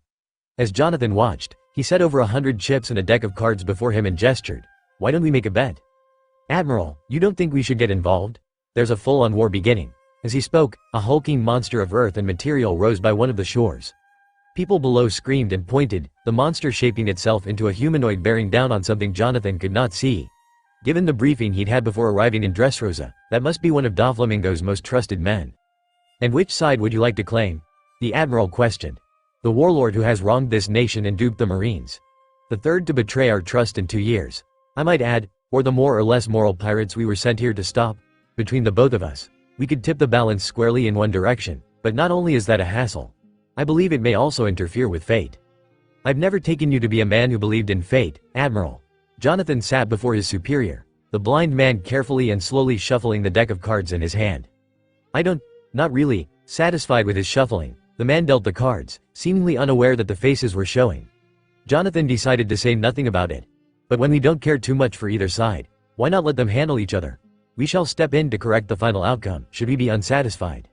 As Jonathan watched, he set over 100 chips and a deck of cards before him and gestured. "Why don't we make a bet?" "Admiral, you don't think we should get involved? There's a full-on war beginning." As he spoke, a hulking monster of earth and material rose by one of the shores. People below screamed and pointed, the monster shaping itself into a humanoid bearing down on something Jonathan could not see. Given the briefing he'd had before arriving in Dressrosa, that must be one of Doflamingo's most trusted men. "And which side would you like to claim?" the Admiral questioned. "The warlord who has wronged this nation and duped the Marines. The third to betray our trust in 2 years. I might add, or the more or less moral pirates we were sent here to stop. Between the both of us, we could tip the balance squarely in one direction, but not only is that a hassle, I believe it may also interfere with fate. I've never taken you to be a man who believed in fate, Admiral." Jonathan sat before his superior, the blind man carefully and slowly shuffling the deck of cards in his hand. "I don't, not really." Satisfied with his shuffling, The man dealt the cards, seemingly unaware that the faces were showing. Jonathan decided to say nothing about it. But when we don't care too much for either side, why not let them handle each other? We shall step in to correct the final outcome, should we be unsatisfied.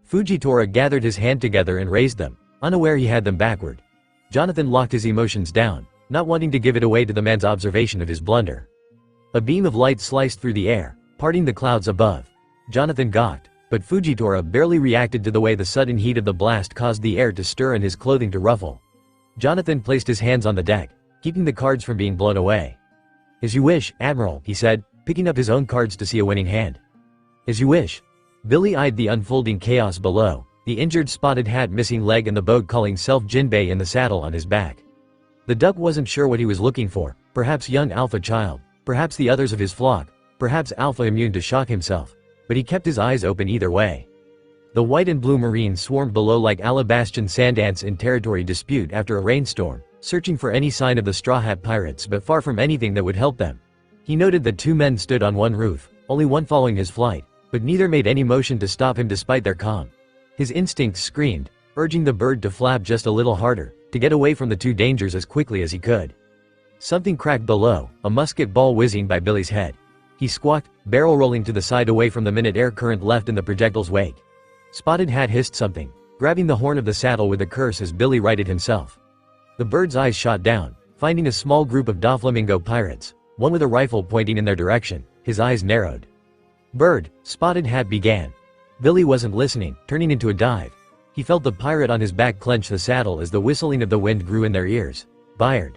Fujitora gathered his hand together and raised them, unaware he had them backward. Jonathan locked his emotions down, not wanting to give it away to the man's observation of his blunder. A beam of light sliced through the air, parting the clouds above. Jonathan gawked, but Fujitora barely reacted to the way the sudden heat of the blast caused the air to stir and his clothing to ruffle. Jonathan placed his hands on the deck, keeping the cards from being blown away. "As you wish, Admiral," he said, picking up his own cards to see a winning hand. "As you wish." Billy eyed the unfolding chaos below, the injured spotted hat missing leg and the boat calling self Jinbei in the saddle on his back. The duck wasn't sure what he was looking for, perhaps young Alpha child, perhaps the others of his flock, perhaps Alpha immune to shock himself, but he kept his eyes open either way. The white and blue marines swarmed below like Alabastion sand ants in territory dispute after a rainstorm, searching for any sign of the Straw Hat Pirates but far from anything that would help them. He noted that two men stood on one roof, only one following his flight, but neither made any motion to stop him despite their calm. His instincts screamed, urging the bird to flap just a little harder, to get away from the two dangers as quickly as he could. Something cracked below, a musket ball whizzing by Billy's head. He squawked, barrel rolling to the side away from the minute air current left in the projectile's wake. Spotted Hat hissed something, grabbing the horn of the saddle with a curse as Billy righted himself. The bird's eyes shot down, finding a small group of Doflamingo pirates, one with a rifle pointing in their direction. His eyes narrowed. "Bird," Spotted Hat began. Billy wasn't listening, turning into a dive. He felt the pirate on his back clench the saddle as the whistling of the wind grew in their ears. Byard.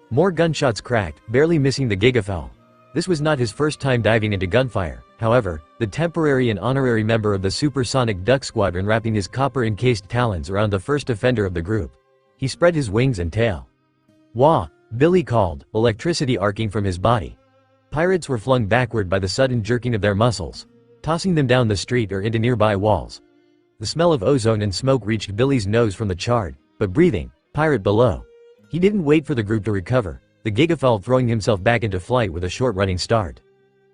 More gunshots cracked, barely missing the gigafowl. This was not his first time diving into gunfire, however, the temporary and honorary member of the supersonic duck squadron wrapping his copper-encased talons around the first offender of the group. He spread his wings and tail. "Wah!" Billy called, electricity arcing from his body. Pirates were flung backward by the sudden jerking of their muscles, tossing them down the street or into nearby walls. The smell of ozone and smoke reached Billy's nose from the charred, but breathing, pirate below. He didn't wait for the group to recover, the gigafowl throwing himself back into flight with a short running start.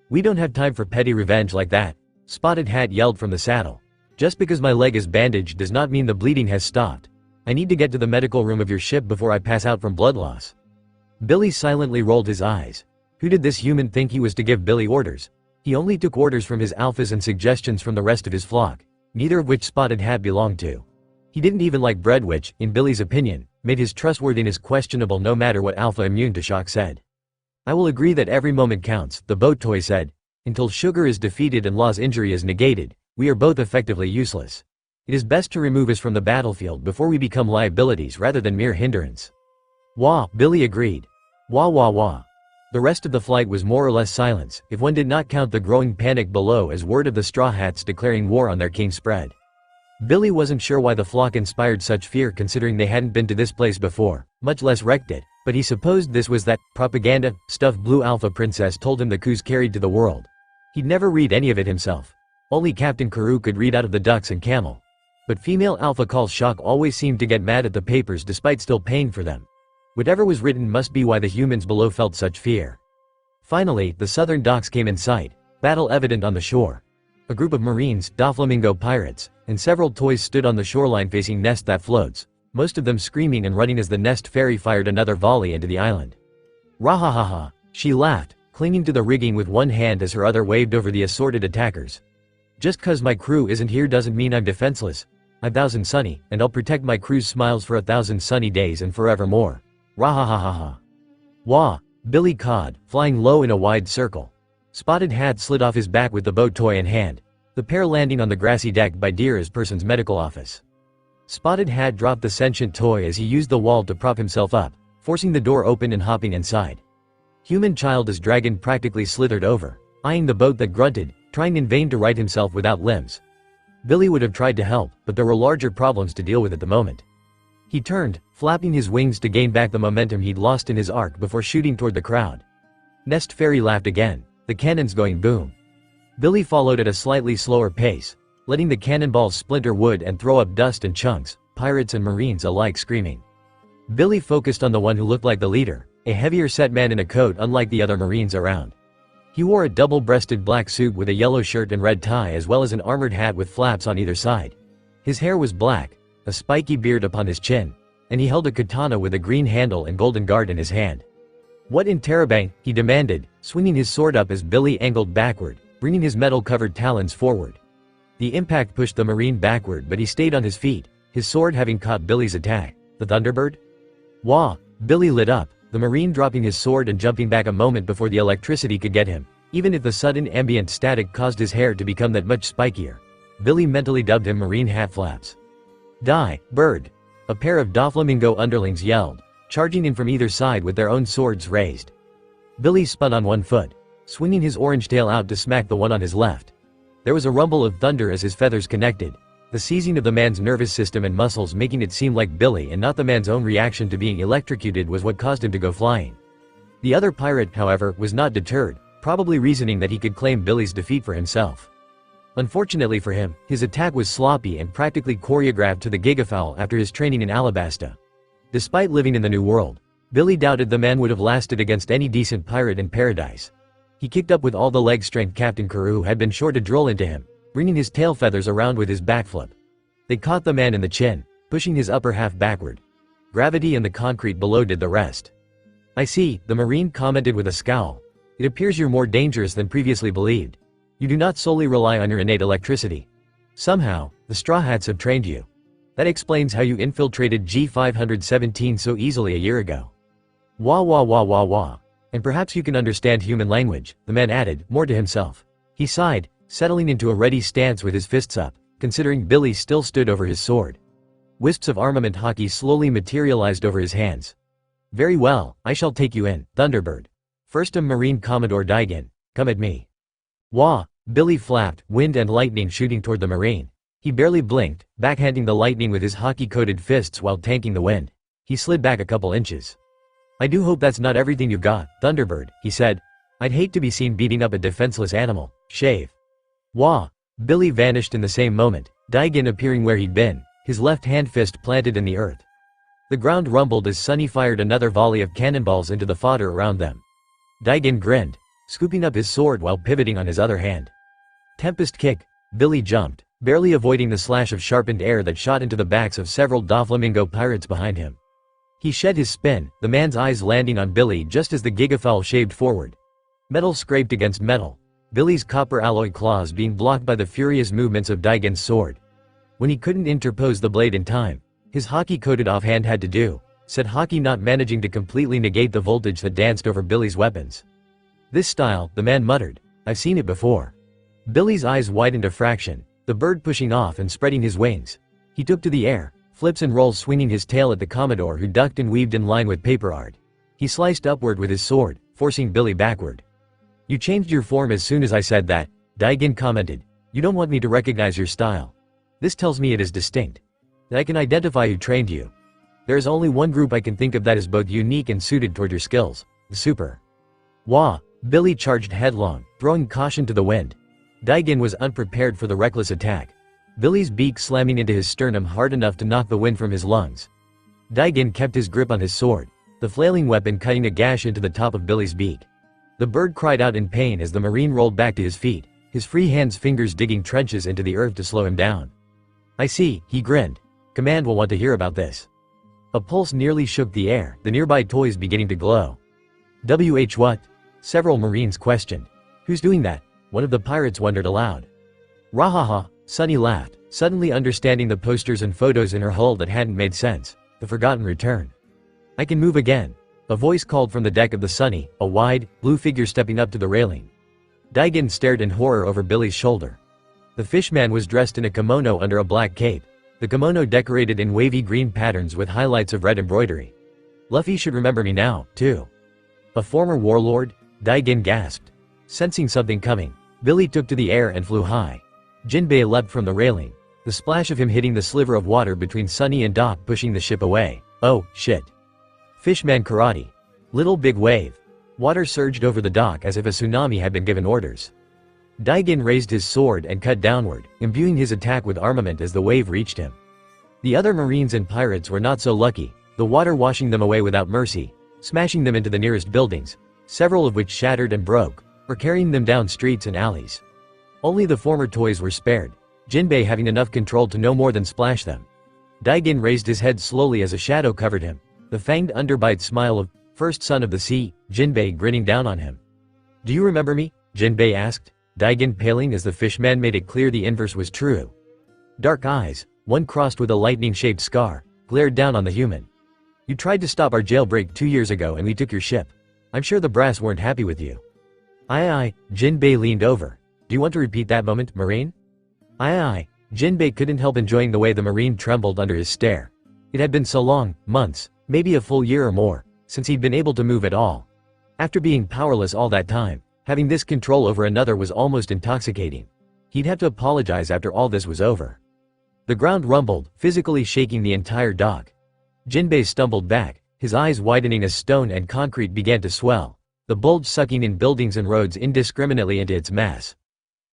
"We don't have time for petty revenge like that," Spotted Hat yelled from the saddle. "Just because my leg is bandaged does not mean the bleeding has stopped. I need to get to the medical room of your ship before I pass out from blood loss." Billy silently rolled his eyes. Who did this human think he was to give Billy orders? He only took orders from his alphas and suggestions from the rest of his flock, neither of which Spotted Hat belonged to. He didn't even like bread which, in Billy's opinion, made his trustworthiness questionable no matter what Alpha immune to shock said. "I will agree that every moment counts," the boat toy said. "Until Sugar is defeated and Law's injury is negated, we are both effectively useless. It is best to remove us from the battlefield before we become liabilities rather than mere hindrance." "Wah," Billy agreed. "Wah wah wah." The rest of the flight was more or less silence, if one did not count the growing panic below as word of the Straw Hats declaring war on their king spread. Billy wasn't sure why the flock inspired such fear considering they hadn't been to this place before, much less wrecked it, but he supposed this was that propaganda stuff Blue Alpha Princess told him the coups carried to the world. He'd never read any of it himself. Only Captain Karoo could read out of the ducks and camel. But female Alpha Call Shock always seemed to get mad at the papers despite still paying for them. Whatever was written must be why the humans below felt such fear. Finally, the southern docks came in sight, battle evident on the shore. A group of Marines, Doflamingo pirates, and several toys stood on the shoreline facing Nest That Floats, most of them screaming and running as the Nest ferry fired another volley into the island. "Rahahaha," she laughed, clinging to the rigging with one hand as her other waved over the assorted attackers. "Just 'cause my crew isn't here doesn't mean I'm defenseless. I'm Thousand Sunny, and I'll protect my crew's smiles for 1,000 sunny days and forevermore. Rahahahaha." "Wah," Billy cawed, flying low in a wide circle. Spotted Hat slid off his back with the boat toy in hand, the pair landing on the grassy deck by Deera's person's medical office. Spotted Hat dropped the sentient toy as he used the wall to prop himself up, forcing the door open and hopping inside. Human Child as Dragon practically slithered over, eyeing the boat that grunted, trying in vain to right himself without limbs. Billy would have tried to help, but there were larger problems to deal with at the moment. He turned, flapping his wings to gain back the momentum he'd lost in his arc before shooting toward the crowd. Nest Fairy laughed again, the cannons going boom. Billy followed at a slightly slower pace, letting the cannonballs splinter wood and throw up dust and chunks, pirates and marines alike screaming. Billy focused on the one who looked like the leader, a heavier-set man in a coat unlike the other marines around. He wore a double-breasted black suit with a yellow shirt and red tie as well as an armored hat with flaps on either side. His hair was black, a spiky beard upon his chin, and he held a katana with a green handle and golden guard in his hand. "What in Terabang?" he demanded, swinging his sword up as Billy angled backward, bringing his metal-covered talons forward. The impact pushed the Marine backward, but he stayed on his feet, his sword having caught Billy's attack. "The Thunderbird?" "Wah!" Billy lit up, the Marine dropping his sword and jumping back a moment before the electricity could get him, even if the sudden ambient static caused his hair to become that much spikier. Billy mentally dubbed him Marine Hat Flaps. "Die, bird!" A pair of Doflamingo underlings yelled, charging in from either side with their own swords raised. Billy spun on one foot, swinging his orange tail out to smack the one on his left. There was a rumble of thunder as his feathers connected, the seizing of the man's nervous system and muscles making it seem like Billy and not the man's own reaction to being electrocuted was what caused him to go flying. The other pirate, however, was not deterred, probably reasoning that he could claim Billy's defeat for himself. Unfortunately for him, his attack was sloppy and practically choreographed to the gigafowl after his training in Alabasta. Despite living in the New World, Billy doubted the man would have lasted against any decent pirate in paradise. He kicked up with all the leg strength Captain Karoo had been sure to drill into him, bringing his tail feathers around with his backflip. They caught the man in the chin, pushing his upper half backward. Gravity and the concrete below did the rest. "I see," the Marine commented with a scowl. "It appears you're more dangerous than previously believed. You do not solely rely on your innate electricity. Somehow, the Straw Hats have trained you. That explains how you infiltrated G517 so easily a year ago." "Wah wah wah wah wah. And perhaps you can understand human language," the man added, more to himself. He sighed, settling into a ready stance with his fists up, considering Billy still stood over his sword. Wisps of armament hockey slowly materialized over his hands. "Very well, I shall take you in, Thunderbird. First Marine Commodore Daigen, come at me." "Wah!" Billy flapped, wind and lightning shooting toward the Marine. He barely blinked, backhanding the lightning with his hockey-coated fists while tanking the wind. He slid back a couple inches. "I do hope that's not everything you've got, Thunderbird," he said. "I'd hate to be seen beating up a defenseless animal. Shave." "Wah!" Billy vanished in the same moment, Daigen appearing where he'd been, his left hand fist planted in the earth. The ground rumbled as Sunny fired another volley of cannonballs into the fodder around them. Daigen grinned, scooping up his sword while pivoting on his other hand. Tempest kick. Billy jumped, barely avoiding the slash of sharpened air that shot into the backs of several Doflamingo pirates behind him. He shed his spin, the man's eyes landing on Billy just as the gigafowl shaved forward. Metal scraped against metal, Billy's copper alloy claws being blocked by the furious movements of Daigen's sword. When he couldn't interpose the blade in time, his hockey-coated offhand had to do, said hockey not managing to completely negate the voltage that danced over Billy's weapons. "This style," the man muttered, "I've seen it before." Billy's eyes widened a fraction, the bird pushing off and spreading his wings. He took to the air, flips and rolls swinging his tail at the Commodore who ducked and weaved in line with paper art. He sliced upward with his sword, forcing Billy backward. "You changed your form as soon as I said that," Daigen commented. "You don't want me to recognize your style. This tells me it is distinct. That I can identify who trained you. There is only one group I can think of that is both unique and suited toward your skills, the Super." "Wah!" Billy charged headlong, throwing caution to the wind. Daigen was unprepared for the reckless attack, Billy's beak slamming into his sternum hard enough to knock the wind from his lungs. Daigen kept his grip on his sword, the flailing weapon cutting a gash into the top of Billy's beak. The bird cried out in pain as the Marine rolled back to his feet, his free hand's fingers digging trenches into the earth to slow him down. "I see," he grinned. "Command will want to hear about this." A pulse nearly shook the air, the nearby toys beginning to glow. "What?" several Marines questioned. "Who's doing that?" one of the pirates wondered aloud. "Rahaha," Sunny laughed, suddenly understanding the posters and photos in her hull that hadn't made sense. The forgotten return. "I can move again," a voice called from the deck of the Sunny, a wide, blue figure stepping up to the railing. Daigen stared in horror over Billy's shoulder. The fishman was dressed in a kimono under a black cape, the kimono decorated in wavy green patterns with highlights of red embroidery. "Luffy should remember me now, too." "A former warlord?" Daigen gasped. Sensing something coming, Billy took to the air and flew high. Jinbei leapt from the railing, the splash of him hitting the sliver of water between Sunny and Doc pushing the ship away. "Oh, shit." Fishman karate. Little big wave. Water surged over the dock as if a tsunami had been given orders. Daigen raised his sword and cut downward, imbuing his attack with armament as the wave reached him. The other Marines and pirates were not so lucky, the water washing them away without mercy, smashing them into the nearest buildings, several of which shattered and broke, or carrying them down streets and alleys. Only the former toys were spared, Jinbei having enough control to no more than splash them. Daigen raised his head slowly as a shadow covered him, the fanged underbite smile of first son of the sea, Jinbei grinning down on him. "Do you remember me?" Jinbei asked, Daigen paling as the fishman made it clear the inverse was true. Dark eyes, one crossed with a lightning-shaped scar, glared down on the human. "You tried to stop our jailbreak 2 years ago and we took your ship. I'm sure the brass weren't happy with you." Aye, Jinbei leaned over. "Do you want to repeat that moment, Marine?" Aye. Jinbei couldn't help enjoying the way the Marine trembled under his stare. It had been so long, months, maybe a full year or more, since he'd been able to move at all. After being powerless all that time, having this control over another was almost intoxicating. He'd have to apologize after all this was over. The ground rumbled, physically shaking the entire dock. Jinbei stumbled back, his eyes widening as stone and concrete began to swell, the bulge sucking in buildings and roads indiscriminately into its mass.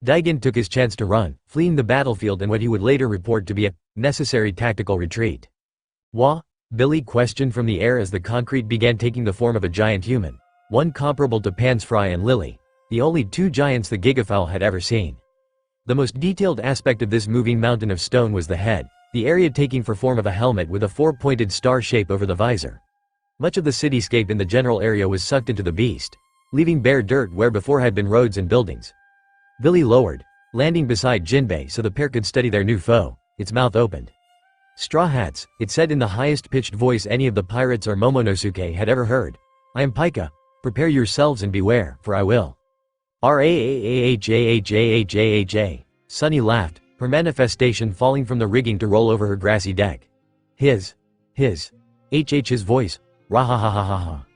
Daigen took his chance to run, fleeing the battlefield in what he would later report to be a necessary tactical retreat. "Wha?" Billy questioned from the air as the concrete began taking the form of a giant human, one comparable to Pansfry and Lily, the only 2 giants the Gigafowl had ever seen. The most detailed aspect of this moving mountain of stone was the head, the area taking for form of a helmet with a 4-pointed star shape over the visor. Much of the cityscape in the general area was sucked into the beast, leaving bare dirt where before had been roads and buildings. Billy lowered, landing beside Jinbei so the pair could study their new foe, its mouth opened. "Straw Hats," it said in the highest-pitched voice any of the pirates or Momonosuke had ever heard. "I am Pika. Prepare yourselves and beware, for I will." "Raahahahahahahahah." Sunny laughed, her manifestation falling from the rigging to roll over her grassy deck. His voice, "Rahahahaha."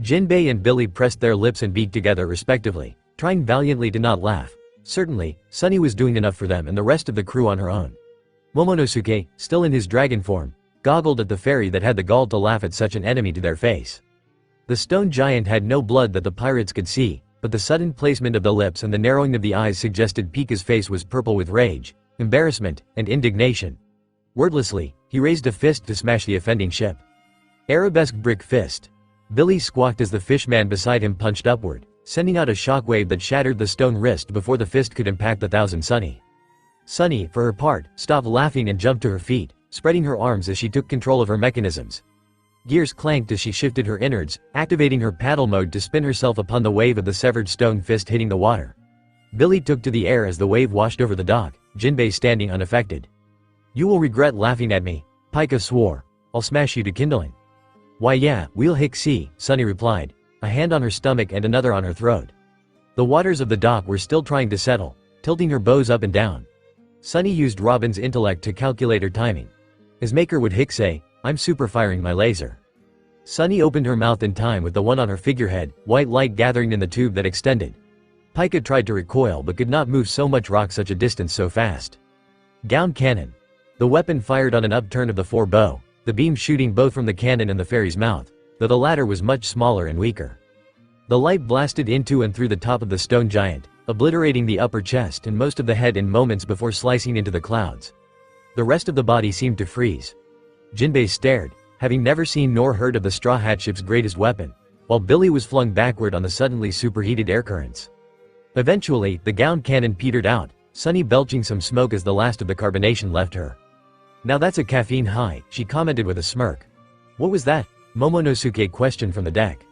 Jinbei and Billy pressed their lips and beat together respectively, trying valiantly to not laugh. Certainly, Sunny was doing enough for them and the rest of the crew on her own. Momonosuke, still in his dragon form, goggled at the fairy that had the gall to laugh at such an enemy to their face. The stone giant had no blood that the pirates could see, but the sudden placement of the lips and the narrowing of the eyes suggested Pika's face was purple with rage, embarrassment, and indignation. Wordlessly, he raised a fist to smash the offending ship. Arabesque brick fist. Billy squawked as the fishman beside him punched upward, sending out a shockwave that shattered the stone wrist before the fist could impact the thousand Sunny. Sunny, for her part, stopped laughing and jumped to her feet, spreading her arms as she took control of her mechanisms. Gears clanked as she shifted her innards, activating her paddle mode to spin herself upon the wave of the severed stone fist hitting the water. Billy took to the air as the wave washed over the dock, Jinbei standing unaffected. "You will regret laughing at me," Pika swore. "I'll smash you to kindling." "Why yeah, we'll see," Sunny replied, a hand on her stomach and another on her throat. The waters of the dock were still trying to settle, tilting her bows up and down. Sunny used Robin's intellect to calculate her timing. As Maker would say, "I'm super firing my laser." Sunny opened her mouth in time with the one on her figurehead, white light gathering in the tube that extended. Pika tried to recoil but could not move so much rock such a distance so fast. Gown cannon. The weapon fired on an upturn of the fore bow, the beam shooting both from the cannon and the fairy's mouth, though the latter was much smaller and weaker. The light blasted into and through the top of the stone giant, obliterating the upper chest and most of the head in moments before slicing into the clouds. The rest of the body seemed to freeze. Jinbei stared, having never seen nor heard of the Straw Hat ship's greatest weapon, while Billy was flung backward on the suddenly superheated air currents. Eventually, the gown cannon petered out, Sunny belching some smoke as the last of the carbonation left her. "Now that's a caffeine high," she commented with a smirk. "What was that?" Momonosuke questioned from the deck.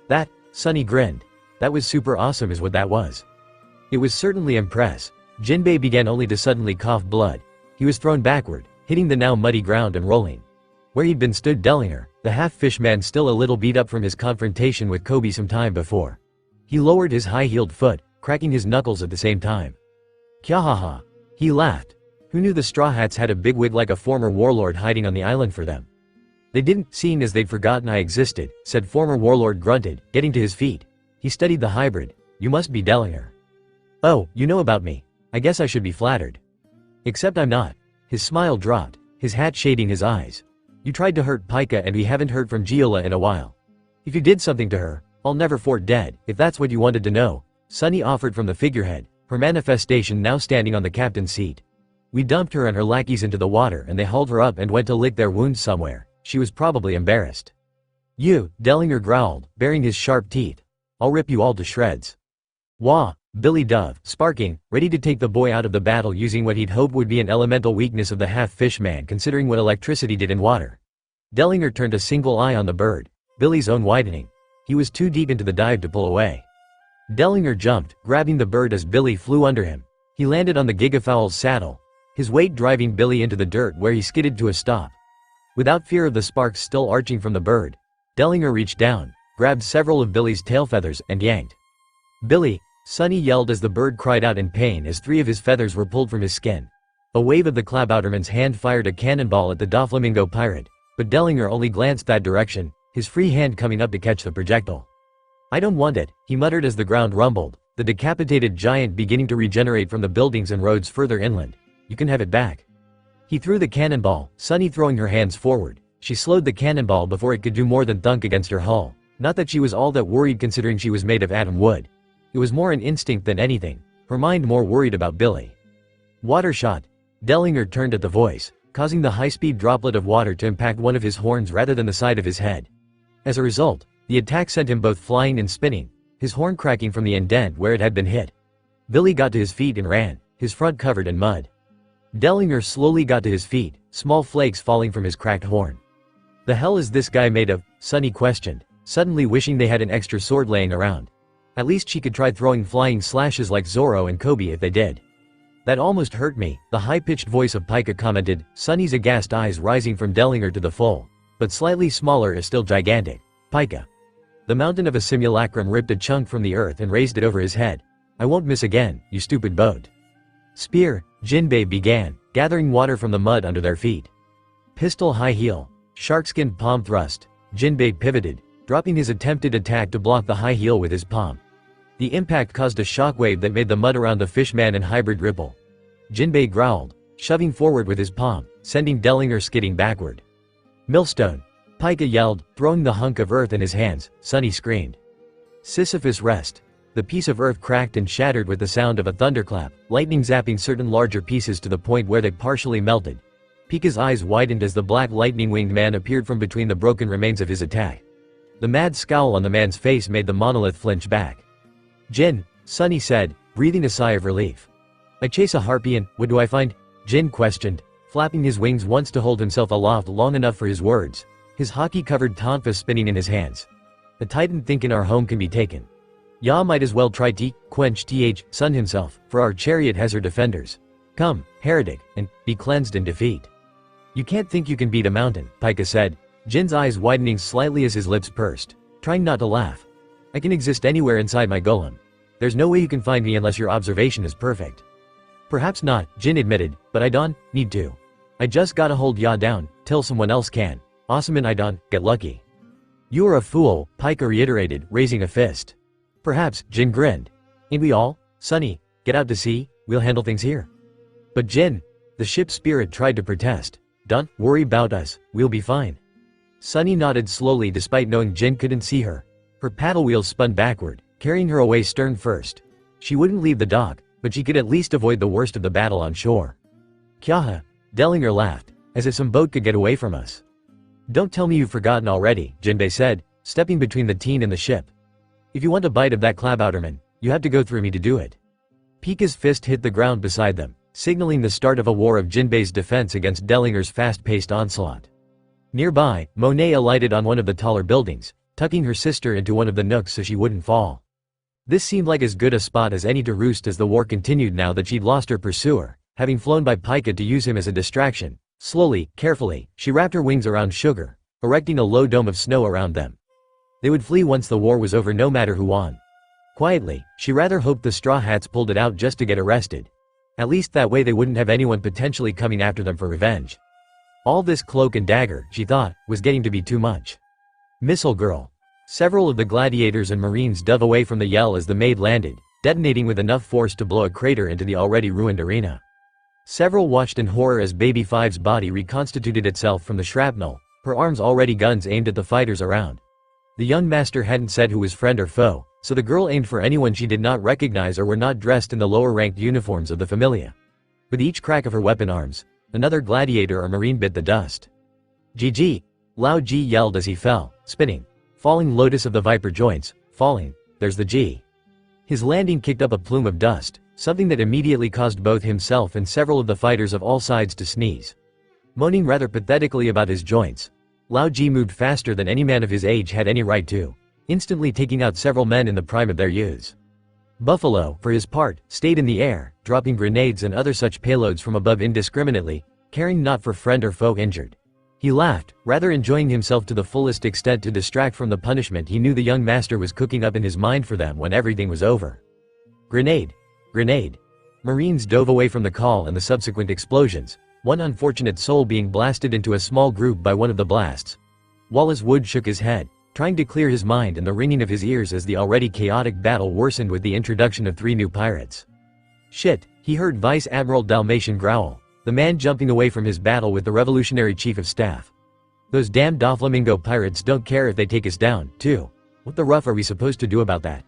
"That," Sunny grinned. "That was super awesome is what that was." It was certainly impressive. Jinbei began only to suddenly cough blood. He was thrown backward, hitting the now muddy ground and rolling. Where he'd been stood Dellinger, the half-fishman still a little beat up from his confrontation with Coby some time before. He lowered his high-heeled foot, cracking his knuckles at the same time. "Kyahaha." He laughed. Who knew the Straw Hats had a bigwig like a former warlord hiding on the island for them? "They didn't, seeing as they'd forgotten I existed," said former warlord grunted, getting to his feet. He studied the hybrid. "You must be Dellinger." "Oh, you know about me. I guess I should be flattered." "Except I'm not." His smile dropped, his hat shading his eyes. "You tried to hurt Pika and we haven't heard from Giola in a while. If you did something to her, I'll never fort dead, if that's what you wanted to know," Sunny offered from the figurehead, her manifestation now standing on the captain's seat. "We dumped her and her lackeys into the water and they hauled her up and went to lick their wounds somewhere. She was probably embarrassed." "You," Dellinger growled, baring his sharp teeth. "I'll rip you all to shreds." "Wah." Billy dove, sparking, ready to take the boy out of the battle using what he'd hoped would be an elemental weakness of the half-fish man considering what electricity did in water. Dellinger turned a single eye on the bird, Billy's own widening. He was too deep into the dive to pull away. Dellinger jumped, grabbing the bird as Billy flew under him. He landed on the gigafowl's saddle, his weight driving Billy into the dirt where he skidded to a stop. Without fear of the sparks still arching from the bird, Dellinger reached down, grabbed several of Billy's tail feathers and yanked. "Billy!" Sonny yelled as the bird cried out in pain as 3 of his feathers were pulled from his skin. A wave of the Klabouterman's hand fired a cannonball at the Doflamingo pirate, but Dellinger only glanced that direction, his free hand coming up to catch the projectile. "I don't want it," he muttered as the ground rumbled, the decapitated giant beginning to regenerate from the buildings and roads further inland. "You can have it back." He threw the cannonball, Sonny throwing her hands forward. She slowed the cannonball before it could do more than thunk against her hull. Not that she was all that worried considering she was made of atom wood. It was more an instinct than anything, her mind more worried about Billy. "Water shot." Dellinger turned at the voice, causing the high-speed droplet of water to impact one of his horns rather than the side of his head. As a result, the attack sent him both flying and spinning, his horn cracking from the indent where it had been hit. Billy got to his feet and ran, his front covered in mud. Dellinger slowly got to his feet, small flakes falling from his cracked horn. "The hell is this guy made of?" Sonny questioned, suddenly wishing they had an extra sword laying around. At least she could try throwing flying slashes like Zoro and Coby if they did. "That almost hurt me," the high-pitched voice of Pika commented, Sonny's aghast eyes rising from Dellinger to the full, but slightly smaller is still gigantic. "Pika." The mountain of a simulacrum ripped a chunk from the earth and raised it over his head. "I won't miss again, you stupid boat." "Spear," Jinbei began, gathering water from the mud under their feet. "Pistol high heel." Sharkskin palm thrust. Jinbei pivoted, dropping his attempted attack to block the high heel with his palm. The impact caused a shockwave that made the mud around the fishman and hybrid ripple. Jinbei growled, shoving forward with his palm, sending Dellinger skidding backward. "Millstone!" Pika yelled, throwing the hunk of earth in his hands. Sonny screamed. "Sisyphus rest." The piece of earth cracked and shattered with the sound of a thunderclap, lightning zapping certain larger pieces to the point where they partially melted. Pika's eyes widened as the black lightning-winged man appeared from between the broken remains of his attack. The mad scowl on the man's face made the monolith flinch back. "Jin," Sonny said, breathing a sigh of relief. "I chase a harpian, what do I find?" Jin questioned, flapping his wings once to hold himself aloft long enough for his words, his hockey-covered tonfa spinning in his hands. "The titan thinking our home can be taken. Ya might as well try quench sun himself, for our chariot has her defenders. Come, heretic, and be cleansed in defeat." "You can't think you can beat a mountain," Pika said, Jin's eyes widening slightly as his lips pursed, trying not to laugh. "I can exist anywhere inside my golem. There's no way you can find me unless your observation is perfect." "Perhaps not," Jin admitted, "but I don't need to. I just gotta hold ya down, till someone else can. Osman I don't get lucky." "You are a fool," Pika reiterated, raising a fist. "Perhaps," Jin grinned. "Ain't we all? Sonny, get out to sea, we'll handle things here." "But Jin," the ship's spirit tried to protest. "Don't worry about us, we'll be fine." Sonny nodded slowly despite knowing Jin couldn't see her. Her paddle wheels spun backward, carrying her away stern first. She wouldn't leave the dock, but she could at least avoid the worst of the battle on shore. "Kyaha," Dellinger laughed, as if some boat could get away from us. "Don't tell me you've forgotten already," Jinbei said, stepping between the teen and the ship. "If you want a bite of that Klabouterman, you have to go through me to do it." Pika's fist hit the ground beside them, signaling the start of a war of Jinbei's defense against Dellinger's fast-paced onslaught. Nearby, Monet alighted on one of the taller buildings, tucking her sister into one of the nooks so she wouldn't fall. This seemed like as good a spot as any to roost as the war continued now that she'd lost her pursuer, having flown by Pika to use him as a distraction. Slowly, carefully, she wrapped her wings around Sugar, erecting a low dome of snow around them. They would flee once the war was over no matter who won. Quietly, she rather hoped the Straw Hats pulled it out just to get arrested. At least that way they wouldn't have anyone potentially coming after them for revenge. All this cloak and dagger, she thought, was getting to be too much. "Missile girl." Several of the gladiators and marines dove away from the yell as the maid landed, detonating with enough force to blow a crater into the already ruined arena. Several watched in horror as Baby Five's body reconstituted itself from the shrapnel, her arms already guns aimed at the fighters around. The young master hadn't said who was friend or foe, so the girl aimed for anyone she did not recognize or were not dressed in the lower-ranked uniforms of the familia. With each crack of her weapon arms, another gladiator or marine bit the dust. "GG!" Lao Ji yelled as he fell, spinning. "Falling lotus of the viper joints, falling, there's the G." His landing kicked up a plume of dust, something that immediately caused both himself and several of the fighters of all sides to sneeze. Moaning rather pathetically about his joints, Lao Ji moved faster than any man of his age had any right to, instantly taking out several men in the prime of their youths. Buffalo, for his part, stayed in the air, dropping grenades and other such payloads from above indiscriminately, caring not for friend or foe injured. He laughed, rather enjoying himself to the fullest extent to distract from the punishment he knew the young master was cooking up in his mind for them when everything was over. Grenade! Grenade! Marines dove away from the call and the subsequent explosions, one unfortunate soul being blasted into a small group by one of the blasts. Wallace Wood shook his head, trying to clear his mind and the ringing of his ears as the already chaotic battle worsened with the introduction of 3 new pirates. Shit, he heard Vice Admiral Dalmatian growl, the man jumping away from his battle with the Revolutionary Chief of Staff. Those damn Doflamingo pirates don't care if they take us down, too. What the rough are we supposed to do about that?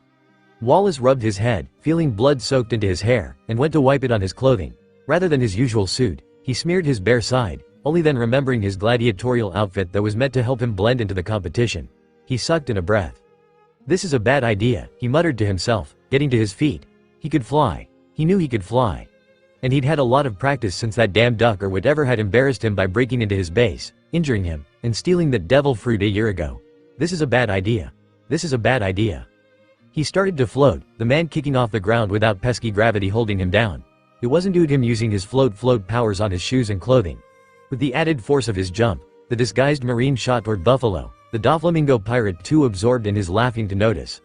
Wallace rubbed his head, feeling blood soaked into his hair, and went to wipe it on his clothing. Rather than his usual suit, he smeared his bare side, only then remembering his gladiatorial outfit that was meant to help him blend into the competition. He sucked in a breath. This is a bad idea, he muttered to himself, getting to his feet. He could fly. He knew he could fly. And he'd had a lot of practice since that damn duck or whatever had embarrassed him by breaking into his base, injuring him, and stealing that devil fruit a year ago. This is a bad idea. This is a bad idea. He started to float, the man kicking off the ground without pesky gravity holding him down. It wasn't due to him using his float powers on his shoes and clothing. With the added force of his jump, the disguised marine shot toward Buffalo, the Doflamingo pirate too absorbed in his laughing to notice.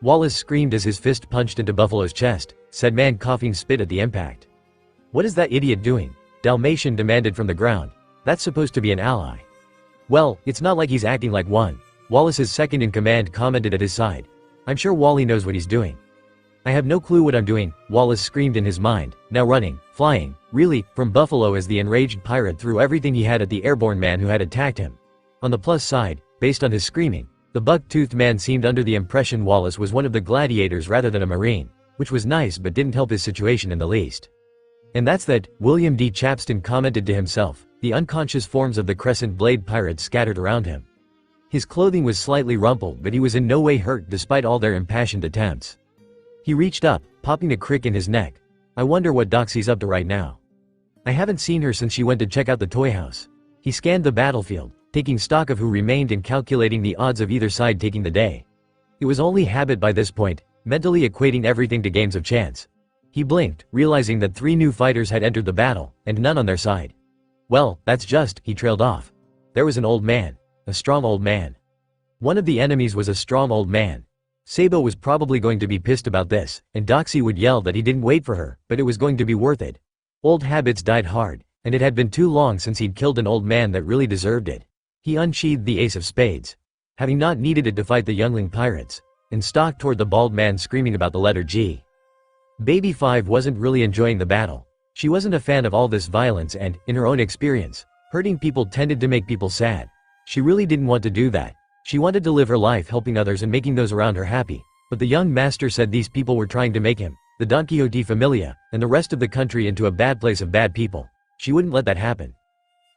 Wallace screamed as his fist punched into Buffalo's chest, said man coughing spit at the impact. What is that idiot doing? Dalmatian demanded from the ground. That's supposed to be an ally. Well, it's not like he's acting like one. Wallace's second-in-command commented at his side. I'm sure Wally knows what he's doing. I have no clue what I'm doing, Wallace screamed in his mind, now running, flying, really, from Buffalo as the enraged pirate threw everything he had at the airborne man who had attacked him. On the plus side, based on his screaming, the buck-toothed man seemed under the impression Wallace was one of the gladiators rather than a marine, which was nice but didn't help his situation in the least. And that's that, William D. Chapston commented to himself, the unconscious forms of the crescent blade pirates scattered around him. His clothing was slightly rumpled but he was in no way hurt despite all their impassioned attempts. He reached up, popping a crick in his neck. I wonder what Doxy's up to right now. I haven't seen her since she went to check out the toy house. He scanned the battlefield, taking stock of who remained and calculating the odds of either side taking the day. It was only habit by this point, mentally equating everything to games of chance. He blinked, realizing that 3 new fighters had entered the battle, and none on their side. Well, that's just, he trailed off. There was an old man. A strong old man. One of the enemies was a strong old man. Sabo was probably going to be pissed about this, and Doxy would yell that he didn't wait for her, but it was going to be worth it. Old habits died hard, and it had been too long since he'd killed an old man that really deserved it. He unsheathed the ace of spades, having not needed it to fight the youngling pirates, and stalked toward the bald man screaming about the letter G. Baby 5 wasn't really enjoying the battle. She wasn't a fan of all this violence and, in her own experience, hurting people tended to make people sad. She really didn't want to do that. She wanted to live her life helping others and making those around her happy. But the young master said these people were trying to make him, the Don Quixote Familia, and the rest of the country into a bad place of bad people. She wouldn't let that happen.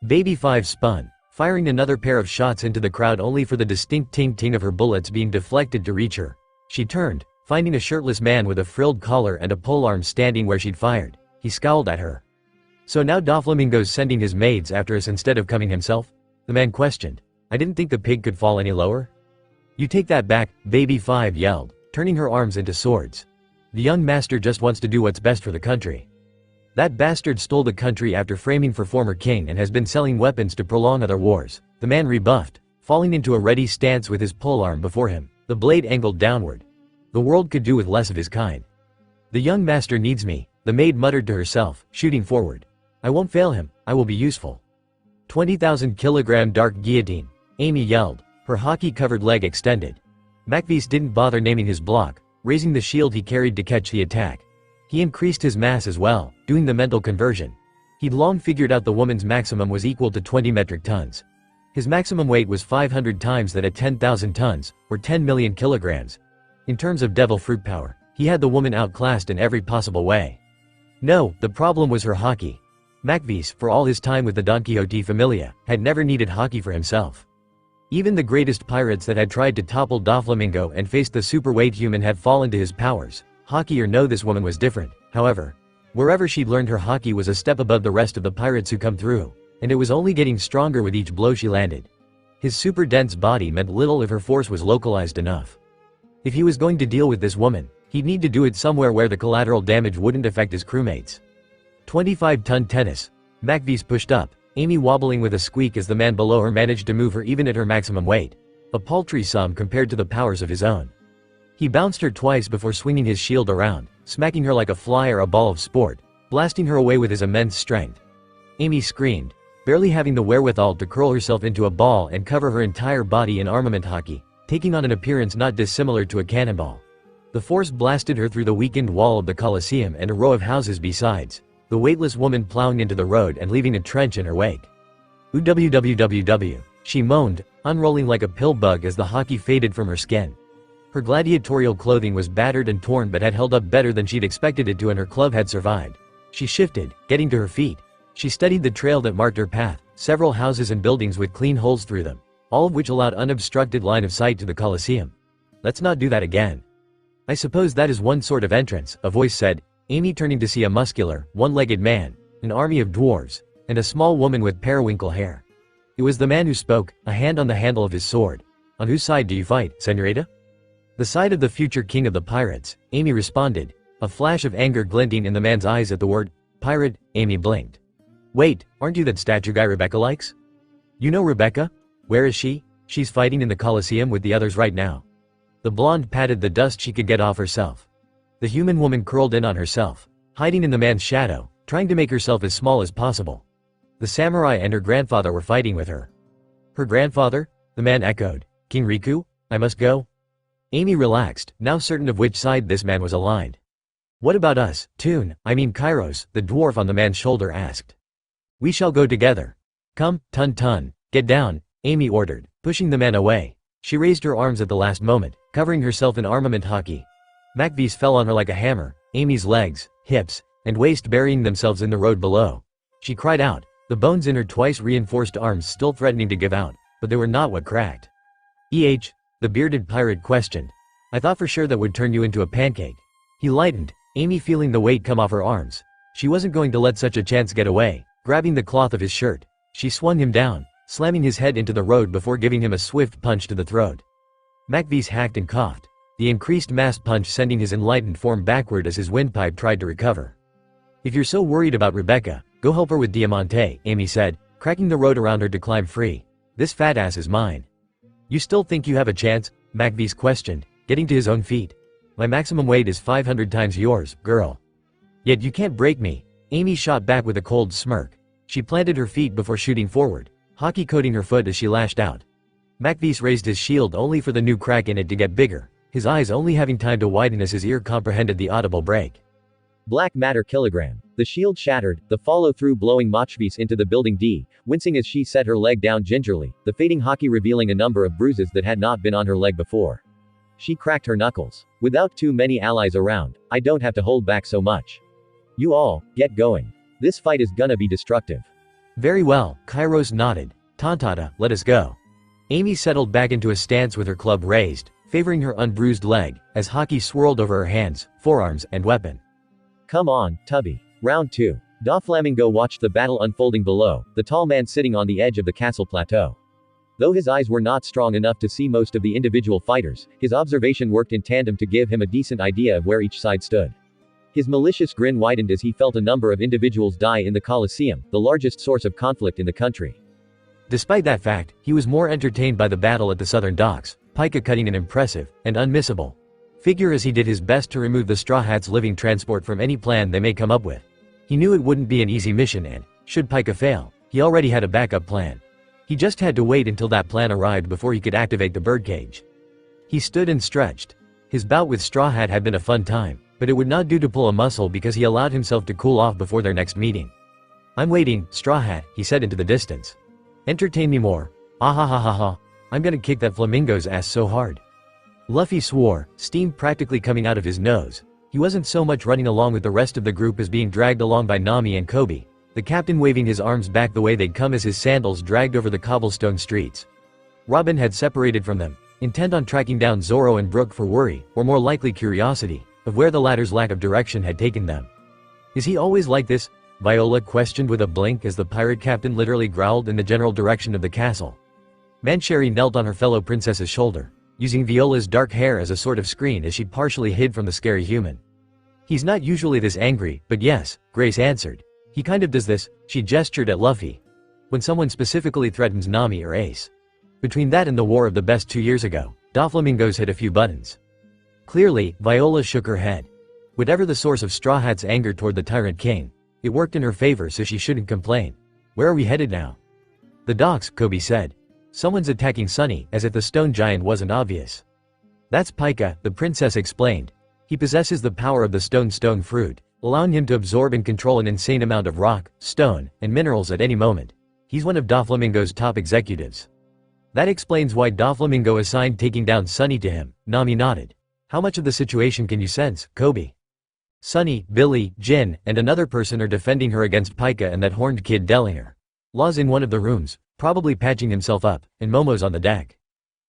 Baby 5 spun, firing another pair of shots into the crowd only for the distinct ting-ting of her bullets being deflected to reach her. She turned, finding a shirtless man with a frilled collar and a polearm standing where she'd fired. He scowled at her. So now Doflamingo's sending his maids after us instead of coming himself? The man questioned. I didn't think the pig could fall any lower. You take that back, Baby 5 yelled, turning her arms into swords. The young master just wants to do what's best for the country. That bastard stole the country after framing for former king and has been selling weapons to prolong other wars. The man rebuffed, falling into a ready stance with his polearm before him, the blade angled downward. The world could do with less of his kind. The young master needs me, the maid muttered to herself, shooting forward. I won't fail him, I will be useful. 20,000 kilogram dark guillotine, Amy yelled, her hockey-covered leg extended. Macvis didn't bother naming his block, raising the shield he carried to catch the attack. He increased his mass as well, doing the mental conversion. He'd long figured out the woman's maximum was equal to 20 metric tons. His maximum weight was 500 times that at 10,000 tons, or 10 million kilograms. In terms of devil fruit power, he had the woman outclassed in every possible way. No, the problem was her hockey. Macvis, for all his time with the Don Quixote Familia, had never needed hockey for himself. Even the greatest pirates that had tried to topple Doflamingo and faced the superweight human had fallen to his powers. Haki or no, this woman was different. However, wherever she'd learned her haki was a step above the rest of the pirates who come through, and it was only getting stronger with each blow she landed. His super dense body meant little if her force was localized enough. If he was going to deal with this woman, he'd need to do it somewhere where the collateral damage wouldn't affect his crewmates. 25-ton tennis. MacVees pushed up, Amy wobbling with a squeak as the man below her managed to move her even at her maximum weight. A paltry sum compared to the powers of his own. He bounced her twice before swinging his shield around, smacking her like a fly or a ball of sport, blasting her away with his immense strength. Amy screamed, barely having the wherewithal to curl herself into a ball and cover her entire body in armament haki, taking on an appearance not dissimilar to a cannonball. The force blasted her through the weakened wall of the Colosseum and a row of houses besides, the weightless woman plowing into the road and leaving a trench in her wake. "Wwwww," she moaned, unrolling like a pill bug as the haki faded from her skin. Her gladiatorial clothing was battered and torn but had held up better than she'd expected it to, and her club had survived. She shifted, getting to her feet. She studied the trail that marked her path, several houses and buildings with clean holes through them, all of which allowed unobstructed line of sight to the Colosseum. "Let's not do that again." "I suppose that is one sort of entrance," a voice said, Amy turning to see a muscular, one-legged man, an army of dwarves, and a small woman with periwinkle hair. It was the man who spoke, a hand on the handle of his sword. "On whose side do you fight, senorita?" "The side of the future king of the pirates," Amy responded, a flash of anger glinting in the man's eyes at the word pirate. Amy blinked. "Wait, aren't you that statue guy Rebecca likes?" "You know Rebecca? Where is she?" "She's fighting in the Colosseum with the others right now." The blonde patted the dust she could get off herself. The human woman curled in on herself, hiding in the man's shadow, trying to make herself as small as possible. "The samurai and her grandfather were fighting with her." "Her grandfather?" the man echoed. "King Riku? I must go?" Amy relaxed, now certain of which side this man was aligned. "What about us, Kairos?" the dwarf on the man's shoulder asked. "We shall go together." "Come, Tun, get down," Amy ordered, pushing the man away. She raised her arms at the last moment, covering herself in armament haki. MacVees fell on her like a hammer, Amy's legs, hips, and waist burying themselves in the road below. She cried out, the bones in her twice-reinforced arms still threatening to give out, but they were not what cracked. The bearded pirate questioned. "I thought for sure that would turn you into a pancake." He lightened, Amy feeling the weight come off her arms. She wasn't going to let such a chance get away. Grabbing the cloth of his shirt, she swung him down, slamming his head into the road before giving him a swift punch to the throat. MacVees hacked and coughed, the increased mass punch sending his enlightened form backward as his windpipe tried to recover. "If you're so worried about Rebecca, go help her with Diamante," Amy said, cracking the road around her to climb free. "This fat ass is mine." "You still think you have a chance?" MacVees questioned, getting to his own feet. "My maximum weight is 500 times yours, girl." "Yet you can't break me," Amy shot back with a cold smirk. She planted her feet before shooting forward, hockey coating her foot as she lashed out. MacVees raised his shield only for the new crack in it to get bigger, his eyes only having time to widen as his ear comprehended the audible break. Black matter kilogram. The shield shattered, the follow-through blowing MacVees into the building D, wincing as she set her leg down gingerly, the fading hockey revealing a number of bruises that had not been on her leg before. She cracked her knuckles. "Without too many allies around, I don't have to hold back so much. You all, get going. This fight is gonna be destructive." "Very well," Kairos nodded. "Tantata, let us go." Amy settled back into a stance with her club raised, favoring her unbruised leg, as hockey swirled over her hands, forearms, and weapon. "Come on, Tubby. Round 2. Doflamingo watched the battle unfolding below, the tall man sitting on the edge of the castle plateau. Though his eyes were not strong enough to see most of the individual fighters, his observation worked in tandem to give him a decent idea of where each side stood. His malicious grin widened as he felt a number of individuals die in the Colosseum, the largest source of conflict in the country. Despite that fact, he was more entertained by the battle at the southern docks, Pika cutting an impressive, and unmissable figure as he did his best to remove the Straw Hats' living transport from any plan they may come up with. He knew it wouldn't be an easy mission and, should Pika fail, he already had a backup plan. He just had to wait until that plan arrived before he could activate the birdcage. He stood and stretched. His bout with Straw Hat had been a fun time, but it would not do to pull a muscle because he allowed himself to cool off before their next meeting. "I'm waiting, Straw Hat," he said into the distance. "Entertain me more. Ah. I'm gonna kick that flamingo's ass so hard." Luffy swore, steam practically coming out of his nose. He wasn't so much running along with the rest of the group as being dragged along by Nami and Coby, the captain waving his arms back the way they'd come as his sandals dragged over the cobblestone streets. Robin had separated from them, intent on tracking down Zoro and Brook for worry, or more likely curiosity. of where the latter's lack of direction had taken them. Is he always like this? Viola questioned with a blink as the pirate captain literally growled in the general direction of the castle. Mancheri knelt on her fellow princess's shoulder, using Viola's dark hair as a sort of screen as she partially hid from the scary human. He's not usually this angry, but yes, Grace answered. He kind of does this, she gestured at Luffy. When someone specifically threatens Nami or Ace. Between that and the War of the Best 2 years ago, Doflamingos hit a few buttons. Clearly, Viola shook her head. Whatever the source of Straw Hat's anger toward the Tyrant King, it worked in her favor, so she shouldn't complain. Where are we headed now? The docks, Coby said. Someone's attacking Sunny, as if the stone giant wasn't obvious. That's Pika, the princess explained. He possesses the power of the stone fruit, allowing him to absorb and control an insane amount of rock, stone, and minerals at any moment. He's one of Doflamingo's top executives. That explains why Doflamingo assigned taking down Sunny to him, Nami nodded. How much of the situation can you sense, Coby? Sunny, Billy, Jin, and another person are defending her against Pika and that horned kid Dellinger. Law's in one of the rooms, probably patching himself up, and Momo's on the deck.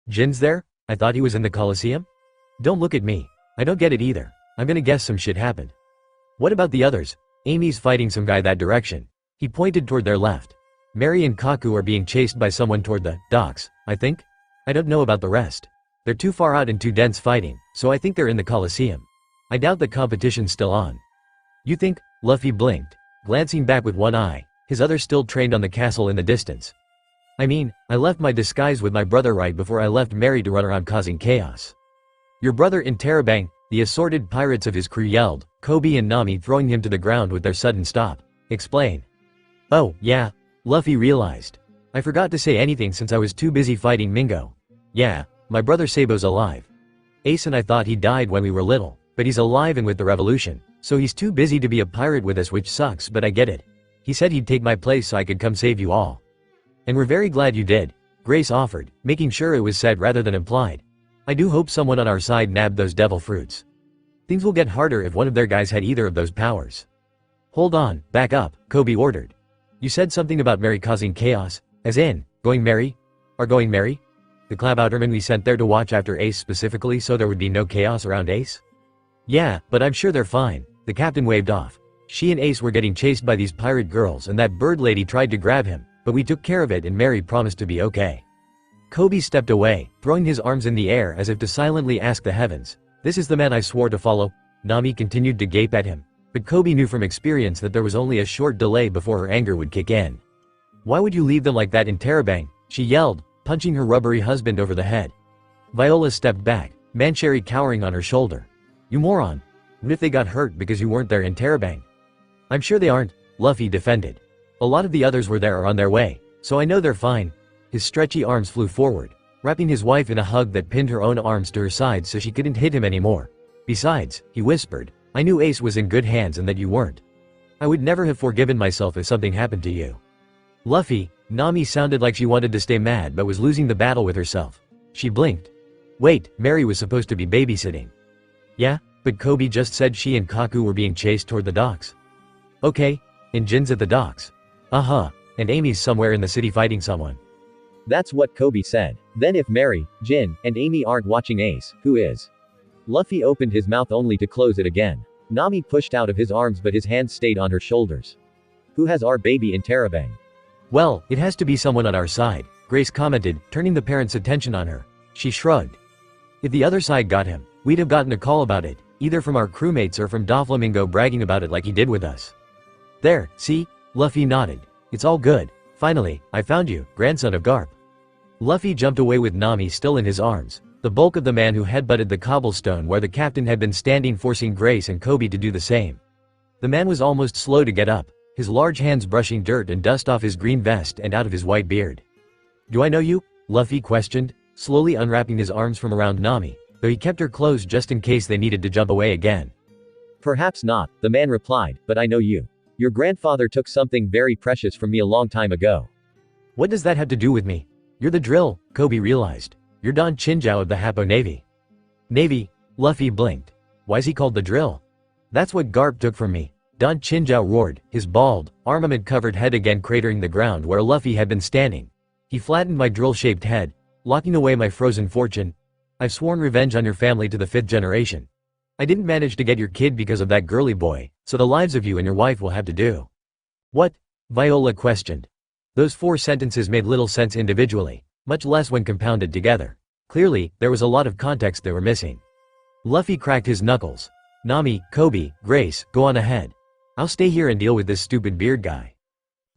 Jin's there? I thought he was in the Colosseum? Don't look at me. I don't get it either. I'm gonna guess some shit happened. What about the others? Amy's fighting some guy that direction. He pointed toward their left. Mary and Kaku are being chased by someone toward the docks, I think? I don't know about the rest. They're too far out and too dense fighting, so I think they're in the Colosseum. I doubt the competition's still on. You think? Luffy blinked, glancing back with one eye, his other still trained on the castle in the distance. I mean, I left my disguise with my brother right before I left Mary to run around causing chaos. Your brother in Terabang, the assorted pirates of his crew yelled, Coby and Nami throwing him to the ground with their sudden stop. Explain. Oh, yeah. Luffy realized. I forgot to say anything since I was too busy fighting Mingo. Yeah, my brother Sabo's alive. Ace and I thought he died when we were little, but he's alive and with the revolution, so he's too busy to be a pirate with us, which sucks, but I get it. He said he'd take my place so I could come save you all. And we're very glad you did, Grace offered, making sure it was said rather than implied. I do hope someone on our side nabbed those devil fruits. Things will get harder if one of their guys had either of those powers. Hold on, back up, Coby ordered. You said something about Mary causing chaos, as in, going Mary? Or going Mary? The Klabouterman we sent there to watch after Ace specifically so there would be no chaos around Ace? Yeah, but I'm sure they're fine, the captain waved off. She and Ace were getting chased by these pirate girls and that bird lady tried to grab him, but we took care of it and Mary promised to be okay. Coby stepped away, throwing his arms in the air as if to silently ask the heavens. This is the man I swore to follow? Nami continued to gape at him, but Coby knew from experience that there was only a short delay before her anger would kick in. Why would you leave them like that in Terabang? She yelled, punching her rubbery husband over the head. Viola stepped back, Mancheri cowering on her shoulder. You moron. What if they got hurt because you weren't there in Terabang? I'm sure they aren't, Luffy defended. A lot of the others were there or on their way, so I know they're fine. His stretchy arms flew forward, wrapping his wife in a hug that pinned her own arms to her sides so she couldn't hit him anymore. Besides, he whispered, I knew Ace was in good hands and that you weren't. I would never have forgiven myself if something happened to you. Luffy, Nami sounded like she wanted to stay mad but was losing the battle with herself. She blinked. Wait, Mary was supposed to be babysitting. Yeah, but Coby just said she and Kaku were being chased toward the docks. Okay, and Jin's at the docks. Uh-huh, and Amy's somewhere in the city fighting someone. That's what Coby said. Then if Mary, Jin, and Amy aren't watching Ace, who is? Luffy opened his mouth only to close it again. Nami pushed out of his arms but his hands stayed on her shoulders. Who has our baby in Terabang? Well, it has to be someone on our side, Grace commented, turning the parents' attention on her. She shrugged. If the other side got him, we'd have gotten a call about it, either from our crewmates or from Doflamingo bragging about it like he did with us. There, see? Luffy nodded. It's all good. Finally, I found you, grandson of Garp. Luffy jumped away with Nami still in his arms, the bulk of the man who headbutted the cobblestone where the captain had been standing, forcing Grace and Coby to do the same. The man was almost slow to get up, his large hands brushing dirt and dust off his green vest and out of his white beard. Do I know you? Luffy questioned, slowly unwrapping his arms from around Nami, though he kept her closed just in case they needed to jump away again. Perhaps not, the man replied, but I know you. Your grandfather took something very precious from me a long time ago. What does that have to do with me? You're the drill, Coby realized. You're Don Chinjao of the Happo Navy. Navy? Luffy blinked. Why's he called the drill? That's what Garp took from me. Don Chinjao roared, his bald, armament-covered head again cratering the ground where Luffy had been standing. He flattened my drill-shaped head, locking away my frozen fortune. I've sworn revenge on your family to the 5th generation. I didn't manage to get your kid because of that girly boy, so the lives of you and your wife will have to do. What? Viola questioned. Those 4 sentences made little sense individually, much less when compounded together. Clearly, there was a lot of context they were missing. Luffy cracked his knuckles. Nami, Coby, Grace, go on ahead. I'll stay here and deal with this stupid beard guy.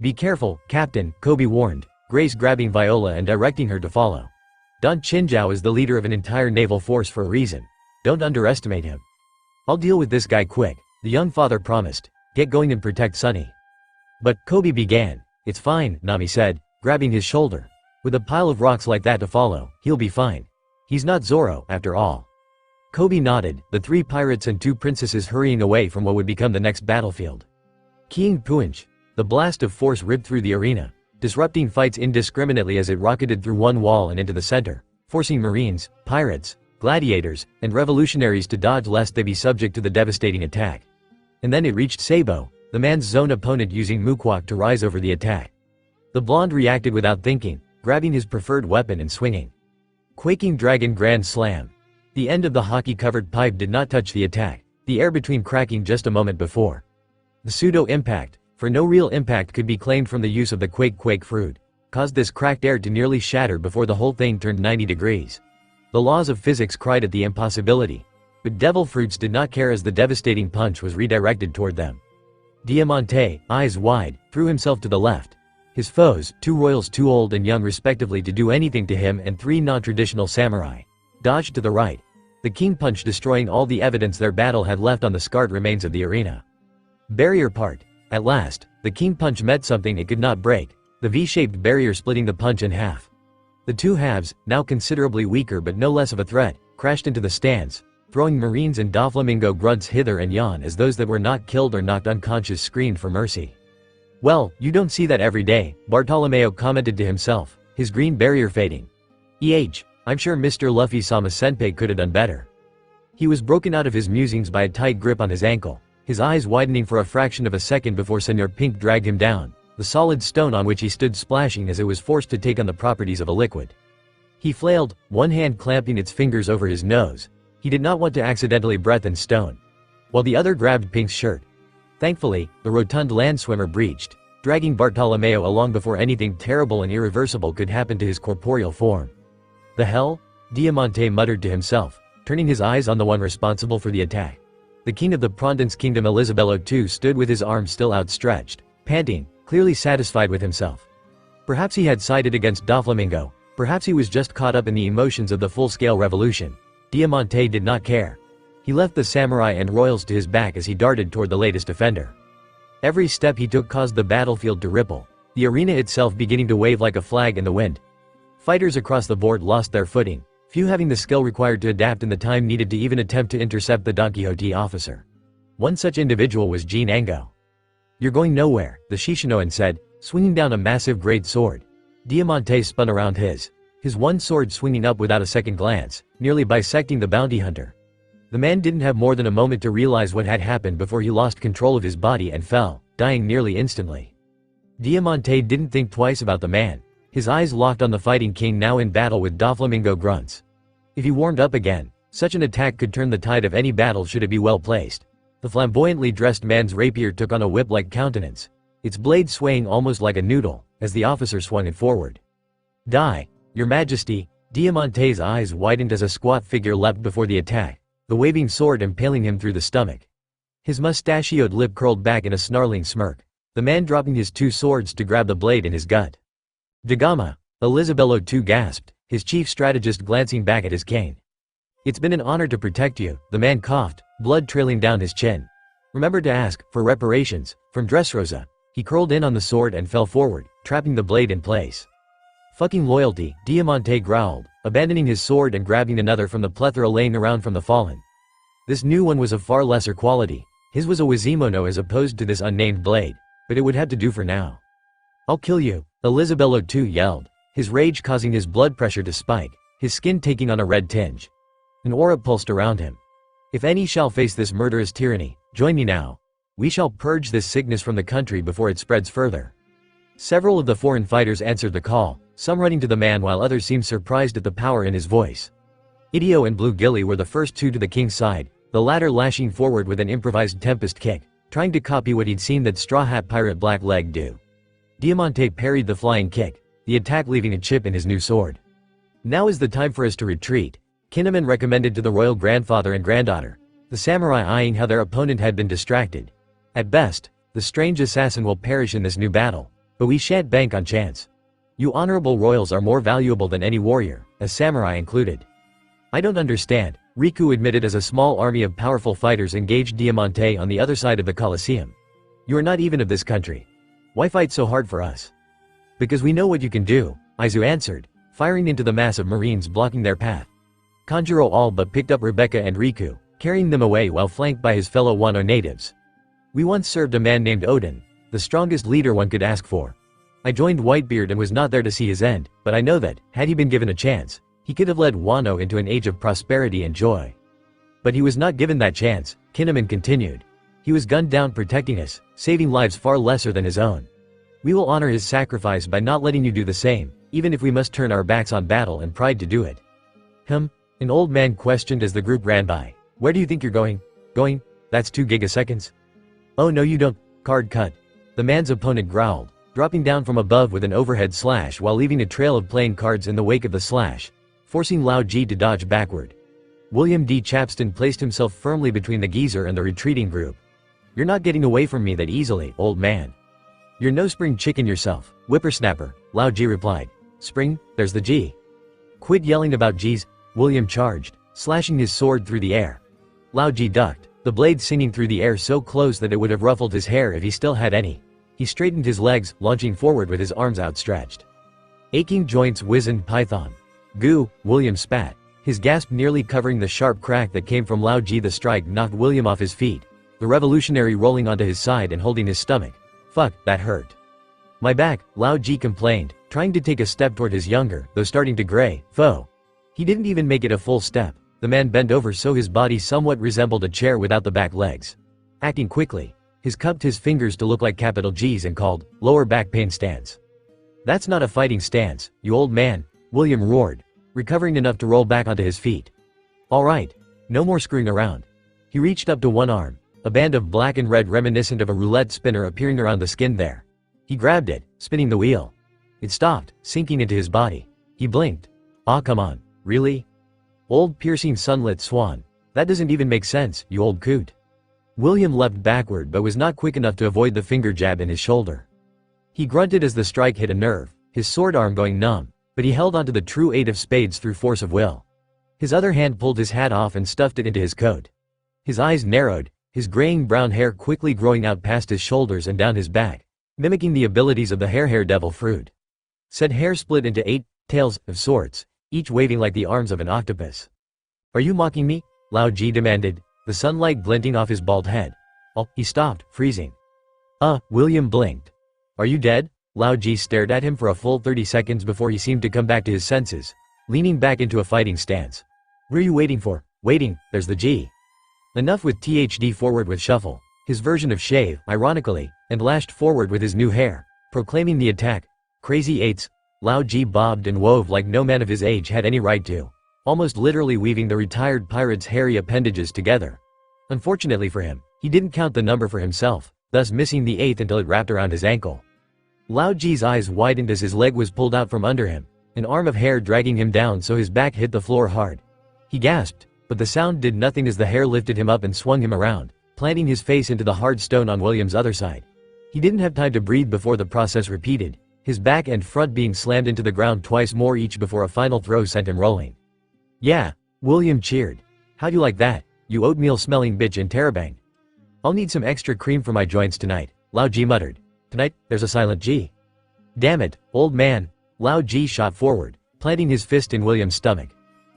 Be careful, Captain, Coby warned, Grace grabbing Viola and directing her to follow. Don Chinjao is the leader of an entire naval force for a reason. Don't underestimate him. I'll deal with this guy quick, the young father promised. Get going and protect Sunny. But Coby began. It's fine, Nami said, grabbing his shoulder. With a pile of rocks like that to follow, he'll be fine. He's not Zoro, after all. Coby nodded, the 3 pirates and 2 princesses hurrying away from what would become the next battlefield. King Punch. The blast of force ripped through the arena, disrupting fights indiscriminately as it rocketed through one wall and into the center, forcing marines, pirates, gladiators, and revolutionaries to dodge lest they be subject to the devastating attack. And then it reached Sabo, the man's zone opponent, using Mukwak to rise over the attack. The blonde reacted without thinking, grabbing his preferred weapon and swinging. Quaking Dragon Grand Slam. The end of the hockey-covered pipe did not touch the attack, the air between cracking just a moment before. The pseudo-impact, for no real impact could be claimed from the use of the quake fruit, caused this cracked air to nearly shatter before the whole thing turned 90 degrees. The laws of physics cried at the impossibility, but devil fruits did not care as the devastating punch was redirected toward them. Diamante, eyes wide, threw himself to the left. His foes, 2 royals too old and young respectively to do anything to him and 3 non-traditional samurai, dodged to the right. The king punch destroying all the evidence their battle had left on the scarred remains of the arena. Barrier part. At last, the king punch met something it could not break, the V-shaped barrier splitting the punch in half. The 2 halves, now considerably weaker but no less of a threat, crashed into the stands, throwing marines and Doflamingo grunts hither and yon as those that were not killed or knocked unconscious screamed for mercy. Well, you don't see that every day, Bartolomeo commented to himself, his green barrier fading. I'm sure Mr. Luffy-sama senpai could have done better. He was broken out of his musings by a tight grip on his ankle, his eyes widening for a fraction of a second before Senor Pink dragged him down, the solid stone on which he stood splashing as it was forced to take on the properties of a liquid. He flailed, one hand clamping its fingers over his nose. He did not want to accidentally breath in stone. While the other grabbed Pink's shirt. Thankfully, the rotund land swimmer breached, dragging Bartolomeo along before anything terrible and irreversible could happen to his corporeal form. The hell? Diamante muttered to himself, turning his eyes on the one responsible for the attack. The king of the Prondence Kingdom, Elisabello II, stood with his arms still outstretched, panting, clearly satisfied with himself. Perhaps he had sided against Doflamingo, perhaps he was just caught up in the emotions of the full-scale revolution. Diamante did not care. He left the samurai and royals to his back as he darted toward the latest offender. Every step he took caused the battlefield to ripple, the arena itself beginning to wave like a flag in the wind. Fighters across the board lost their footing, few having the skill required to adapt in the time needed to even attempt to intercept the Don Quixote officer. One such individual was Jean Ango. "You're going nowhere," the Shishinoan said, swinging down a massive great sword. Diamante spun around his one sword swinging up without a second glance, nearly bisecting the bounty hunter. The man didn't have more than a moment to realize what had happened before he lost control of his body and fell, dying nearly instantly. Diamante didn't think twice about the man. His eyes locked on the fighting king now in battle with Doflamingo grunts. If he warmed up again, such an attack could turn the tide of any battle should it be well placed. The flamboyantly dressed man's rapier took on a whip-like countenance, its blade swaying almost like a noodle, as the officer swung it forward. "Die, your majesty." Diamante's eyes widened as a squat figure leapt before the attack, the waving sword impaling him through the stomach. His mustachioed lip curled back in a snarling smirk, the man dropping his 2 swords to grab the blade in his gut. "Dagama," Elisabello II gasped, his chief strategist glancing back at his cane. "It's been an honor to protect you," the man coughed, blood trailing down his chin. "Remember to ask for reparations from Dressrosa." He curled in on the sword and fell forward, trapping the blade in place. "Fucking loyalty," Diamante growled, abandoning his sword and grabbing another from the plethora laying around from the fallen. This new one was of far lesser quality. His was a Wazimono as opposed to this unnamed blade, but it would have to do for now. "I'll kill you," Elisabello II yelled, his rage causing his blood pressure to spike, his skin taking on a red tinge. An aura pulsed around him. "If any shall face this murderous tyranny, join me now. We shall purge this sickness from the country before it spreads further." Several of the foreign fighters answered the call, some running to the man while others seemed surprised at the power in his voice. Idio and Blue Gilly were the first 2 to the king's side, the latter lashing forward with an improvised tempest kick, trying to copy what he'd seen that Straw Hat Pirate Blackleg do. Diamante parried the flying kick, the attack leaving a chip in his new sword. Now is the time for us to retreat, Kinnaman recommended to the royal grandfather and granddaughter, the samurai eyeing how their opponent had been distracted. At best, the strange assassin will perish in this new battle, but we shan't bank on chance. You honorable royals are more valuable than any warrior, a samurai included. I don't understand, Riku admitted as a small army of powerful fighters engaged Diamante on the other side of the Colosseum. You are not even of this country. Why fight so hard for us? Because we know what you can do, Aizu answered, firing into the mass of marines blocking their path. Kanjuro all but picked up Rebecca and Riku, carrying them away while flanked by his fellow Wano natives. We once served a man named Odin, the strongest leader one could ask for. I joined Whitebeard and was not there to see his end, but I know that, had he been given a chance, he could have led Wano into an age of prosperity and joy. But he was not given that chance, Kinnaman continued. He was gunned down protecting us, saving lives far lesser than his own. We will honor his sacrifice by not letting you do the same, even if we must turn our backs on battle and pride to do it. An old man questioned as the group ran by. Where do you think you're going? Going? That's 2 gigaseconds? Oh no you don't, card cut. The man's opponent growled, dropping down from above with an overhead slash while leaving a trail of playing cards in the wake of the slash, forcing Lao Ji to dodge backward. William D. Chapston placed himself firmly between the geezer and the retreating group. You're not getting away from me that easily, old man. You're no spring chicken yourself, whippersnapper, Lao Ji replied. Spring, there's the G. Quit yelling about G's, William charged, slashing his sword through the air. Lao Ji ducked, the blade singing through the air so close that it would have ruffled his hair if he still had any. He straightened his legs, launching forward with his arms outstretched. Aching joints wizened python. Goo, William spat, his gasp nearly covering the sharp crack that came from Lao Ji. The strike knocked William off his feet, the revolutionary rolling onto his side and holding his stomach. Fuck, that hurt. My back, Lao Ji complained, trying to take a step toward his younger, though starting to gray, foe. He didn't even make it a full step. The man bent over so his body somewhat resembled a chair without the back legs. Acting quickly, he cupped his fingers to look like capital G's and called, lower back pain stance. That's not a fighting stance, you old man, William roared, recovering enough to roll back onto his feet. Alright, no more screwing around. He reached up to one arm, a band of black and red reminiscent of a roulette spinner appearing around the skin there. He grabbed it, spinning the wheel. It stopped, sinking into his body. He blinked. Ah come on, really? Old piercing sunlit swan. That doesn't even make sense, you old coot. William leapt backward but was not quick enough to avoid the finger jab in his shoulder. He grunted as the strike hit a nerve, his sword arm going numb, but he held onto the true 8 of spades through force of will. His other hand pulled his hat off and stuffed it into his coat. His eyes narrowed, his graying brown hair quickly growing out past his shoulders and down his back, mimicking the abilities of the hair devil fruit. Said hair split into 8 tails of sorts, each waving like the arms of an octopus. Are you mocking me? Lao Ji demanded, the sunlight glinting off his bald head. Oh, he stopped, freezing. William blinked. Are you dead? Lao Ji stared at him for a full 30 seconds before he seemed to come back to his senses, leaning back into a fighting stance. What are you waiting for? Waiting, there's the G. Enough with THD forward with shuffle, his version of shave, ironically, and lashed forward with his new hair, proclaiming the attack. Crazy eights. Lao Ji bobbed and wove like no man of his age had any right to, almost literally weaving the retired pirate's hairy appendages together. Unfortunately for him, he didn't count the number for himself, thus missing the 8th until it wrapped around his ankle. Lao Ji's eyes widened as his leg was pulled out from under him, an arm of hair dragging him down so his back hit the floor hard. He gasped, but the sound did nothing as the hair lifted him up and swung him around, planting his face into the hard stone on William's other side. He didn't have time to breathe before the process repeated, his back and front being slammed into the ground twice more each before a final throw sent him rolling. Yeah, William cheered. How'd you like that, you oatmeal-smelling bitch in Terabang? I'll need some extra cream for my joints tonight, Lao Ji muttered. Tonight, there's a silent G. Damn it, old man. Lao Ji shot forward, planting his fist in William's stomach.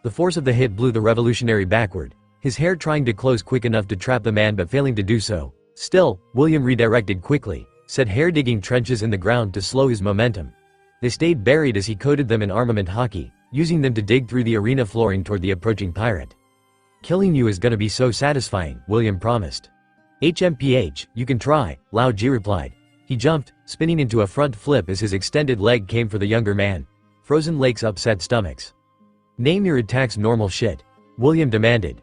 The force of the hit blew the revolutionary backward, his hair trying to close quick enough to trap the man but failing to do so. Still, William redirected quickly, set hair digging trenches in the ground to slow his momentum. They stayed buried as he coated them in armament hockey, using them to dig through the arena flooring toward the approaching pirate. Killing you is gonna be so satisfying, William promised. HMPH, you can try, Lao Ji replied. He jumped, spinning into a front flip as his extended leg came for the younger man. Frozen Lake's upset stomachs. Name your attacks normal shit, William demanded.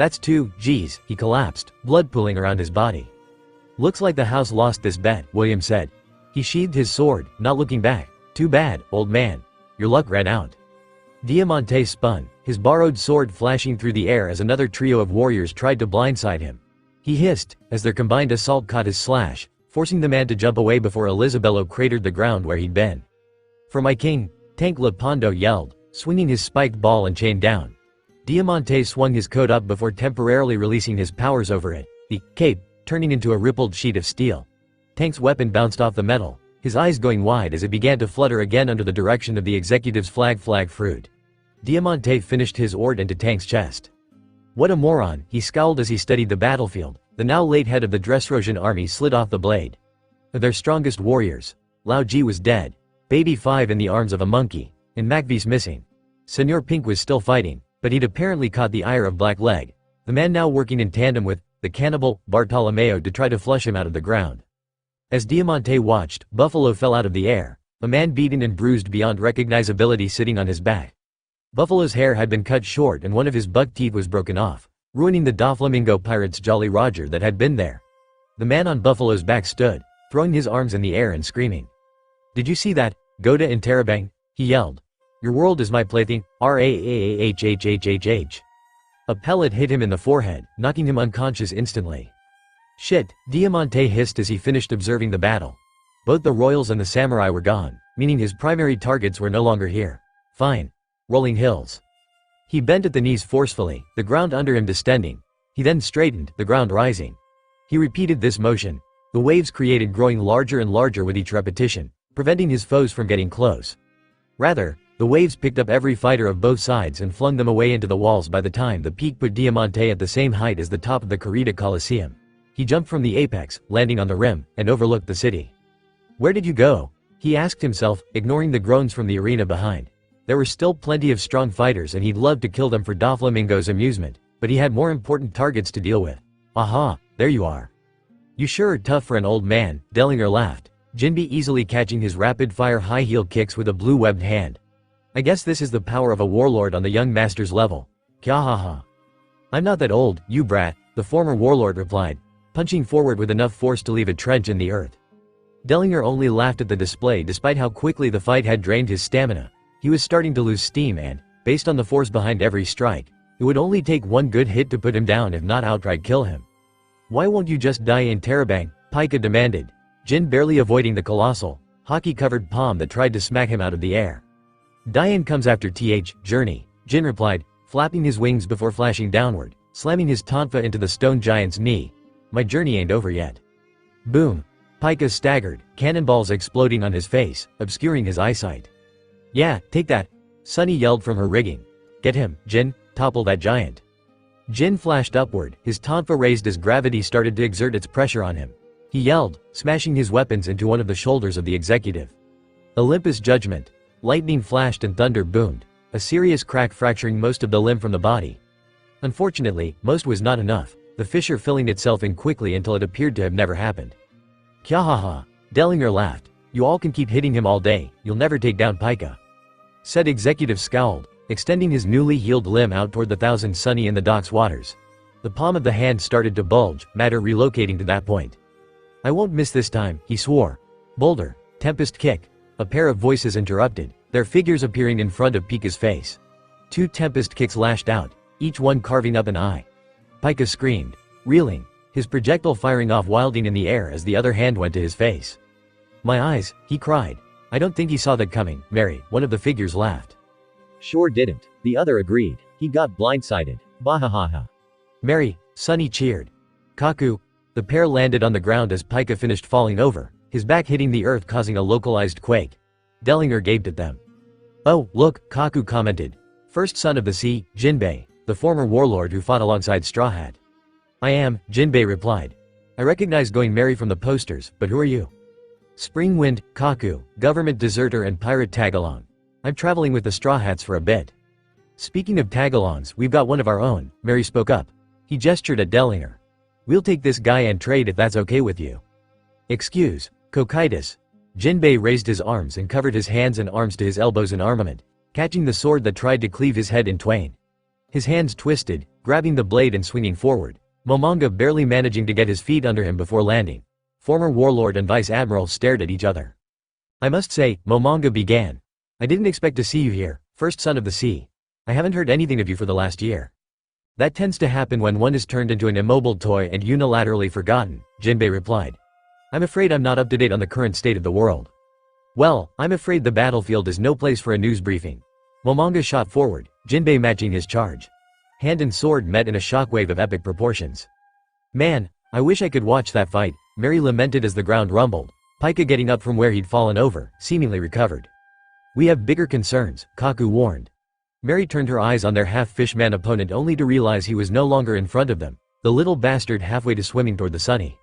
That's 2 G's, he collapsed, blood pooling around his body. Looks like the house lost this bet, William said. He sheathed his sword, not looking back. Too bad, old man. Your luck ran out. Diamante spun, his borrowed sword flashing through the air as another trio of warriors tried to blindside him. He hissed, as their combined assault caught his slash, forcing the man to jump away before Elisabello cratered the ground where he'd been. For my king, Tank Lepondo yelled, swinging his spiked ball and chain down. Diamante swung his coat up before temporarily releasing his powers over it, the cape turning into a rippled sheet of steel. Tank's weapon bounced off the metal, his eyes going wide as it began to flutter again under the direction of the executive's flag fruit. Diamante finished his ord into Tank's chest. What a moron, he scowled as he studied the battlefield. The now late head of the Dressrosian army slid off the blade. Their strongest warriors. Lao Ji was dead. Baby 5 in the arms of a monkey. And Macv's missing. Senor Pink was still fighting, but he'd apparently caught the ire of Blackleg, the man now working in tandem with the cannibal Bartolomeo to try to flush him out of the ground. As Diamante watched, Buffalo fell out of the air, a man beaten and bruised beyond recognizability sitting on his back. Buffalo's hair had been cut short and one of his buck teeth was broken off, ruining the Doflamingo pirate's Jolly Roger that had been there. The man on Buffalo's back stood, throwing his arms in the air and screaming. Did you see that, Goda and Terabang? He yelled. Your world is my plaything, RAAAHHHHH. A pellet hit him in the forehead, knocking him unconscious instantly. Shit, Diamante hissed as he finished observing the battle. Both the royals and the samurai were gone, meaning his primary targets were no longer here. Fine. Rolling hills. He bent at the knees forcefully, the ground under him distending. He then straightened, the ground rising. He repeated this motion. The waves created growing larger and larger with each repetition, preventing his foes from getting close. Rather, the waves picked up every fighter of both sides and flung them away into the walls. By the time the peak put Diamante at the same height as the top of the Corrida Coliseum. He jumped from the apex, landing on the rim, and overlooked the city. Where did you go? He asked himself, ignoring the groans from the arena behind. There were still plenty of strong fighters and he'd love to kill them for Doflamingo's amusement, but he had more important targets to deal with. Aha, there you are. You sure are tough for an old man, Dellinger laughed, Jinbe easily catching his rapid-fire high-heel kicks with a blue-webbed hand. I guess this is the power of a warlord on the young master's level. Kyahaha. I'm not that old, you brat, the former warlord replied, punching forward with enough force to leave a trench in the earth. Dellinger only laughed at the display despite how quickly the fight had drained his stamina. He was starting to lose steam and, based on the force behind every strike, it would only take one good hit to put him down if not outright kill him. Why won't you just die in Terabang? Pika demanded, Jin barely avoiding the colossal, hockey-covered palm that tried to smack him out of the air. Dian comes after Journey, Jin replied, flapping his wings before flashing downward, slamming his tonfa into the stone giant's knee. My journey ain't over yet. Boom. Pika staggered, cannonballs exploding on his face, obscuring his eyesight. Yeah, take that. Sunny yelled from her rigging. Get him, Jin, topple that giant. Jin flashed upward, his tonfa raised as gravity started to exert its pressure on him. He yelled, smashing his weapons into one of the shoulders of the executive. Olympus judgment. Lightning flashed and thunder boomed, a serious crack fracturing most of the limb from the body. Unfortunately, most was not enough, the fissure filling itself in quickly until it appeared to have never happened. Kyahaha. Dellinger laughed. You all can keep hitting him all day, you'll never take down Pika. Said executive scowled, extending his newly healed limb out toward the Thousand Sunny in the dock's waters. The palm of the hand started to bulge, matter relocating to that point. I won't miss this time, he swore. Boulder. Tempest kick. A pair of voices interrupted, their figures appearing in front of Pika's face. 2 tempest kicks lashed out, each one carving up an eye. Pika screamed, reeling, his projectile firing off wilding in the air as the other hand went to his face. My eyes, he cried. I don't think he saw that coming, Mary, one of the figures laughed. Sure didn't, the other agreed. He got blindsided. Bahahaha. Mary, Sunny cheered. Kaku. The pair landed on the ground as Pika finished falling over, his back hitting the earth causing a localized quake. Dellinger gaped at them. Oh, look, Kaku commented. First son of the sea, Jinbei, the former warlord who fought alongside Straw Hat. I am, Jinbei replied. I recognize Going Merry from the posters, but who are you? Spring Wind, Kaku, government deserter and pirate tagalong. I'm traveling with the Straw Hats for a bit. Speaking of tagalongs, we've got one of our own, Mary spoke up. He gestured at Dellinger. We'll take this guy and trade if that's okay with you. Excuse, Kokaitis. Jinbei raised his arms and covered his hands and arms to his elbows in armament, catching the sword that tried to cleave his head in twain. His hands twisted, grabbing the blade and swinging forward, Momonga barely managing to get his feet under him before landing. Former warlord and vice admiral stared at each other. "I must say," Momonga began, "I didn't expect to see you here, first son of the sea. I haven't heard anything of you for the last year." "That tends to happen when one is turned into an immobile toy and unilaterally forgotten," Jinbei replied. "I'm afraid I'm not up to date on the current state of the world." "Well, I'm afraid the battlefield is no place for a news briefing." Momonga shot forward, Jinbei matching his charge. Hand and sword met in a shockwave of epic proportions. "Man, I wish I could watch that fight," Mary lamented as the ground rumbled, Pika getting up from where he'd fallen over, seemingly recovered. "We have bigger concerns," Kaku warned. Mary turned her eyes on their half-fishman opponent only to realize he was no longer in front of them, the little bastard halfway to swimming toward the Sunny.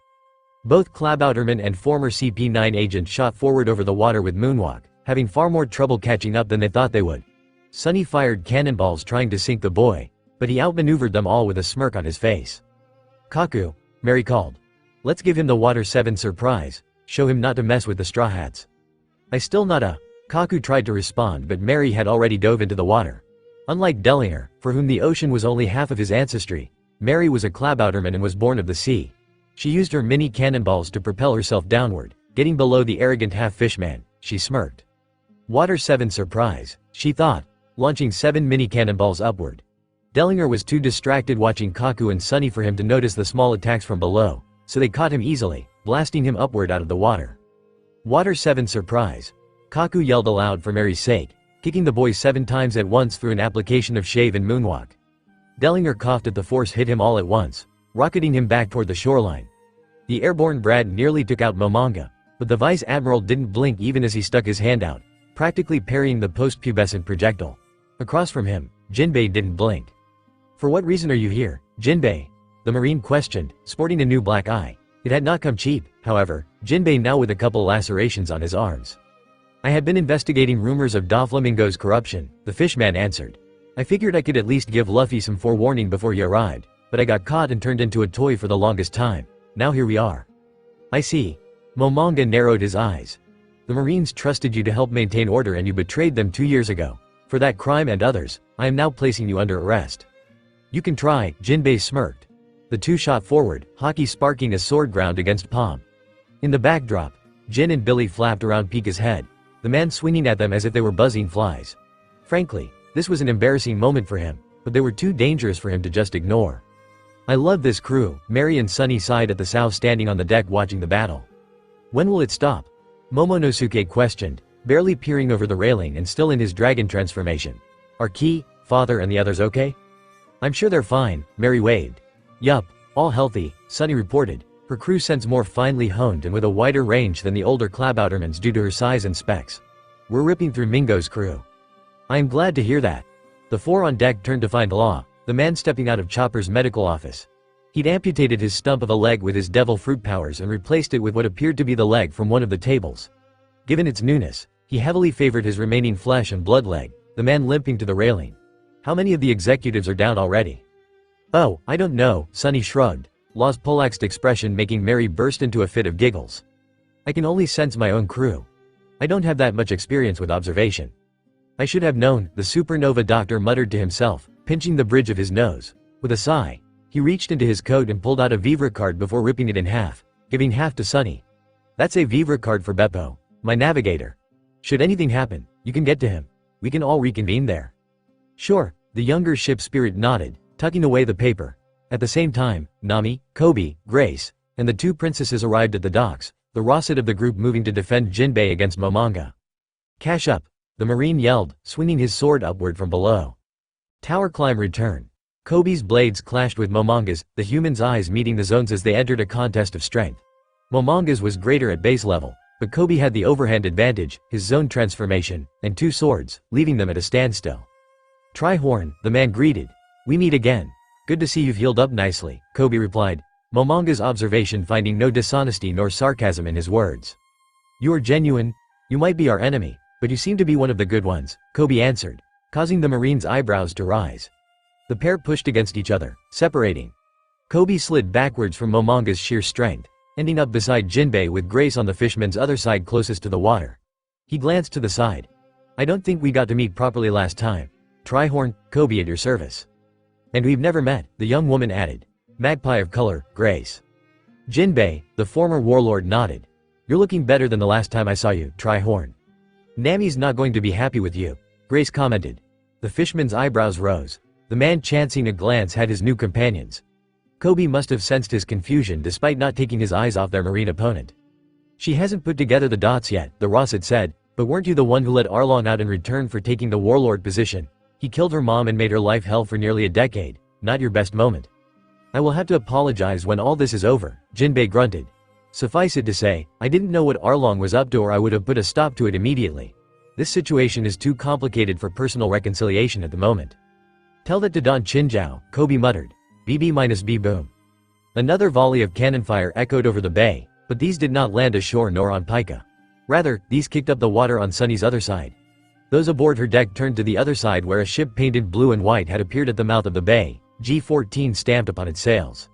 Both Klabauterman and former CP9 agent shot forward over the water with moonwalk, having far more trouble catching up than they thought they would. Sunny fired cannonballs trying to sink the boy, but he outmaneuvered them all with a smirk on his face. "Kaku," Mary called. "Let's give him the Water 7 surprise, show him not to mess with the Straw Hats." "I still not a..." Kaku tried to respond but Mary had already dove into the water. Unlike Dellinger, for whom the ocean was only half of his ancestry, Mary was a Klabauterman and was born of the sea. She used her mini cannonballs to propel herself downward, getting below the arrogant half-fishman. She smirked. "Water 7 surprise," she thought, launching 7 mini cannonballs upward. Dellinger was too distracted watching Kaku and Sunny for him to notice the small attacks from below, so they caught him easily, blasting him upward out of the water. "Water 7 surprise," Kaku yelled aloud for Mary's sake, kicking the boy 7 times at once through an application of shave and moonwalk. Dellinger coughed at the force hit him all at once, rocketing him back toward the shoreline. The airborne Brad nearly took out Momonga, but the vice admiral didn't blink even as he stuck his hand out, practically parrying the post-pubescent projectile. Across from him, Jinbei didn't blink. "For what reason are you here, Jinbei?" the Marine questioned, sporting a new black eye. It had not come cheap, however, Jinbei now with a couple lacerations on his arms. "I had been investigating rumors of Doflamingo's corruption," the fishman answered. "I figured I could at least give Luffy some forewarning before he arrived, but I got caught and turned into a toy for the longest time. Now here we are." "I see." Momonga narrowed his eyes. "The Marines trusted you to help maintain order and you betrayed them 2 years ago. For that crime and others, I am now placing you under arrest." "You can try," Jinbei smirked. The two shot forward, Haki sparking as sword ground against palm. In the backdrop, Jin and Billy flapped around Pika's head, the man swinging at them as if they were buzzing flies. Frankly, this was an embarrassing moment for him, but they were too dangerous for him to just ignore. "I love this crew," Mary and Sunny sighed at the sow standing on the deck watching the battle. "When will it stop?" Momonosuke questioned, barely peering over the railing and still in his dragon transformation. "Are Key, Father and the others okay?" "I'm sure they're fine," Mary waved. "Yup, all healthy," Sunny reported, her crew sense more finely honed and with a wider range than the older Klabautermans due to her size and specs. "We're ripping through Mingo's crew." "I am glad to hear that." The four on deck turned to find Law, the man stepping out of Chopper's medical office. He'd amputated his stump of a leg with his devil fruit powers and replaced it with what appeared to be the leg from one of the tables. Given its newness, he heavily favored his remaining flesh and blood leg, the man limping to the railing. "How many of the executives are down already?" "Oh, I don't know," Sunny shrugged, Law's poleaxed expression making Mary burst into a fit of giggles. "I can only sense my own crew. I don't have that much experience with observation." "I should have known," the supernova doctor muttered to himself, pinching the bridge of his nose. With a sigh, he reached into his coat and pulled out a Vivre card before ripping it in half, giving half to Sunny. "That's a Vivre card for Beppo, my navigator. Should anything happen, you can get to him. We can all reconvene there." "Sure," the younger ship spirit nodded, tucking away the paper. At the same time, Nami, Coby, Grace, and the two princesses arrived at the docks, the Rosset of the group moving to defend Jinbei against Momonga. "Cash up," the Marine yelled, swinging his sword upward from below. Tower climb return. Coby's blades clashed with Momonga's, the human's eyes meeting the zones as they entered a contest of strength. Momonga's was greater at base level, but Coby had the overhand advantage, his zone transformation, and 2 swords, leaving them at a standstill. "Try horn," the man greeted. "We meet again. Good to see you've healed up nicely," Coby replied, Momonga's observation finding no dishonesty nor sarcasm in his words. "You are genuine. You might be our enemy, but you seem to be one of the good ones," Coby answered, causing the Marine's eyebrows to rise. The pair pushed against each other, separating. Coby slid backwards from Momonga's sheer strength, ending up beside Jinbei with Grace on the fishman's other side closest to the water. He glanced to the side. "I don't think we got to meet properly last time. Tryhorn, Coby at your service." And we've never met, the young woman added. Magpie of color, Grace. Jinbei, the former warlord, nodded. You're looking better than the last time I saw you, Tri-Horn. Nami's not going to be happy with you, Grace commented. The fishman's eyebrows rose. The man chancing a glance had his new companions. Coby must have sensed his confusion despite not taking his eyes off their marine opponent. She hasn't put together the dots yet, the Ross had said, but weren't you the one who let Arlong out in return for taking the warlord position? He killed her mom and made her life hell for nearly a decade. Not your best moment. I will have to apologize when all this is over, Jinbei grunted. Suffice it to say, I didn't know what Arlong was up to or I would have put a stop to it immediately. This situation is too complicated for personal reconciliation at the moment. Tell that to Don Chinjiao, Coby muttered. BB-B boom. Another volley of cannon fire echoed over the bay, but these did not land ashore nor on Pika. Rather, these kicked up the water on Sunny's other side. Those aboard her deck turned to the other side where a ship painted blue and white had appeared at the mouth of the bay, G-14 stamped upon its sails.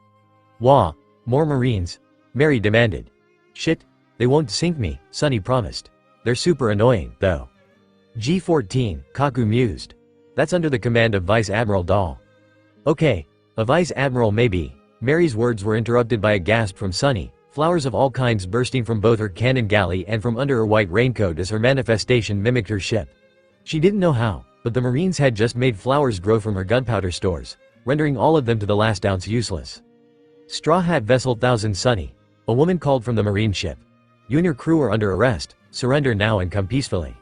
Wah! More Marines? Mary demanded. Shit, they won't sink me, Sunny promised. They're super annoying, though. G-14, Kaku mused. That's under the command of Vice Admiral Dahl. Okay, a Vice Admiral maybe. Mary's words were interrupted by a gasp from Sunny, flowers of all kinds bursting from both her cannon galley and from under her white raincoat as her manifestation mimicked her ship. She didn't know how, but the Marines had just made flowers grow from her gunpowder stores, rendering all of them to the last ounce useless. Straw Hat Vessel 1000 Sunny. A woman called from the Marine ship. You and your crew are under arrest, surrender now and come peacefully.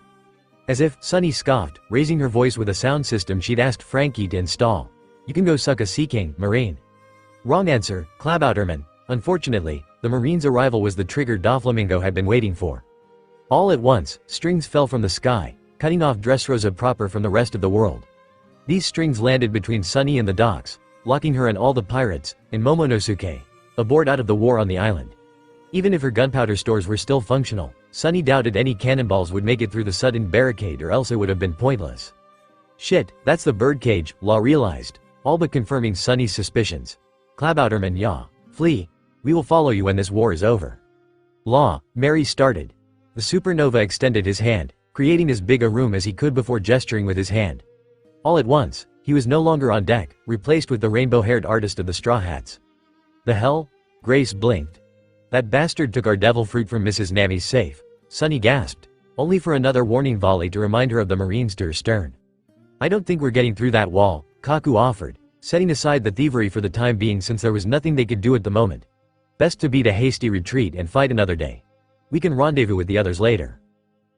As if, Sunny scoffed, raising her voice with a sound system she'd asked Frankie to install. You can go suck a Sea King, Marine. Wrong answer, Klabouterman. Unfortunately, the Marine's arrival was the trigger Doflamingo had been waiting for. All at once, strings fell from the sky, cutting off Dressrosa proper from the rest of the world. These strings landed between Sunny and the docks, locking her and all the pirates, in Momonosuke, aboard out of the war on the island. Even if her gunpowder stores were still functional, Sunny doubted any cannonballs would make it through the sudden barricade or else it would have been pointless. Shit, that's the birdcage, Law realized, all but confirming Sunny's suspicions. Klabouterman, yaw. Flee. We will follow you when this war is over. Law, Mary started. The supernova extended his hand, creating as big a room as he could before gesturing with his hand. All at once, he was no longer on deck, replaced with the rainbow-haired artist of the Straw Hats. The hell? Grace blinked. That bastard took our devil fruit from Mrs. Nami's safe. Sunny gasped, only for another warning volley to remind her of the Marines to her stern. I don't think we're getting through that wall, Kaku offered, setting aside the thievery for the time being since there was nothing they could do at the moment. Best to beat a hasty retreat and fight another day. We can rendezvous with the others later.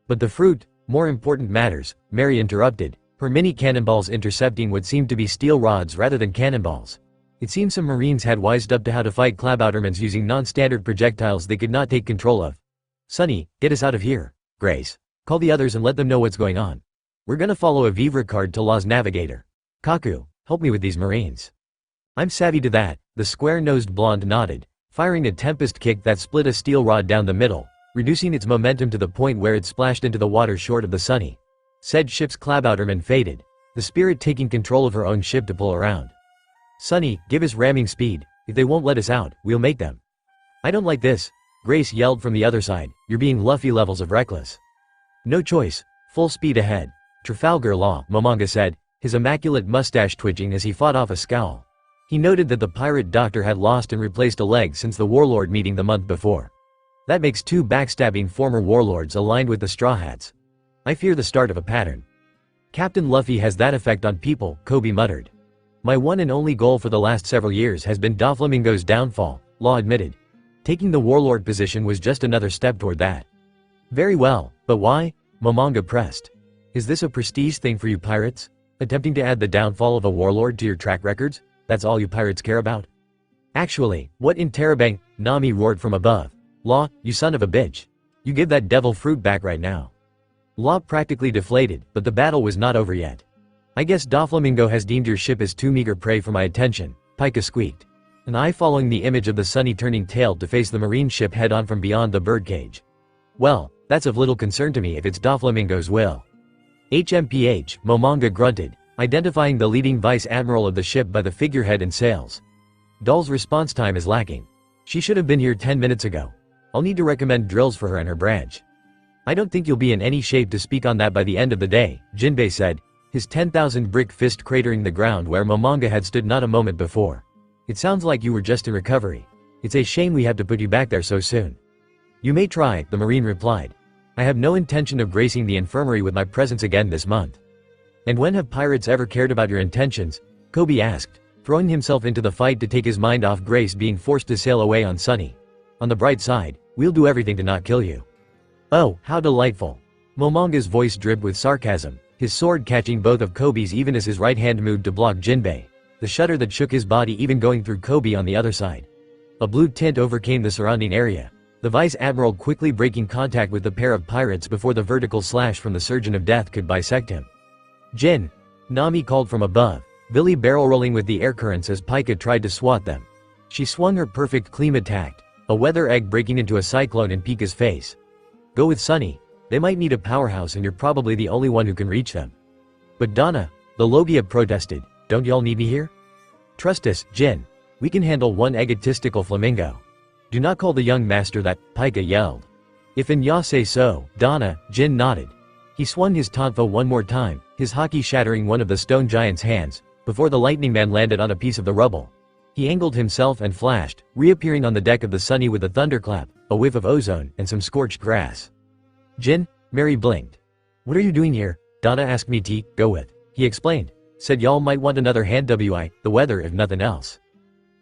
But the fruit, more important matters, Mary interrupted, her mini cannonballs intercepting what seemed to be steel rods rather than cannonballs. It seems some Marines had wised up to how to fight Klaboutermans using non-standard projectiles they could not take control of. Sunny, get us out of here. Grace, call the others and let them know what's going on. We're gonna follow a Vivre card to Law's navigator. Kaku, help me with these Marines. I'm savvy to that, the square-nosed blonde nodded, firing a tempest kick that split a steel rod down the middle, reducing its momentum to the point where it splashed into the water short of the Sunny. Said ship's Klabouterman faded, the spirit taking control of her own ship to pull around. Sunny, give us ramming speed. If they won't let us out, we'll make them. I don't like this, Grace yelled from the other side. You're being Luffy levels of reckless. No choice, full speed ahead. Trafalgar Law, Momonga said, his immaculate mustache twitching as he fought off a scowl. He noted that the pirate doctor had lost and replaced a leg since the warlord meeting the month before. That makes two backstabbing former warlords aligned with the Straw Hats. I fear the start of a pattern. Captain Luffy has that effect on people, Coby muttered. My one and only goal for the last several years has been Doflamingo's downfall, Law admitted. Taking the warlord position was just another step toward that. Very well, but why? Momonga pressed. Is this a prestige thing for you pirates? Attempting to add the downfall of a warlord to your track records? That's all you pirates care about? Actually, what in Terabang? Nami roared from above. Law, you son of a bitch. You give that devil fruit back right now. Law practically deflated, but the battle was not over yet. I guess Doflamingo has deemed your ship as too meager prey for my attention, Pika squeaked. An eye following the image of the Sunny turning tail to face the Marine ship head-on from beyond the birdcage. Well, that's of little concern to me if it's Doflamingo's will. HMPH, Momonga grunted, identifying the leading vice admiral of the ship by the figurehead and sails. Doll's response time is lacking. She should have been here 10 minutes ago. I'll need to recommend drills for her and her branch. I don't think you'll be in any shape to speak on that by the end of the day, Jinbei said, his 10,000 brick fist cratering the ground where Momonga had stood not a moment before. "It sounds like you were just in recovery. It's a shame we have to put you back there so soon." "You may try," the Marine replied. "I have no intention of gracing the infirmary with my presence again this month." "And when have pirates ever cared about your intentions?" Coby asked, throwing himself into the fight to take his mind off Grace being forced to sail away on Sunny. "On the bright side, we'll do everything to not kill you." "Oh, how delightful." Momonga's voice dripped with sarcasm, his sword catching both of Koby's even as his right hand moved to block Jinbei, the shudder that shook his body even going through Coby on the other side. A blue tint overcame the surrounding area, the Vice Admiral quickly breaking contact with the pair of pirates before the vertical slash from the Surgeon of Death could bisect him. "Jin!" Nami called from above, Billy barrel rolling with the air currents as Pika tried to swat them. She swung her perfect clean attack, a weather egg breaking into a cyclone in Pika's face. "Go with Sunny. They might need a powerhouse and you're probably the only one who can reach them." "But Donna," the Logia protested, "don't y'all need me here?" "Trust us, Jin. We can handle one egotistical flamingo." "Do not call the young master that," Pika yelled. "If and ya say so, Donna," Jin nodded. He swung his tonfa one more time, his haki shattering one of the stone giant's hands, before the lightning man landed on a piece of the rubble. He angled himself and flashed, reappearing on the deck of the Sunny with a thunderclap, a whiff of ozone, and some scorched grass. "Jin?" Mary blinked. "What are you doing here?" "Donna asked me to go with," he explained. "Said y'all might want another hand wi, the weather if nothing else."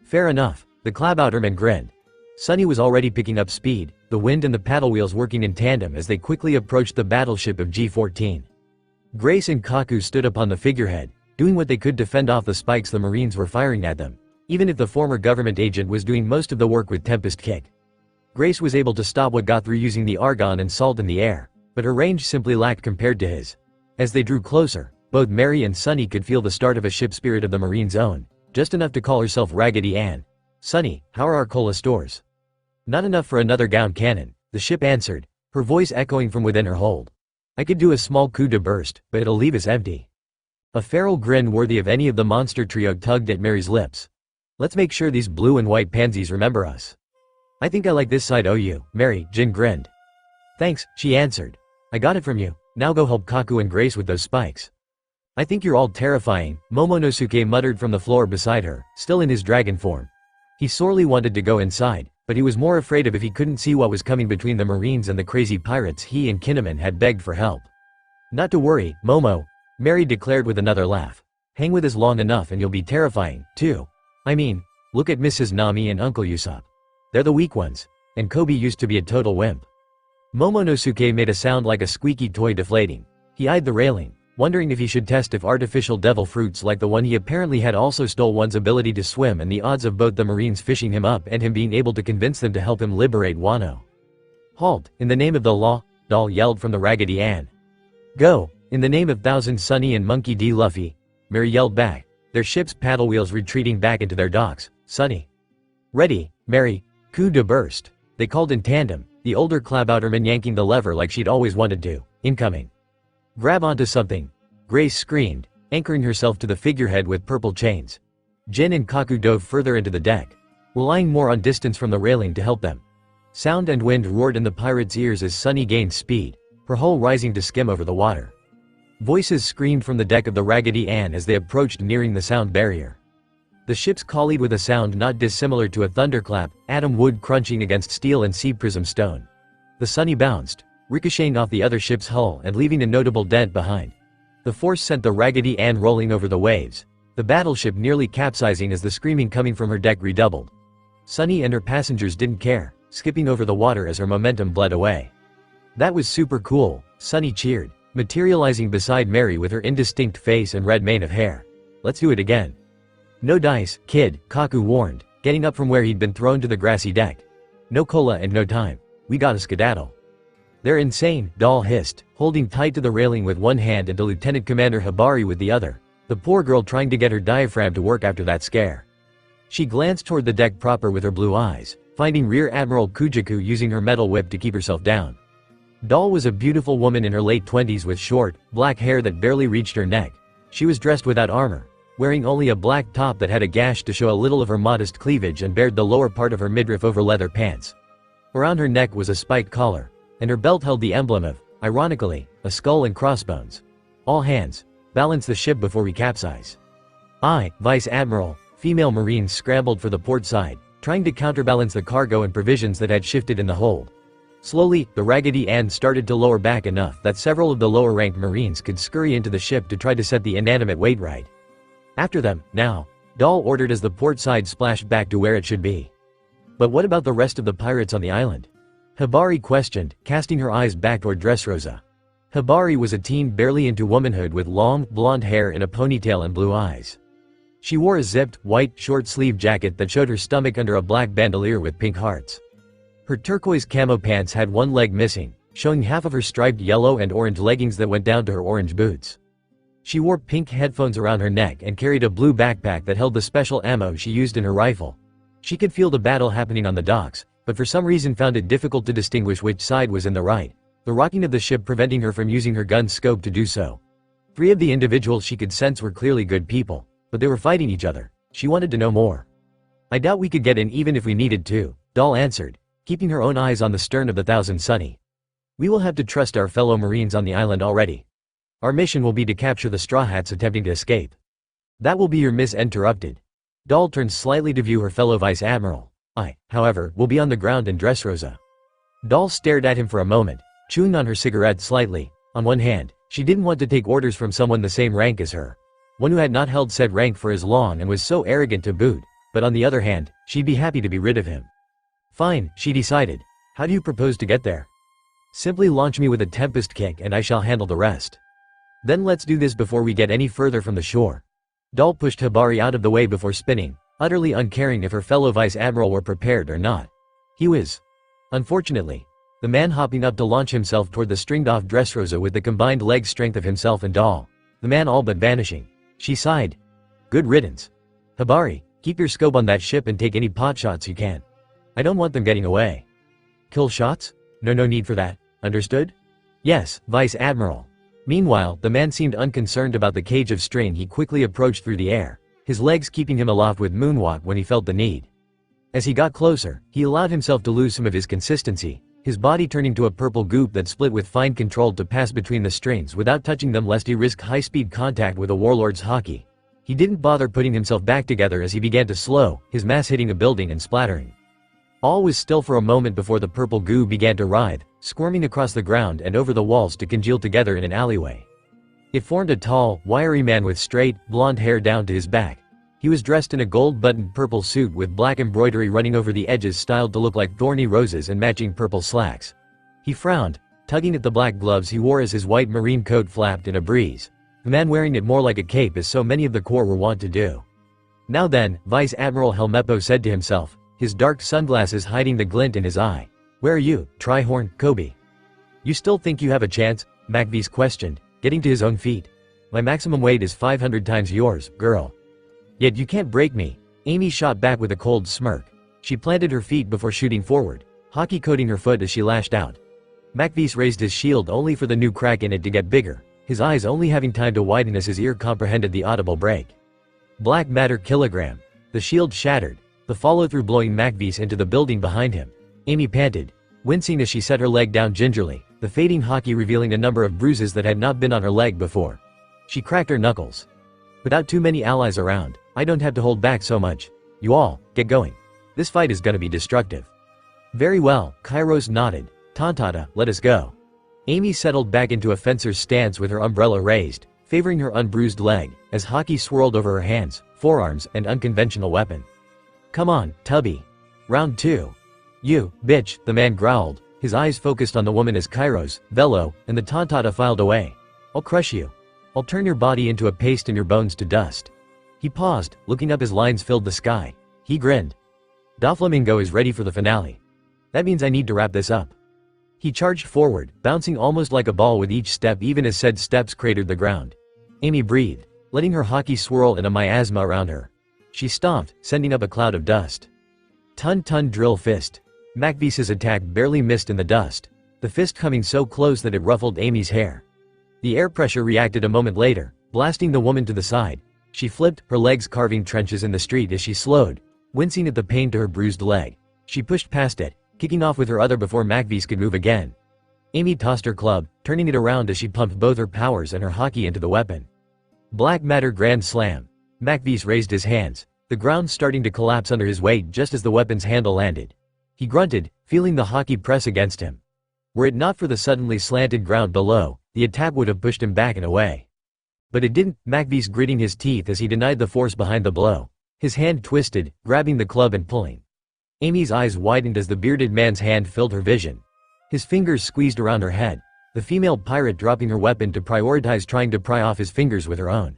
"Fair enough," the Clabouterman grinned. Sunny was already picking up speed, the wind and the paddle wheels working in tandem as they quickly approached the battleship of G-14. Grace and Kaku stood upon the figurehead, doing what they could to fend off the spikes the Marines were firing at them, even if the former government agent was doing most of the work with Tempest Kick. Grace was able to stop what got through using the argon and salt in the air, but her range simply lacked compared to his. As they drew closer, both Mary and Sunny could feel the start of a ship spirit of the Marine's own, just enough to call herself Raggedy Ann. "Sunny, how are our cola stores?" "Not enough for another gown cannon," the ship answered, her voice echoing from within her hold. "I could do a small coup de burst, but it'll leave us empty." A feral grin worthy of any of the monster trio tugged at Mary's lips. "Let's make sure these blue and white pansies remember us." "I think I like this side you, Mary," Jin grinned. "Thanks," she answered. "I got it from you, now go help Kaku and Grace with those spikes." "I think you're all terrifying," Momonosuke muttered from the floor beside her, still in his dragon form. He sorely wanted to go inside, but he was more afraid of if he couldn't see what was coming between the Marines and the crazy pirates he and Kinnaman had begged for help. "Not to worry, Momo," Mary declared with another laugh. "Hang with us long enough and you'll be terrifying, too. I mean, look at Mrs. Nami and Uncle Usopp. They're the weak ones, and Coby used to be a total wimp." Momonosuke made a sound like a squeaky toy deflating. He eyed the railing, wondering if he should test if artificial devil fruits like the one he apparently had also stole one's ability to swim and the odds of both the Marines fishing him up and him being able to convince them to help him liberate Wano. "Halt, in the name of the law," Doll yelled from the Raggedy Ann. "Go, in the name of Thousand Sunny and Monkey D. Luffy," Mary yelled back, their ship's paddle wheels retreating back into their docks. "Sunny." "Ready, Mary, coup de burst," they called in tandem, the older Clabouterman yanking the lever like she'd always wanted to. "Incoming." "Grab onto something," Grace screamed, anchoring herself to the figurehead with purple chains. Jin and Kaku dove further into the deck, relying more on distance from the railing to help them. Sound and wind roared in the pirate's ears as Sunny gained speed, her hull rising to skim over the water. Voices screamed from the deck of the Raggedy Ann as they approached nearing the sound barrier. The ships collied with a sound not dissimilar to a thunderclap, atom wood crunching against steel and sea prism stone. The Sunny bounced, ricocheting off the other ship's hull and leaving a notable dent behind. The force sent the Raggedy Ann rolling over the waves, the battleship nearly capsizing as the screaming coming from her deck redoubled. Sunny and her passengers didn't care, skipping over the water as her momentum bled away. "That was super cool," Sunny cheered, materializing beside Mary with her indistinct face and red mane of hair. "Let's do it again." "No dice, kid," Kaku warned, getting up from where he'd been thrown to the grassy deck. "No cola and no time. We gotta skedaddle." "They're insane," Doll hissed, holding tight to the railing with one hand and to Lieutenant Commander Hibari with the other, the poor girl trying to get her diaphragm to work after that scare. She glanced toward the deck proper with her blue eyes, finding Rear Admiral Kujaku using her metal whip to keep herself down. Doll was a beautiful woman in her late 20s with short, black hair that barely reached her neck. She was dressed without armor, wearing only a black top that had a gash to show a little of her modest cleavage and bared the lower part of her midriff over leather pants. Around her neck was a spiked collar, and her belt held the emblem of, ironically, a skull and crossbones. "All hands. Balance the ship before we capsize. I, Vice Admiral, female Marines scrambled for the port side, trying to counterbalance the cargo and provisions that had shifted in the hold. Slowly, the Raggedy Ann started to lower back enough that several of the lower-ranked Marines could scurry into the ship to try to set the inanimate weight right. After them, now, Doll ordered as the port side splashed back to where it should be. But what about the rest of the pirates on the island? Hibari questioned, casting her eyes back toward Dressrosa. Hibari was a teen barely into womanhood with long, blonde hair in a ponytail and blue eyes. She wore a zipped, white, short-sleeved jacket that showed her stomach under a black bandolier with pink hearts. Her turquoise camo pants had one leg missing, showing half of her striped yellow and orange leggings that went down to her orange boots. She wore pink headphones around her neck and carried a blue backpack that held the special ammo she used in her rifle. She could feel the battle happening on the docks, but for some reason found it difficult to distinguish which side was in the right, the rocking of the ship preventing her from using her gun's scope to do so. 3 of the individuals she could sense were clearly good people, but they were fighting each other. She wanted to know more. I doubt we could get in even if we needed to, Doll answered, keeping her own eyes on the stern of the Thousand Sunny. We will have to trust our fellow Marines on the island already. Our mission will be to capture the Straw Hats attempting to escape. That will be your miss interrupted. Doll turned slightly to view her fellow Vice Admiral. I, however, will be on the ground in Dressrosa. Doll stared at him for a moment, chewing on her cigarette slightly. On one hand, she didn't want to take orders from someone the same rank as her, one who had not held said rank for as long and was so arrogant to boot, but on the other hand, she'd be happy to be rid of him. Fine, she decided. How do you propose to get there? Simply launch me with a tempest kick and I shall handle the rest. Then let's do this before we get any further from the shore. Doll pushed Hibari out of the way before spinning, utterly uncaring if her fellow Vice Admiral were prepared or not. He was. Unfortunately, the man hopping up to launch himself toward the stringed-off Dressrosa with the combined leg strength of himself and Doll. The man all but vanishing. She sighed. Good riddance. Hibari, keep your scope on that ship and take any pot shots you can. I don't want them getting away. Kill shots? No need for that. Understood? Yes, Vice Admiral. Meanwhile, the man seemed unconcerned about the cage of string. He quickly approached through the air, his legs keeping him aloft with moonwalk when he felt the need. As he got closer, he allowed himself to lose some of his consistency, his body turning to a purple goop that split with fine control to pass between the strings without touching them lest he risk high-speed contact with a warlord's hockey. He didn't bother putting himself back together as he began to slow, his mass hitting a building and splattering. All was still for a moment before the purple goo began to writhe, squirming across the ground and over the walls to congeal together in an alleyway. It formed a tall, wiry man with straight, blonde hair down to his back. He was dressed in a gold-buttoned purple suit with black embroidery running over the edges styled to look like thorny roses and matching purple slacks. He frowned, tugging at the black gloves he wore as his white marine coat flapped in a breeze, the man wearing it more like a cape as so many of the Corps were wont to do. Now then, Vice Admiral Helmeppo said to himself, his dark sunglasses hiding the glint in his eye. Where are you, Trihorn, Coby? You still think you have a chance? Macbeth questioned, getting to his own feet. My maximum weight is 500 times yours, girl. Yet you can't break me. Amy shot back with a cold smirk. She planted her feet before shooting forward, hockey coating her foot as she lashed out. Macbeth raised his shield only for the new crack in it to get bigger, his eyes only having time to widen as his ear comprehended the audible break. Black matter kilogram. The shield shattered, the follow-through blowing Macbeth into the building behind him. Amy panted, wincing as she set her leg down gingerly, the fading hockey revealing a number of bruises that had not been on her leg before. She cracked her knuckles. Without too many allies around, I don't have to hold back so much. You all, get going. This fight is gonna be destructive. Very well, Kairos nodded. Tontata, let us go. Amy settled back into a fencer's stance with her umbrella raised, favoring her unbruised leg, as hockey swirled over her hands, forearms, and unconventional weapon. Come on, Tubby. Round 2. You, bitch, the man growled, his eyes focused on the woman as Kairos, Velo, and the Tontata filed away. I'll crush you. I'll turn your body into a paste and your bones to dust. He paused, looking up as lines filled the sky. He grinned. Doflamingo is ready for the finale. That means I need to wrap this up. He charged forward, bouncing almost like a ball with each step even as said steps cratered the ground. Amy breathed, letting her hockey swirl in a miasma around her. She stomped, sending up a cloud of dust. Ton drill fist. Macbeth's attack barely missed in the dust, the fist coming so close that it ruffled Amy's hair. The air pressure reacted a moment later, blasting the woman to the side. She flipped, her legs carving trenches in the street as she slowed, wincing at the pain to her bruised leg. She pushed past it, kicking off with her other before Macbeth could move again. Amy tossed her club, turning it around as she pumped both her powers and her hockey into the weapon. Black Matter Grand Slam. McVeese raised his hands, the ground starting to collapse under his weight just as the weapon's handle landed. He grunted, feeling the hockey press against him. Were it not for the suddenly slanted ground below, the attack would have pushed him back and away. But it didn't, McVeese gritting his teeth as he denied the force behind the blow. His hand twisted, grabbing the club and pulling. Amy's eyes widened as the bearded man's hand filled her vision. His fingers squeezed around her head, the female pirate dropping her weapon to prioritize trying to pry off his fingers with her own.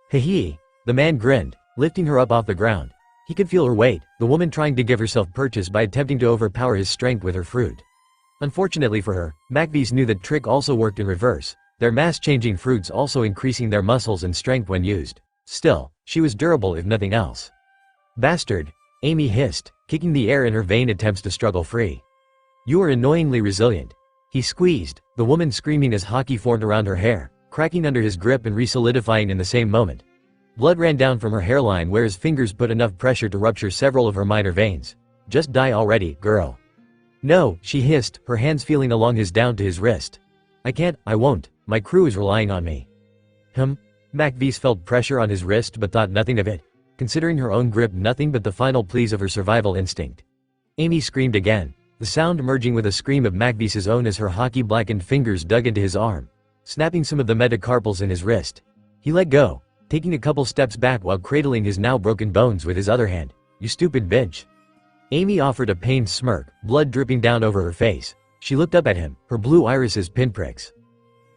Hee. The man grinned, lifting her up off the ground. He could feel her weight, the woman trying to give herself purchase by attempting to overpower his strength with her fruit. Unfortunately for her, McVeese knew that trick also worked in reverse, their mass-changing fruits also increasing their muscles and strength when used. Still, she was durable if nothing else. Bastard! Amy hissed, kicking the air in her vain attempts to struggle free. You are annoyingly resilient. He squeezed, the woman screaming as hockey formed around her hair, cracking under his grip and re-solidifying in the same moment. Blood ran down from her hairline where his fingers put enough pressure to rupture several of her minor veins. Just die already, girl. No, she hissed, her hands feeling along his down to his wrist. I can't, I won't, my crew is relying on me. McVeese felt pressure on his wrist but thought nothing of it, considering her own grip nothing but the final pleas of her survival instinct. Amy screamed again, the sound merging with a scream of McVeese's own as her hockey-blackened fingers dug into his arm, snapping some of the metacarpals in his wrist. He let go, taking a couple steps back while cradling his now broken bones with his other hand. You stupid bitch. Amy offered a pained smirk, blood dripping down over her face. She looked up at him, her blue irises pinpricks.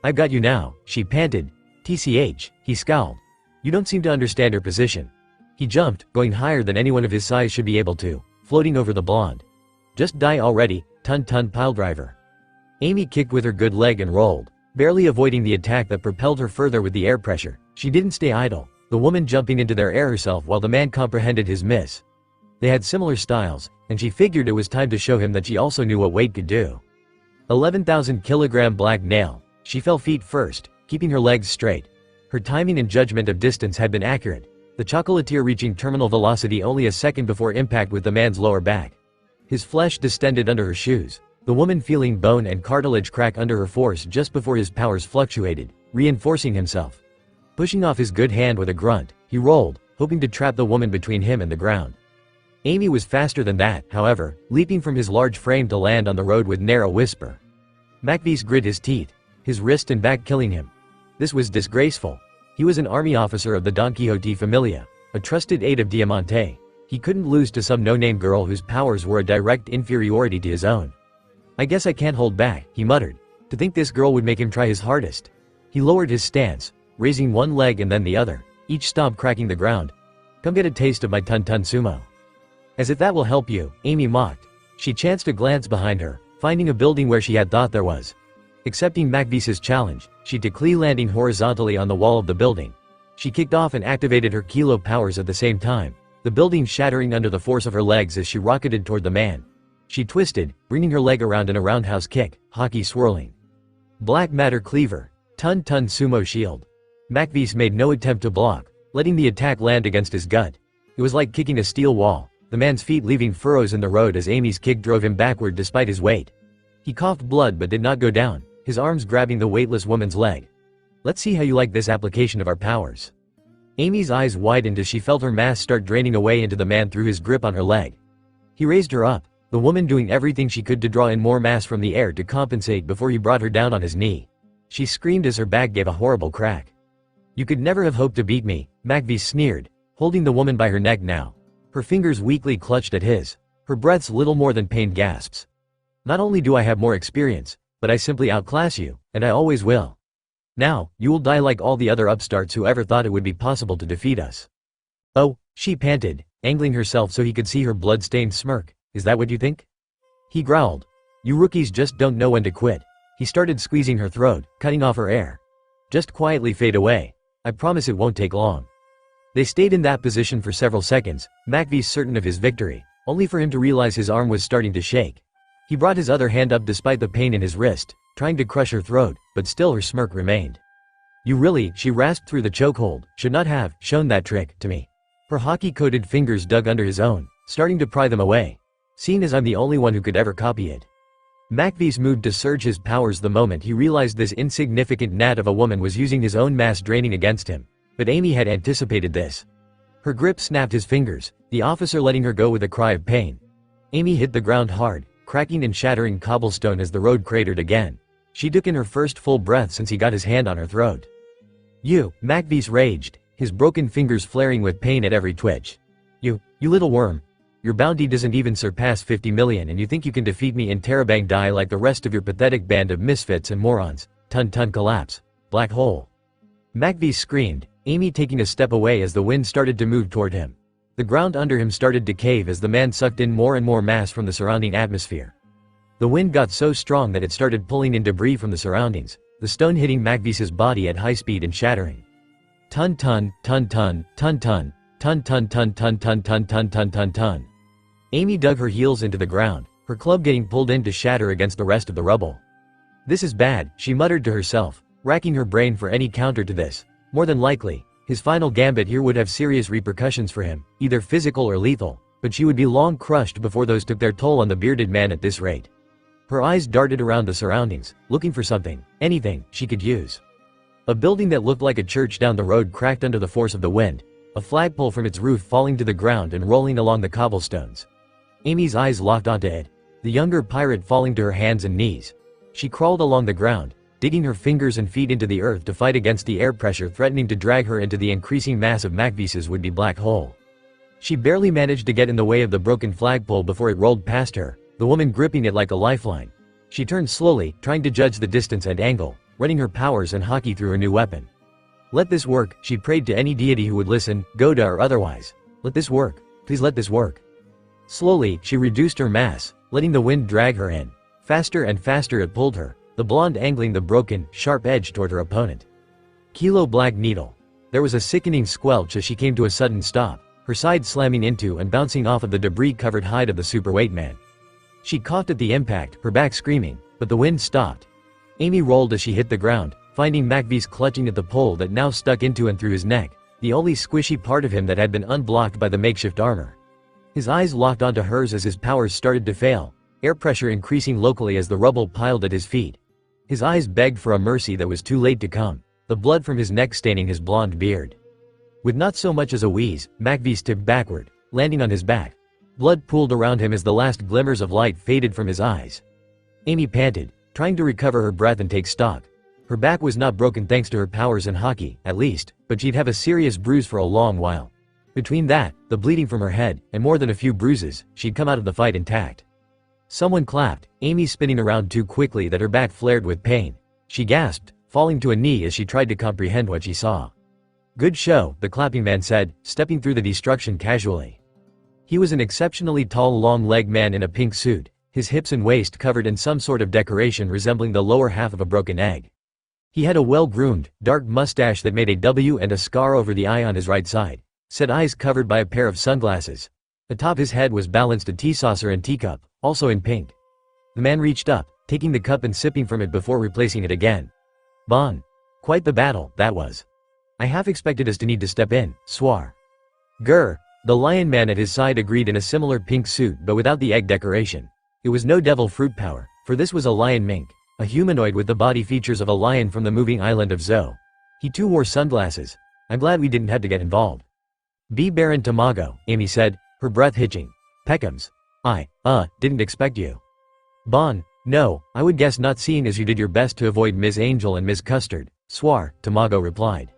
I've got you now, she panted. TCH, he scowled. You don't seem to understand her position. He jumped, going higher than anyone of his size should be able to, floating over the blonde. Just die already, ton piledriver. Amy kicked with her good leg and rolled, barely avoiding the attack that propelled her further with the air pressure. She didn't stay idle, the woman jumping into their air herself while the man comprehended his miss. They had similar styles, and she figured it was time to show him that she also knew what weight could do. 11,000 kilogram black nail. She fell feet first, keeping her legs straight. Her timing and judgment of distance had been accurate, the chocolatier reaching terminal velocity only a second before impact with the man's lower back. His flesh distended under her shoes, the woman feeling bone and cartilage crack under her force just before his powers fluctuated, reinforcing himself. Pushing off his good hand with a grunt, he rolled, hoping to trap the woman between him and the ground. Amy was faster than that, however, leaping from his large frame to land on the road with narrow whisper. McVeese grit his teeth, his wrist and back killing him. This was disgraceful. He was an army officer of the Don Quixote Familia, a trusted aide of Diamante. He couldn't lose to some no-name girl whose powers were a direct inferiority to his own. I guess I can't hold back, he muttered. To think this girl would make him try his hardest. He lowered his stance, raising one leg and then the other, each stomp cracking the ground. Come get a taste of my ton sumo. As if that will help you, Amy mocked. She chanced a glance behind her, finding a building where she had thought there was. Accepting McVeese's challenge, she declared landing horizontally on the wall of the building. She kicked off and activated her kilo powers at the same time, the building shattering under the force of her legs as she rocketed toward the man. She twisted, bringing her leg around in a roundhouse kick, hockey swirling. Black matter cleaver, ton sumo shield. McVeese made no attempt to block, letting the attack land against his gut. It was like kicking a steel wall, the man's feet leaving furrows in the road as Amy's kick drove him backward despite his weight. He coughed blood but did not go down, his arms grabbing the weightless woman's leg. Let's see how you like this application of our powers. Amy's eyes widened as she felt her mass start draining away into the man through his grip on her leg. He raised her up, the woman doing everything she could to draw in more mass from the air to compensate before he brought her down on his knee. She screamed as her back gave a horrible crack. You could never have hoped to beat me, McVeese sneered, holding the woman by her neck now. Her fingers weakly clutched at his, her breaths little more than pained gasps. Not only do I have more experience, but I simply outclass you, and I always will. Now, you will die like all the other upstarts who ever thought it would be possible to defeat us. Oh, she panted, angling herself so he could see her blood-stained smirk. Is that what you think? He growled. You rookies just don't know when to quit. He started squeezing her throat, cutting off her air. Just quietly fade away. I promise it won't take long. They stayed in that position for several seconds, McVeese certain of his victory, only for him to realize his arm was starting to shake. He brought his other hand up despite the pain in his wrist, trying to crush her throat, but still her smirk remained. You really, she rasped through the chokehold, should not have shown that trick to me. Her hockey-coated fingers dug under his own, starting to pry them away. Seeing as I'm the only one who could ever copy it. McVeese moved to surge his powers the moment he realized this insignificant gnat of a woman was using his own mass draining against him. but Amy had anticipated this. Her grip snapped his fingers, the officer letting her go with a cry of pain. Amy hit the ground hard, cracking and shattering cobblestone as the road cratered again. She took in her first full breath since he got his hand on her throat. "You," Macbeast raged, his broken fingers flaring with pain at every twitch. You little worm. Your bounty doesn't even surpass 50 million and you think you can defeat me in Terabang Die like the rest of your pathetic band of misfits and morons. Ton collapse. Black hole. Macbeast screamed, Amy taking a step away as the wind started to move toward him. The ground under him started to cave as the man sucked in more and more mass from the surrounding atmosphere. The wind got so strong that it started pulling in debris from the surroundings, the stone hitting Macbeast's body at high speed and shattering. Ton. Amy dug her heels into the ground, her club getting pulled in to shatter against the rest of the rubble. This is bad, she muttered to herself, racking her brain for any counter to this. More than likely, his final gambit here would have serious repercussions for him, either physical or lethal, but she would be long crushed before those took their toll on the bearded man at this rate. Her eyes darted around the surroundings, looking for something, anything, she could use. A building that looked like a church down the road cracked under the force of the wind, a flagpole from its roof falling to the ground and rolling along the cobblestones. Amy's eyes locked onto it, the younger pirate falling to her hands and knees. She crawled along the ground, digging her fingers and feet into the earth to fight against the air pressure threatening to drag her into the increasing mass of Macbeast's would-be black hole. She barely managed to get in the way of the broken flagpole before it rolled past her, the woman gripping it like a lifeline. She turned slowly, trying to judge the distance and angle, running her powers and hockey through her new weapon. Let this work, she prayed to any deity who would listen, Goda or otherwise. Let this work. Please let this work. Slowly, she reduced her mass, letting the wind drag her in. Faster and faster it pulled her, the blonde angling the broken, sharp edge toward her opponent. Kilo Black Needle. There was a sickening squelch as she came to a sudden stop, her side slamming into and bouncing off of the debris-covered hide of the superweight man. She coughed at the impact, her back screaming, but the wind stopped. Amy rolled as she hit the ground, finding Macbeast clutching at the pole that now stuck into and through his neck, the only squishy part of him that had been unblocked by the makeshift armor. His eyes locked onto hers as his powers started to fail, air pressure increasing locally as the rubble piled at his feet. His eyes begged for a mercy that was too late to come, the blood from his neck staining his blonde beard. With not so much as a wheeze, Macbeast tipped backward, landing on his back. Blood pooled around him as the last glimmers of light faded from his eyes. Amy panted, trying to recover her breath and take stock. Her back was not broken thanks to her powers and hockey, at least, but she'd have a serious bruise for a long while. Between that, the bleeding from her head, and more than a few bruises, she'd come out of the fight intact. Someone clapped, Amy spinning around too quickly that her back flared with pain. She gasped, falling to a knee as she tried to comprehend what she saw. Good show, the clapping man said, stepping through the destruction casually. He was an exceptionally tall long-legged man in a pink suit, his hips and waist covered in some sort of decoration resembling the lower half of a broken egg. He had a well-groomed, dark mustache that made a W and a scar over the eye on his right side, set eyes covered by a pair of sunglasses. Atop his head was balanced a tea saucer and teacup, also in pink. The man reached up, taking the cup and sipping from it before replacing it again. Bon. Quite the battle, that was. I half expected us to need to step in, Swar. Grr. The lion man at his side agreed in a similar pink suit but without the egg decoration. It was no devil fruit power, for this was a lion mink, a humanoid with the body features of a lion from the moving island of Zo. He too wore sunglasses. I'm glad we didn't have to get involved. Be Baron Tamago, Amy said, her breath hitching. Peckham's. Didn't expect you. Bon, no, I would guess not seeing as you did your best to avoid Ms. Angel and Ms. Custard, Swar, Tamago replied.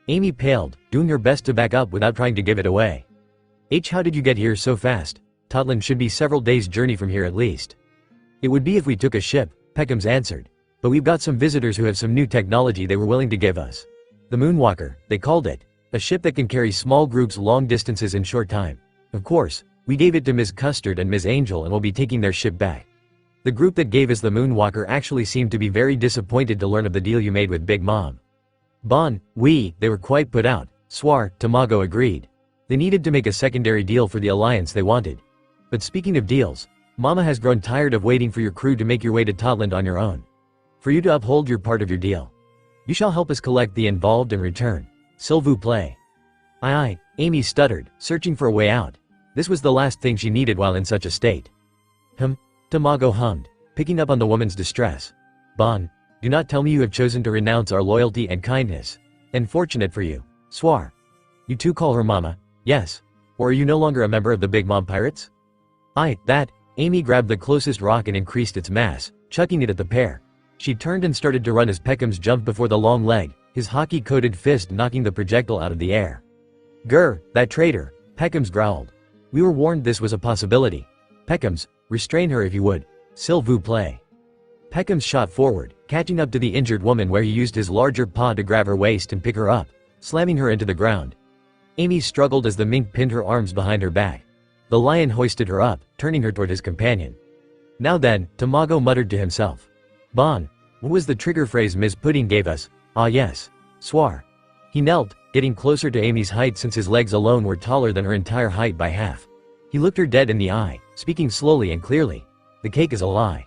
Amy paled, doing her best to back up without trying to give it away. How did you get here so fast? Totland should be several days' journey from here at least. It would be if we took a ship, Peckham's answered. But we've got some visitors who have some new technology they were willing to give us. The Moonwalker, they called it. A ship that can carry small groups long distances in short time. Of course, we gave it to Ms. Custard and Ms. Angel and will be taking their ship back. The group that gave us the Moonwalker actually seemed to be very disappointed to learn of the deal you made with Big Mom. Bon, they were quite put out, Swar, Tamago agreed. They needed to make a secondary deal for the alliance they wanted. But speaking of deals, Mama has grown tired of waiting for your crew to make your way to Totland on your own. For you to uphold your part of your deal. You shall help us collect the involved and return. S'il vous plaît. Aye, Amy stuttered, searching for a way out. This was the last thing she needed while in such a state. Tamago hummed, picking up on the woman's distress. Bon, do not tell me you have chosen to renounce our loyalty and kindness. Unfortunate for you. Swar. You too call her mama, yes? Or are you no longer a member of the Big Mom Pirates? That. Amy grabbed the closest rock and increased its mass, chucking it at the pair. She turned and started to run as Peckham's jumped before the long leg, his hockey-coated fist knocking the projectile out of the air. Grr, that traitor, Peckham's growled. We were warned this was a possibility. Peckham's, restrain her if you would. S'il vous plaît. Peckham's shot forward, catching up to the injured woman where he used his larger paw to grab her waist and pick her up, slamming her into the ground. Amy struggled as the mink pinned her arms behind her back. The lion hoisted her up, turning her toward his companion. Now then, Tamago muttered to himself. Bon. What was the trigger phrase Ms. Pudding gave us? Ah yes. Swar. He knelt, getting closer to Amy's height since his legs alone were taller than her entire height by half. He looked her dead in the eye, speaking slowly and clearly. The cake is a lie.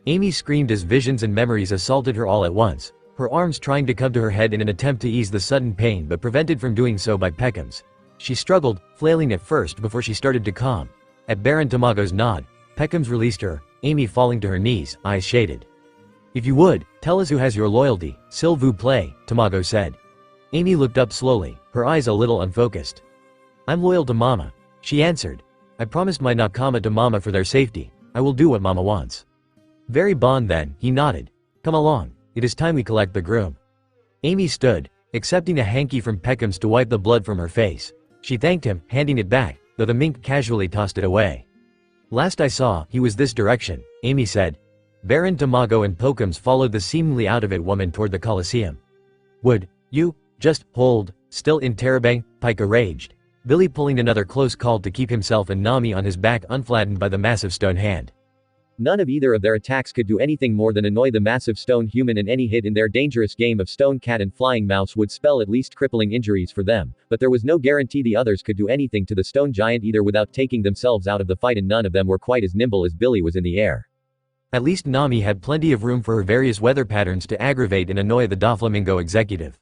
Amy screamed as visions and memories assaulted her all at once, her arms trying to come to her head in an attempt to ease the sudden pain but prevented from doing so by Peckham's. She struggled, flailing at first before she started to calm. At Baron Tamago's nod, Peckham's released her, Amy falling to her knees, eyes shaded. If you would, tell us who has your loyalty, s'il vous plaît, Tamago said. Amy looked up slowly, her eyes a little unfocused. I'm loyal to Mama, she answered. I promised my Nakama to Mama for their safety. I will do what Mama wants. Very bon then, he nodded. Come along, it is time we collect the groom. Amy stood, accepting a hanky from Peckham's to wipe the blood from her face. She thanked him, handing it back, though the mink casually tossed it away. Last I saw, he was this direction, Amy said. Baron Tamago and Peckham's followed the seemingly out-of-it woman toward the Colosseum. Would you just hold still in Terabang? Pika raged. Billy pulling another close call to keep himself and Nami on his back unflattened by the massive stone hand. None of either of their attacks could do anything more than annoy the massive stone human, and any hit in their dangerous game of stone cat and flying mouse would spell at least crippling injuries for them, but there was no guarantee the others could do anything to the stone giant either without taking themselves out of the fight, and none of them were quite as nimble as Billy was in the air. At least Nami had plenty of room for her various weather patterns to aggravate and annoy the Doflamingo executive.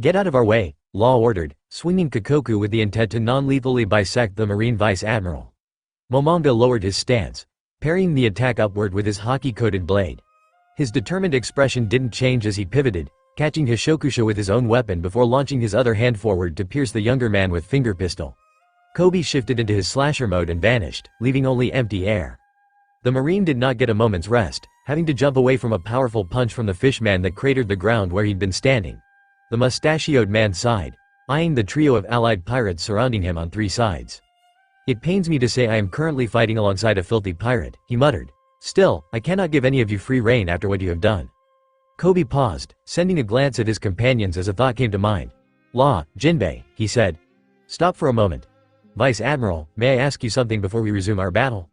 Get out of our way, Law ordered, swinging Kikoku with the intent to non-lethally bisect the Marine Vice Admiral. Momonga lowered his stance, parrying the attack upward with his hockey-coated blade. His determined expression didn't change as he pivoted, catching Hishokusha with his own weapon before launching his other hand forward to pierce the younger man with finger pistol. Coby shifted into his slasher mode and vanished, leaving only empty air. The Marine did not get a moment's rest, having to jump away from a powerful punch from the fishman that cratered the ground where he'd been standing. The mustachioed man sighed, eyeing the trio of allied pirates surrounding him on three sides. It pains me to say I am currently fighting alongside a filthy pirate, he muttered. Still, I cannot give any of you free rein after what you have done. Coby paused, sending a glance at his companions as a thought came to mind. Law, Jinbei, he said. Stop for a moment. Vice Admiral, may I ask you something before we resume our battle?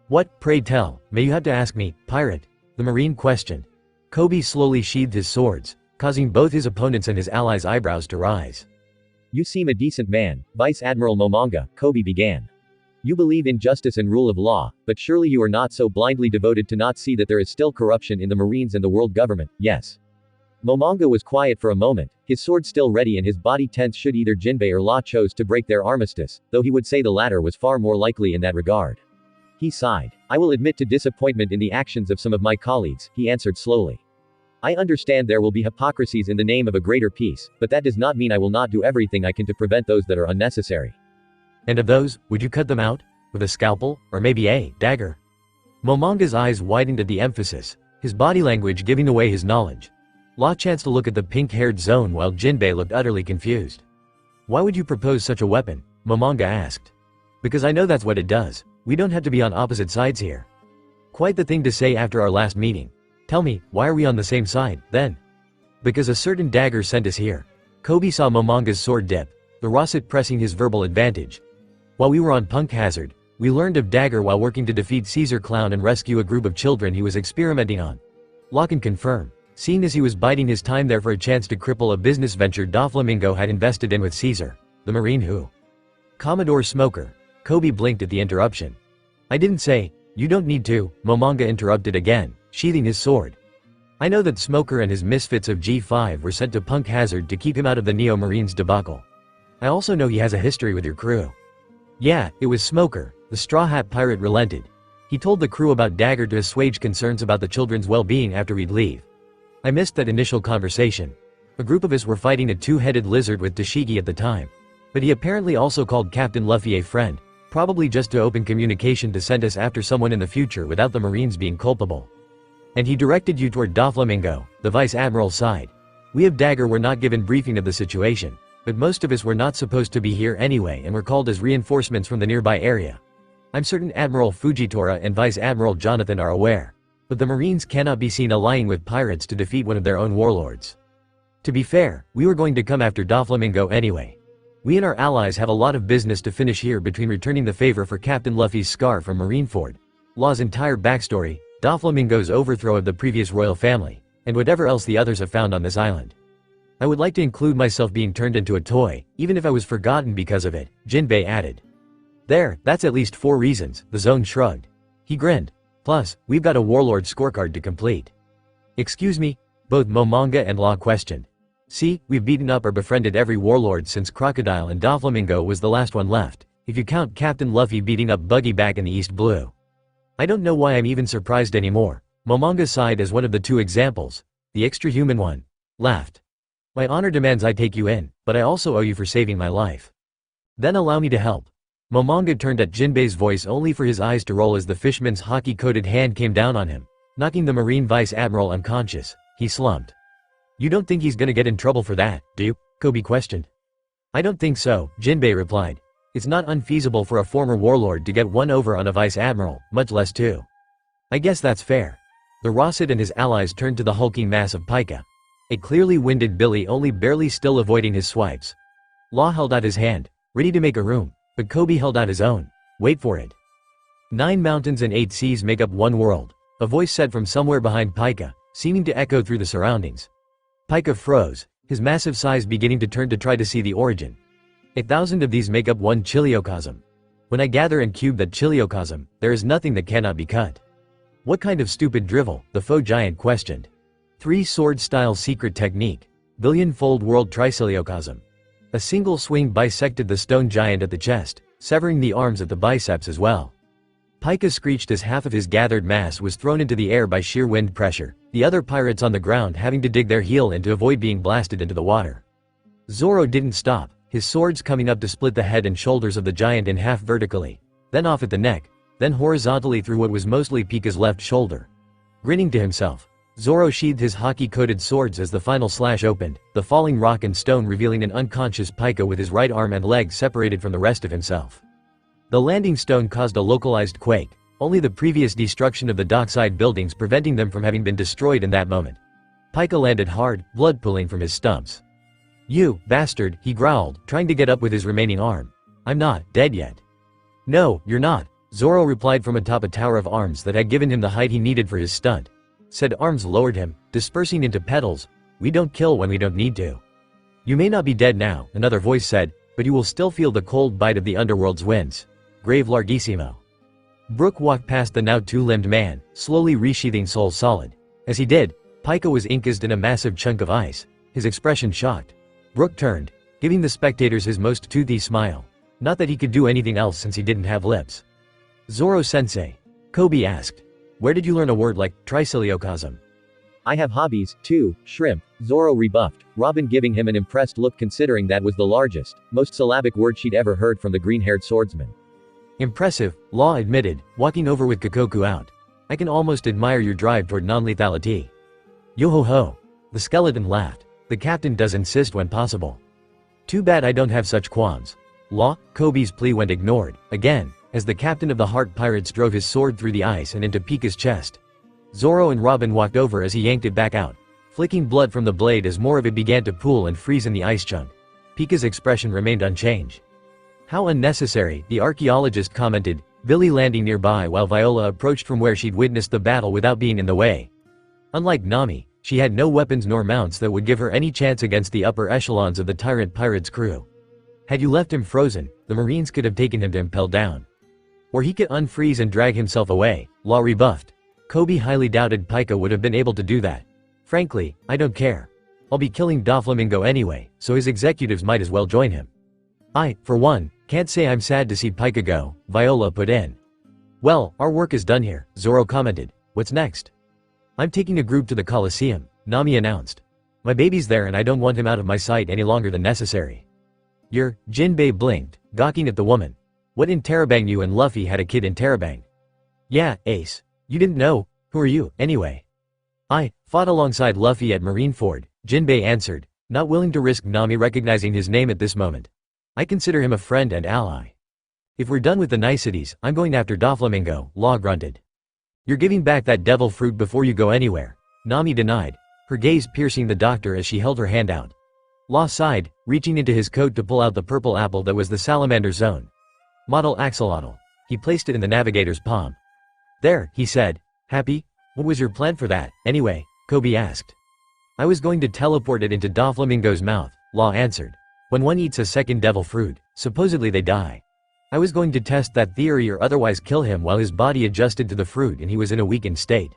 What, pray tell, may you have to ask me, pirate? The Marine questioned. Coby slowly sheathed his swords, causing both his opponents and his allies' eyebrows to rise. You seem a decent man, Vice Admiral Momonga, Coby began. You believe in justice and rule of law, but surely you are not so blindly devoted to not see that there is still corruption in the Marines and the world government, yes? Momonga was quiet for a moment, his sword still ready and his body tense should either Jinbei or Law chose to break their armistice, though he would say the latter was far more likely in that regard. He sighed. I will admit to disappointment in the actions of some of my colleagues, he answered slowly. I understand there will be hypocrisies in the name of a greater peace, but that does not mean I will not do everything I can to prevent those that are unnecessary. And of those, would you cut them out? With a scalpel, or maybe a dagger? Momonga's eyes widened at the emphasis, his body language giving away his knowledge. Law chanced to look at the pink-haired zone while Jinbei looked utterly confused. Why would you propose such a weapon? Momonga asked. Because I know that's what it does. We don't have to be on opposite sides here. Quite the thing to say after our last meeting. Tell me, why are we on the same side, then? Because a certain dagger sent us here. Coby saw Momonga's sword dip, the Rosset pressing his verbal advantage. While we were on Punk Hazard, we learned of Dagger while working to defeat Caesar Clown and rescue a group of children he was experimenting on. Law can confirm. Seeing as he was biding his time there for a chance to cripple a business venture Doflamingo had invested in with Caesar, the Marine who. Commodore Smoker. Coby blinked at the interruption. I didn't say, you don't need to, Momonga interrupted again, sheathing his sword. I know that Smoker and his misfits of G5 were sent to Punk Hazard to keep him out of the Neo Marines debacle. I also know he has a history with your crew. Yeah, it was Smoker, the Straw Hat pirate relented. He told the crew about Dagger to assuage concerns about the children's well-being after we'd leave. I missed that initial conversation. A group of us were fighting a two-headed lizard with Tashigi at the time. But he apparently also called Captain Luffy a friend, probably just to open communication to send us after someone in the future without the Marines being culpable. And he directed you toward Doflamingo, the Vice Admiral's side. We of Dagger were not given briefing of the situation, but most of us were not supposed to be here anyway and were called as reinforcements from the nearby area. I'm certain Admiral Fujitora and Vice Admiral Jonathan are aware. But the Marines cannot be seen allying with pirates to defeat one of their own warlords. To be fair, we were going to come after Doflamingo anyway. We and our allies have a lot of business to finish here between returning the favor for Captain Luffy's scar from Marineford, Law's entire backstory, Doflamingo's overthrow of the previous royal family, and whatever else the others have found on this island. I would like to include myself being turned into a toy, even if I was forgotten because of it, Jinbei added. There, that's at least 4 reasons, the Zone shrugged. He grinned. Plus, we've got a warlord scorecard to complete. Excuse me? Both Momonga and Law questioned. See, we've beaten up or befriended every warlord since Crocodile and Doflamingo was the last one left, if you count Captain Luffy beating up Buggy back in the East Blue. I don't know why I'm even surprised anymore. Momonga sighed as one of the 2 examples, the extra-human one, laughed. My honor demands I take you in, but I also owe you for saving my life. Then allow me to help. Momonga turned at Jinbei's voice only for his eyes to roll as the fisherman's hockey-coated hand came down on him, knocking the Marine Vice Admiral unconscious. He slumped. You don't think he's gonna get in trouble for that, do you? Coby questioned. I don't think so, Jinbei replied. It's not unfeasible for a former warlord to get one over on a vice admiral, much less 2. I guess that's fair. The Rosset and his allies turned to the hulking mass of Pika. A clearly winded Billy only barely still avoiding his swipes. Law held out his hand, ready to make a room, but Coby held out his own. Wait for it. 9 mountains and 8 seas make up one world, a voice said from somewhere behind Pika, seeming to echo through the surroundings. Pika froze, his massive size beginning to turn to try to see the origin. 1,000 of these make up one chiliocosm. When I gather and cube that chiliocosm, there is nothing that cannot be cut. What kind of stupid drivel? The faux giant questioned. 3 sword-style secret technique. Billion-fold world triciliocosm. A single swing bisected the stone giant at the chest, severing the arms at the biceps as well. Pika screeched as half of his gathered mass was thrown into the air by sheer wind pressure, the other pirates on the ground having to dig their heel in to avoid being blasted into the water. Zoro didn't stop, his swords coming up to split the head and shoulders of the giant in half vertically, then off at the neck, then horizontally through what was mostly Pika's left shoulder. Grinning to himself, Zoro sheathed his hockey-coated swords as the final slash opened, the falling rock and stone revealing an unconscious Pika with his right arm and leg separated from the rest of himself. The landing stone caused a localized quake, only the previous destruction of the dockside buildings preventing them from having been destroyed in that moment. Pika landed hard, blood pooling from his stumps. You, bastard, he growled, trying to get up with his remaining arm. I'm not dead yet. No, you're not, Zoro replied from atop a tower of arms that had given him the height he needed for his stunt. Said arms lowered him, dispersing into petals. We don't kill when we don't need to. You may not be dead now, another voice said, but you will still feel the cold bite of the underworld's winds. Grave larghissimo. Brook walked past the now 2-limbed man, slowly resheathing Soul Solid. As he did, Pika was encased in a massive chunk of ice, his expression shocked. Brook turned, giving the spectators his most toothy smile. Not that he could do anything else since he didn't have lips. Zoro-sensei. Coby asked. Where did you learn a word like triciliocosm? I have hobbies, too, shrimp, Zoro rebuffed, Robin giving him an impressed look considering that was the largest, most syllabic word she'd ever heard from the green-haired swordsman. Impressive, Law admitted, walking over with Kokoku out. I can almost admire your drive toward non-lethality. Yo-ho-ho. The skeleton laughed. The captain does insist when possible. Too bad I don't have such qualms. Law, Koby's plea went ignored, again, as the captain of the Heart Pirates drove his sword through the ice and into Pika's chest. Zoro and Robin walked over as he yanked it back out, flicking blood from the blade as more of it began to pool and freeze in the ice chunk. Pika's expression remained unchanged. How unnecessary, the archaeologist commented, Billy landing nearby while Viola approached from where she'd witnessed the battle without being in the way. Unlike Nami, she had no weapons nor mounts that would give her any chance against the upper echelons of the Tyrant Pirates' crew. Had you left him frozen, the Marines could have taken him to impel down. Or he could unfreeze and drag himself away, Law rebuffed. Coby highly doubted Pika would have been able to do that. Frankly, I don't care. I'll be killing Doflamingo anyway, so his executives might as well join him. I, for one, can't say I'm sad to see Pika go, Viola put in. Well, our work is done here, Zoro commented. What's next? I'm taking a group to the Colosseum, Nami announced. My baby's there and I don't want him out of my sight any longer than necessary. You're, Jinbei blinked, gawking at the woman. What in Terabang, you and Luffy had a kid in Terabang? Yeah, Ace. You didn't know? Who are you, anyway? I fought alongside Luffy at Marineford, Jinbei answered, not willing to risk Nami recognizing his name at this moment. I consider him a friend and ally. If we're done with the niceties, I'm going after Doflamingo, Law grunted. You're giving back that devil fruit before you go anywhere, Nami denied, her gaze piercing the doctor as she held her hand out. Law sighed, reaching into his coat to pull out the purple apple that was the salamander's own. Model axolotl. He placed it in the navigator's palm. There, he said. Happy? What was your plan for that, anyway? Coby asked. I was going to teleport it into Doflamingo's mouth, Law answered. When one eats a second devil fruit, supposedly they die. I was going to test that theory or otherwise kill him while his body adjusted to the fruit and he was in a weakened state.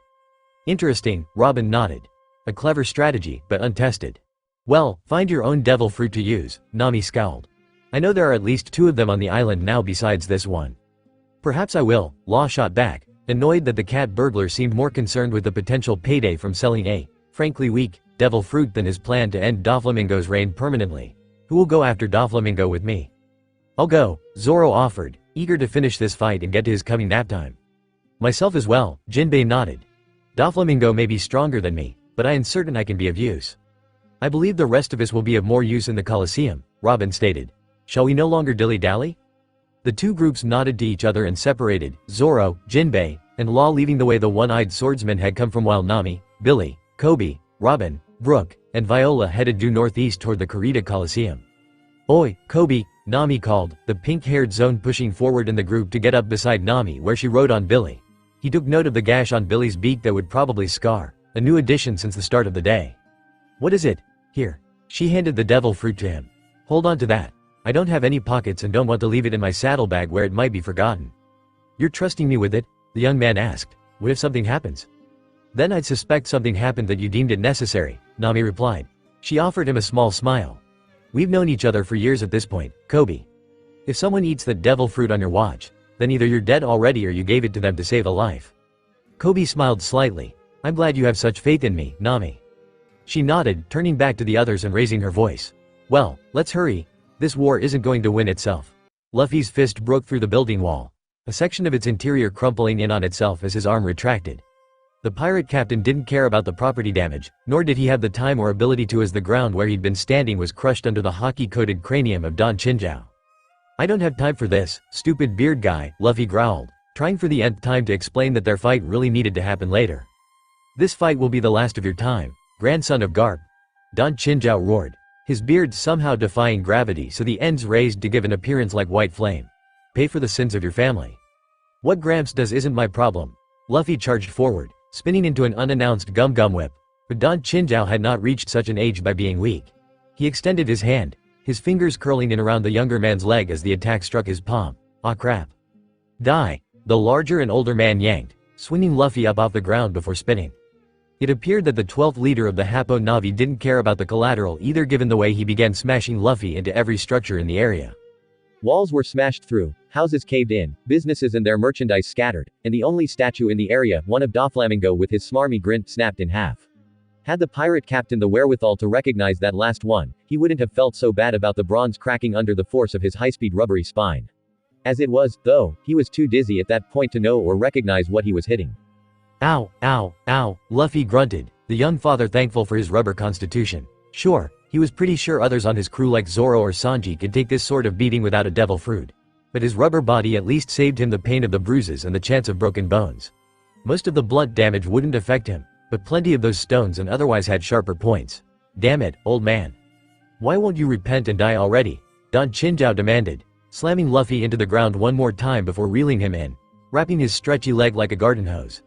Interesting, Robin nodded. A clever strategy, but untested. Well, find your own devil fruit to use, Nami scowled. I know there are at least 2 of them on the island now besides this one. Perhaps I will, Law shot back, annoyed that the cat burglar seemed more concerned with the potential payday from selling a, frankly weak, devil fruit than his plan to end Doflamingo's reign permanently. Who will go after Doflamingo with me? I'll go, Zoro offered, eager to finish this fight and get to his coming nap time. Myself as well, Jinbei nodded. Doflamingo may be stronger than me, but I am certain I can be of use. I believe the rest of us will be of more use in the Colosseum, Robin stated. Shall we no longer dilly-dally? The 2 groups nodded to each other and separated, Zoro, Jinbei, and Law leaving the way the one-eyed swordsman had come from while Nami, Billy, Coby, Robin, Brooke, and Viola headed due northeast toward the Kurita Coliseum. Oi, Coby, Nami called, the pink-haired zone pushing forward in the group to get up beside Nami where she rode on Billy. He took note of the gash on Billy's beak that would probably scar, a new addition since the start of the day. What is it? Here. She handed the devil fruit to him. Hold on to that. I don't have any pockets and don't want to leave it in my saddlebag where it might be forgotten. You're trusting me with it? The young man asked. What if something happens? Then I'd suspect something happened that you deemed it necessary, Nami replied. She offered him a small smile. We've known each other for years at this point, Coby. If someone eats that devil fruit on your watch, then either you're dead already or you gave it to them to save a life. Coby smiled slightly. I'm glad you have such faith in me, Nami. She nodded, turning back to the others and raising her voice. Well, let's hurry. This war isn't going to win itself. Luffy's fist broke through the building wall, a section of its interior crumpling in on itself as his arm retracted. The pirate captain didn't care about the property damage, nor did he have the time or ability to, as the ground where he'd been standing was crushed under the hockey-coated cranium of Don Chinjao. I don't have time for this, stupid beard guy, Luffy growled, trying for the nth time to explain that their fight really needed to happen later. This fight will be the last of your time, grandson of Garp. Don Chinjao roared, his beard somehow defying gravity so the ends raised to give an appearance like white flame. Pay for the sins of your family. What Gramps does isn't my problem. Luffy charged forward, spinning into an unannounced gum-gum whip, but Don Chinjao had not reached such an age by being weak. He extended his hand, his fingers curling in around the younger man's leg as the attack struck his palm. Ah crap. Die, the larger and older man yanked, swinging Luffy up off the ground before spinning. It appeared that the 12th leader of the Happo Navi didn't care about the collateral either, given the way he began smashing Luffy into every structure in the area. Walls were smashed through, houses caved in, businesses and their merchandise scattered, and the only statue in the area, one of Doflamingo with his smarmy grin, snapped in half. Had the pirate captain the wherewithal to recognize that last one, he wouldn't have felt so bad about the bronze cracking under the force of his high-speed rubbery spine. As it was, though, he was too dizzy at that point to know or recognize what he was hitting. Ow, ow, ow, Luffy grunted, the young father thankful for his rubber constitution. Sure, he was pretty sure others on his crew like Zoro or Sanji could take this sort of beating without a devil fruit. But his rubber body at least saved him the pain of the bruises and the chance of broken bones. Most of the blunt damage wouldn't affect him, but plenty of those stones and otherwise had sharper points. Damn it, old man. Why won't you repent and die already? Don Chinjao demanded, slamming Luffy into the ground one more time before reeling him in, wrapping his stretchy leg like a garden hose.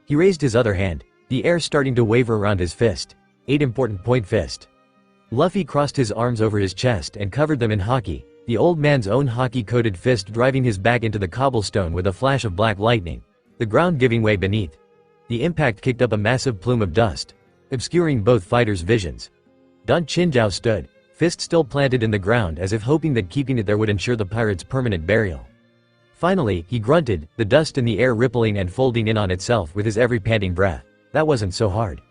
He raised his other hand, the air starting to waver around his fist. 8 important point fist. Luffy crossed his arms over his chest and covered them in haki, the old man's own hockey-coated fist driving his back into the cobblestone with a flash of black lightning, the ground giving way beneath. The impact kicked up a massive plume of dust, obscuring both fighters' visions. Don Chinjao stood, fist still planted in the ground as if hoping that keeping it there would ensure the pirate's permanent burial. Finally, he grunted, the dust in the air rippling and folding in on itself with his every panting breath. That wasn't so hard.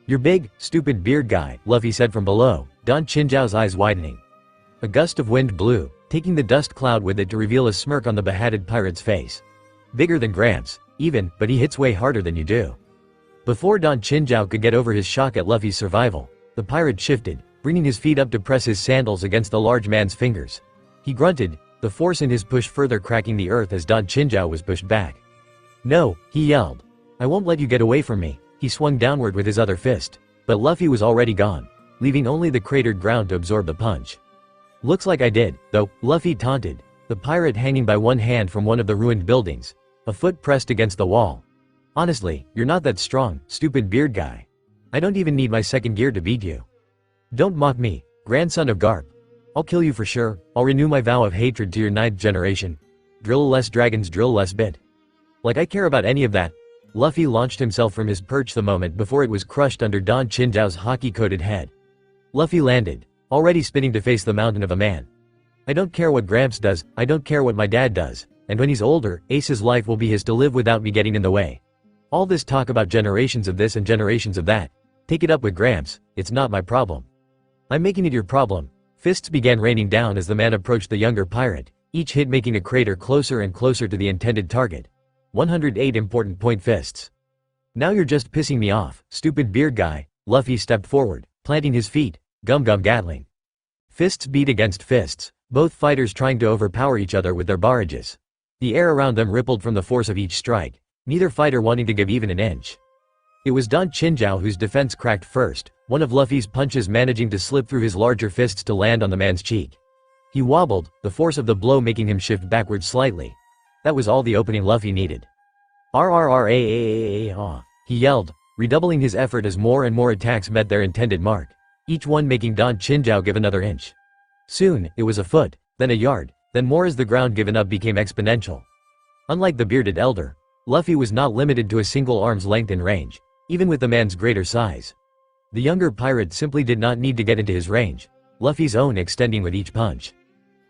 "You're big, stupid beard guy," Luffy said from below, Don Chinzhao's eyes widening. A gust of wind blew, taking the dust cloud with it to reveal a smirk on the behatted pirate's face. "Bigger than Gramps, even, but he hits way harder than you do." Before Don Chinzhao could get over his shock at Luffy's survival, the pirate shifted, bringing his feet up to press his sandals against the large man's fingers. He grunted, the force in his push further cracking the earth as Don Chinzhao was pushed back. "No," he yelled. "I won't let you get away from me." He swung downward with his other fist. But Luffy was already gone, leaving only the cratered ground to absorb the punch. "Looks like I did, though," Luffy taunted, the pirate hanging by one hand from one of the ruined buildings, a foot pressed against the wall. "Honestly, you're not that strong, stupid beard guy. I don't even need my second gear to beat you. Don't mock me, grandson of Garp. I'll kill you for sure. I'll renew my vow of hatred to your 9th generation. Drill less dragons, drill less bit." Like I care about any of that. Luffy launched himself from his perch the moment before it was crushed under Don Chinzhao's hockey-coated head. Luffy landed, already spinning to face the mountain of a man. "I don't care what Gramps does, I don't care what my dad does, and when he's older, Ace's life will be his to live without me getting in the way. All this talk about generations of this and generations of that. Take it up with Gramps, it's not my problem. I'm making it your problem." Fists began raining down as the man approached the younger pirate, each hit making a crater closer and closer to the intended target. 108 important point fists. "Now you're just pissing me off, stupid beard guy." Luffy stepped forward, planting his feet, gum gatling. Fists beat against fists, both fighters trying to overpower each other with their barrages. The air around them rippled from the force of each strike, neither fighter wanting to give even an inch. It was Don Chinzhao whose defense cracked first, one of Luffy's punches managing to slip through his larger fists to land on the man's cheek. He wobbled, the force of the blow making him shift backwards slightly. That was all the opening Luffy needed. "RRRAAAAA," he yelled, redoubling his effort as more and more attacks met their intended mark, each one making Don Chinzhao give another inch. Soon, it was a foot, then a yard, then more as the ground given up became exponential. Unlike the bearded elder, Luffy was not limited to a single arm's length in range, even with the man's greater size. The younger pirate simply did not need to get into his range, Luffy's own extending with each punch.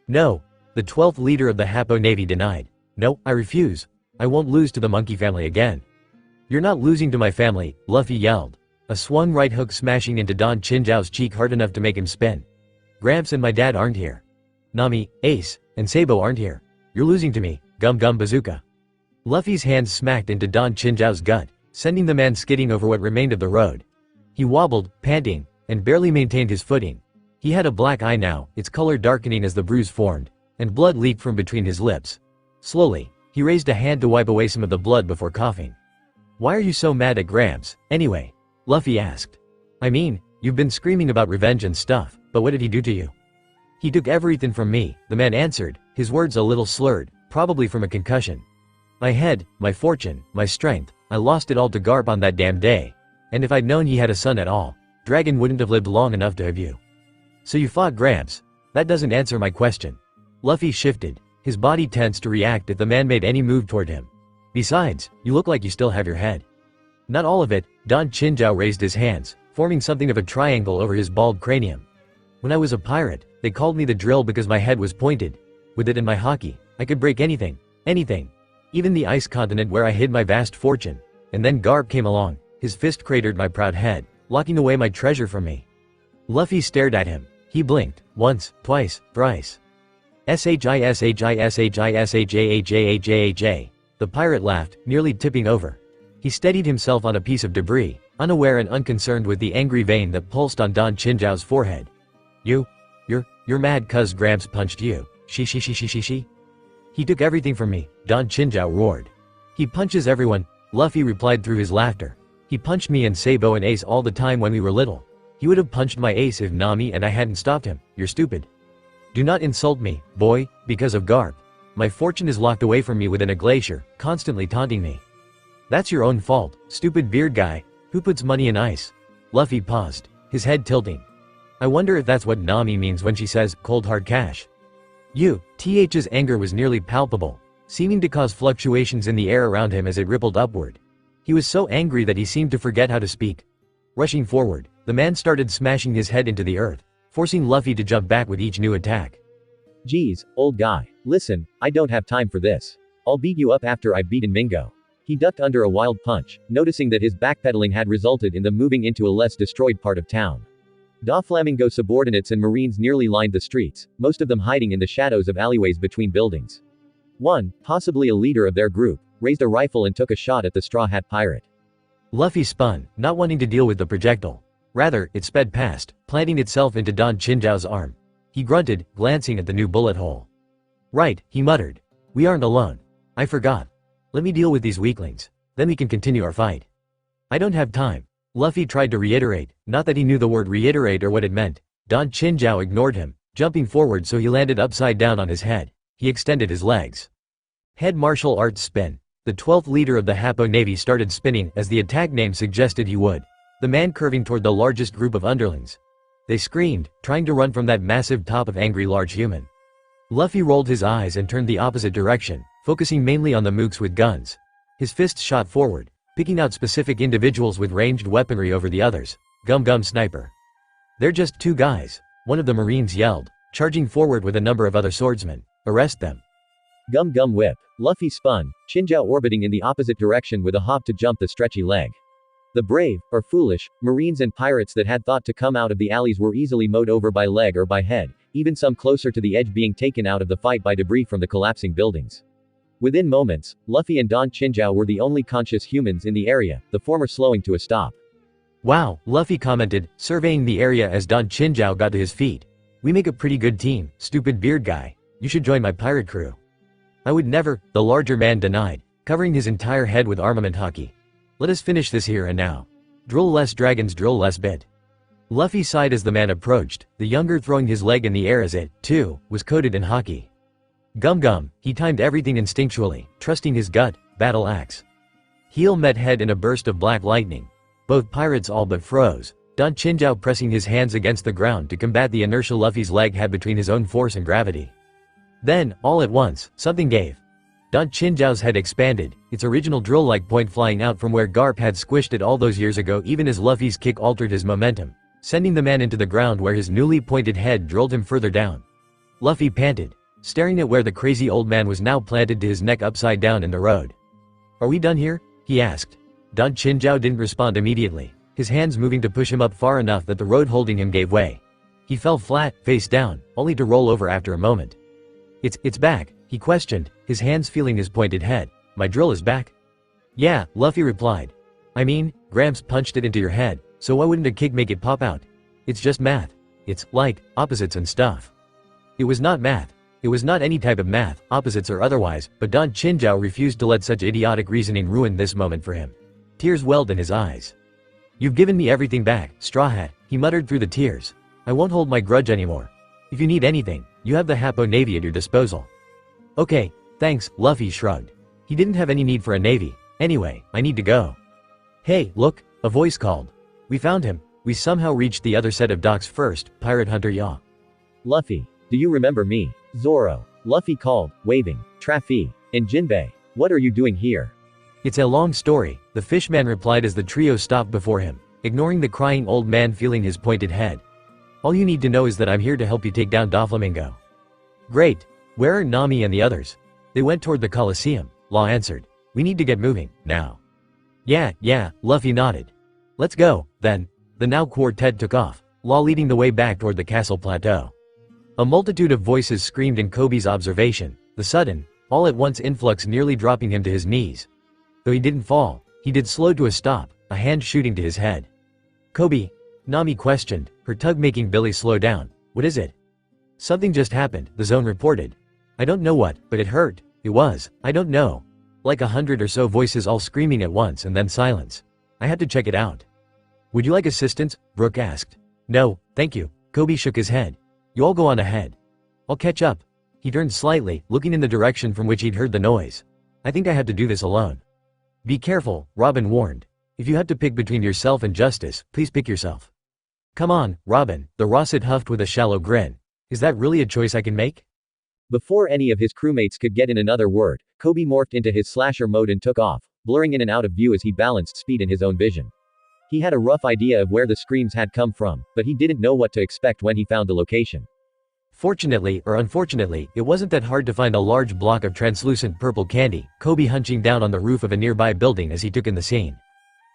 "No," the 12th leader of the Happo Navy denied. "No, I refuse. I won't lose to the monkey family again." "You're not losing to my family," Luffy yelled, a swung right hook smashing into Don Chinzhao's cheek hard enough to make him spin. "Gramps and my dad aren't here. Nami, Ace, and Sabo aren't here. You're losing to me, gum bazooka." Luffy's hands smacked into Don Chinzhao's gut, sending the man skidding over what remained of the road. He wobbled, panting, and barely maintained his footing. He had a black eye now, its color darkening as the bruise formed, and blood leaked from between his lips. Slowly, he raised a hand to wipe away some of the blood before coughing. "Why are you so mad at Gramps, anyway?" Luffy asked. "I mean, you've been screaming about revenge and stuff, but what did he do to you?" "He took everything from me," the man answered, his words a little slurred, probably from a concussion. "My head, my fortune, my strength, I lost it all to Garp on that damn day. And if I'd known he had a son at all, Dragon wouldn't have lived long enough to have you." "So you fought Gramps? That doesn't answer my question." Luffy shifted, his body tense to react if the man made any move toward him. "Besides, you look like you still have your head." "Not all of it," Don Chinzhao raised his hands, forming something of a triangle over his bald cranium. "When I was a pirate, they called me the drill because my head was pointed. With it and my hockey, I could break anything, anything. Even the ice continent where I hid my vast fortune. And then Garp came along, his fist cratered my proud head, locking away my treasure from me." Luffy stared at him. He blinked, once, twice, thrice. "Shishishishishishishishajaj." The pirate laughed, nearly tipping over. He steadied himself on a piece of debris, unaware and unconcerned with the angry vein that pulsed on Don Chinzhao's forehead. You're mad 'cause Gramps punched you. Shi. He took everything from me," Don Chinzhao roared. "He punches everyone," Luffy replied through his laughter. "He punched me and Sabo and Ace all the time when we were little. He would have punched my Ace if Nami and I hadn't stopped him. You're stupid. Do not insult me, boy, because of Garp. My fortune is locked away from me within a glacier, constantly taunting me." "That's your own fault, stupid beard guy. Who puts money in ice?" Luffy paused, his head tilting. "I wonder if that's what Nami means when she says, cold hard cash." Th's anger was nearly palpable, seeming to cause fluctuations in the air around him as it rippled upward. He was so angry that he seemed to forget how to speak. Rushing forward, the man started smashing his head into the earth, forcing Luffy to jump back with each new attack. "Geez, old guy, listen, I don't have time for this. I'll beat you up after I've beaten Mingo." He ducked under a wild punch, noticing that his backpedaling had resulted in them moving into a less destroyed part of town. Doflamingo subordinates and marines nearly lined the streets, most of them hiding in the shadows of alleyways between buildings. One, possibly a leader of their group, raised a rifle and took a shot at the Straw Hat pirate. Luffy spun, not wanting to deal with the projectile. Rather, it sped past, planting itself into Don Chinjao's arm. He grunted, glancing at the new bullet hole. Right, he muttered. We aren't alone. I forgot. Let me deal with these weaklings. Then we can continue our fight. I don't have time. Luffy tried to reiterate, not that he knew the word reiterate or what it meant. Don Chinjao ignored him, jumping forward so he landed upside down on his head. He extended his legs. Head martial arts spin. The 12th leader of the Happo Navy started spinning as the attack name suggested he would. The man curving toward the largest group of underlings. They screamed, trying to run from that massive top of angry large human. Luffy rolled his eyes and turned the opposite direction, focusing mainly on the mooks with guns. His fists shot forward, picking out specific individuals with ranged weaponry over the others. Gum Gum Sniper. They're just 2 guys, one of the marines yelled, charging forward with a number of other swordsmen. Arrest them. Gum Gum Whip. Luffy spun, Chinjao orbiting in the opposite direction with a hop to jump the stretchy leg. The brave, or foolish, marines and pirates that had thought to come out of the alleys were easily mowed over by leg or by head, even some closer to the edge being taken out of the fight by debris from the collapsing buildings. Within moments, Luffy and Don Chinjao were the only conscious humans in the area, the former slowing to a stop. Wow, Luffy commented, surveying the area as Don Chinjao got to his feet. We make a pretty good team, stupid beard guy. You should join my pirate crew. I would never, the larger man denied, covering his entire head with armament hockey. Let us finish this here and now. Drill less dragons, drill less bit. Luffy sighed as the man approached, the younger throwing his leg in the air as it, too, was coated in hockey. Gum Gum, he timed everything instinctually, trusting his gut, battle axe. Heel met head in a burst of black lightning. Both pirates all but froze, Don Chinjao pressing his hands against the ground to combat the inertia Luffy's leg had between his own force and gravity. Then, all at once, something gave. Don Chinjao's head expanded, its original drill-like point flying out from where Garp had squished it all those years ago even as Luffy's kick altered his momentum, sending the man into the ground where his newly pointed head drilled him further down. Luffy panted, staring at where the crazy old man was now planted to his neck upside down in the road. Are we done here? He asked. Don Chinjao didn't respond immediately, his hands moving to push him up far enough that the road holding him gave way. He fell flat, face down, only to roll over after a moment. It's back, he questioned, his hands feeling his pointed head. My drill is back? Yeah, Luffy replied. I mean, Gramps punched it into your head, so why wouldn't a kick make it pop out? It's just math. It's, like, opposites and stuff. It was not math. It was not any type of math, opposites or otherwise, but Don Chinjao refused to let such idiotic reasoning ruin this moment for him. Tears welled in his eyes. You've given me everything back, Straw Hat, he muttered through the tears. I won't hold my grudge anymore. If you need anything, you have the Happo Navy at your disposal. Okay, thanks, Luffy shrugged. He didn't have any need for a navy. Anyway, I need to go. Hey, look, a voice called. We found him. We somehow reached the other set of docks first, Pirate Hunter Yaw. Luffy, do you remember me? Zoro. Luffy called, waving. Traffy. And Jinbei. What are you doing here? It's a long story, the fishman replied as the trio stopped before him, ignoring the crying old man feeling his pointed head. All you need to know is that I'm here to help you take down Doflamingo. Great. Where are Nami and the others? They went toward the Colosseum, Law answered. We need to get moving, now. Yeah, Luffy nodded. Let's go, then. The now quartet took off, Law leading the way back toward the castle plateau. A multitude of voices screamed in Koby's observation, the sudden, all at once influx nearly dropping him to his knees. Though he didn't fall, he did slow to a stop, a hand shooting to his head. Coby? Nami questioned, her tug making Billy slow down. What is it? Something just happened, the zone reported. I don't know what, but it hurt. It was, I don't know. Like 100 or so voices all screaming at once and then silence. I had to check it out. Would you like assistance? Brooke asked. No, thank you. Coby shook his head. You all go on ahead. I'll catch up. He turned slightly, looking in the direction from which he'd heard the noise. I think I had to do this alone. Be careful, Robin warned. If you had to pick between yourself and justice, please pick yourself. Come on, Robin, the Rosset huffed with a shallow grin. Is that really a choice I can make? Before any of his crewmates could get in another word, Coby morphed into his slasher mode and took off, blurring in and out of view as he balanced speed in his own vision. He had a rough idea of where the screams had come from, but he didn't know what to expect when he found the location. Fortunately or unfortunately, it wasn't that hard to find a large block of translucent purple candy, Coby hunching down on the roof of a nearby building as he took in the scene.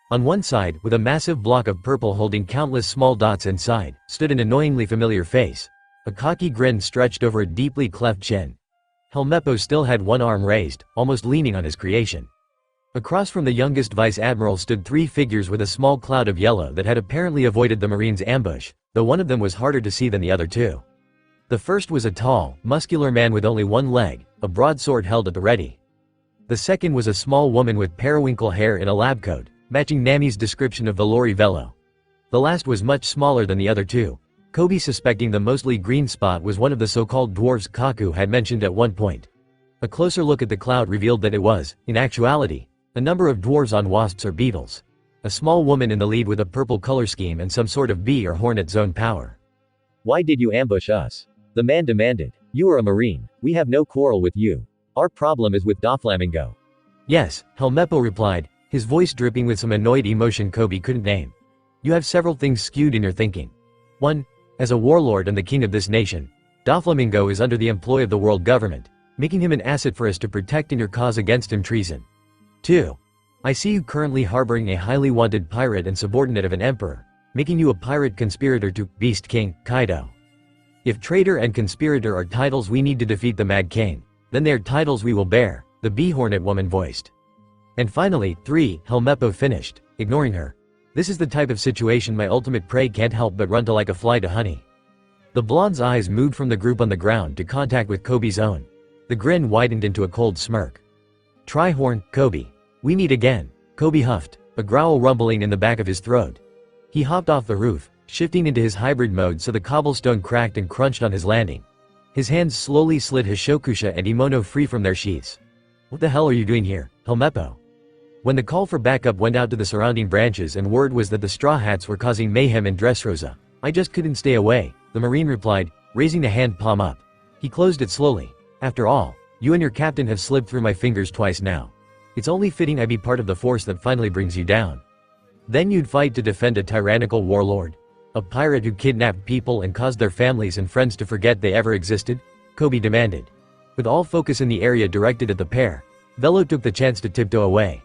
On one side, with a massive block of purple holding countless small dots inside, stood an annoyingly familiar face. A cocky grin stretched over a deeply cleft chin. Helmeppo still had one arm raised, almost leaning on his creation. Across from the youngest vice admiral stood three figures with a small cloud of yellow that had apparently avoided the Marine's ambush, though one of them was harder to see than the other two. The first was a tall, muscular man with only one leg, a broadsword held at the ready. The second was a small woman with periwinkle hair in a lab coat, matching Nami's description of the Lori Velo. The last was much smaller than the other two. Coby, suspecting the mostly green spot was one of the so-called dwarves Kaku had mentioned at one point. A closer look at the cloud revealed that it was, in actuality, a number of dwarves on wasps or beetles. A small woman in the lead with a purple color scheme and some sort of bee or hornet zone power. Why did you ambush us? The man demanded. You are a marine. We have no quarrel with you. Our problem is with Doflamingo. Yes, Helmeppo replied, his voice dripping with some annoyed emotion Coby couldn't name. You have several things skewed in your thinking. 1. As a warlord and the king of this nation, Doflamingo is under the employ of the world government, making him an asset for us to protect in your cause against him treason. 2. I see you currently harboring a highly wanted pirate and subordinate of an emperor, making you a pirate conspirator to Beast King, Kaido. If traitor and conspirator are titles we need to defeat the Mad King, then they are titles we will bear, the bee hornet woman voiced. And finally, 3, Helmeppo finished, ignoring her. This is the type of situation my ultimate prey can't help but run to like a fly to honey. The blonde's eyes moved from the group on the ground to contact with Koby's own. The grin widened into a cold smirk. Try horn, Coby. We meet again, Coby huffed, a growl rumbling in the back of his throat. He hopped off the roof, shifting into his hybrid mode so the cobblestone cracked and crunched on his landing. His hands slowly slid Hishokusha and Imono free from their sheaths. What the hell are you doing here, Helmeppo? When the call for backup went out to the surrounding branches and word was that the Straw Hats were causing mayhem in Dressrosa, I just couldn't stay away, the Marine replied, raising the hand palm up. He closed it slowly. After all, you and your captain have slipped through my fingers twice now. It's only fitting I be part of the force that finally brings you down. Then you'd fight to defend a tyrannical warlord? A pirate who kidnapped people and caused their families and friends to forget they ever existed? Coby demanded. With all focus in the area directed at the pair, Velo took the chance to tiptoe away.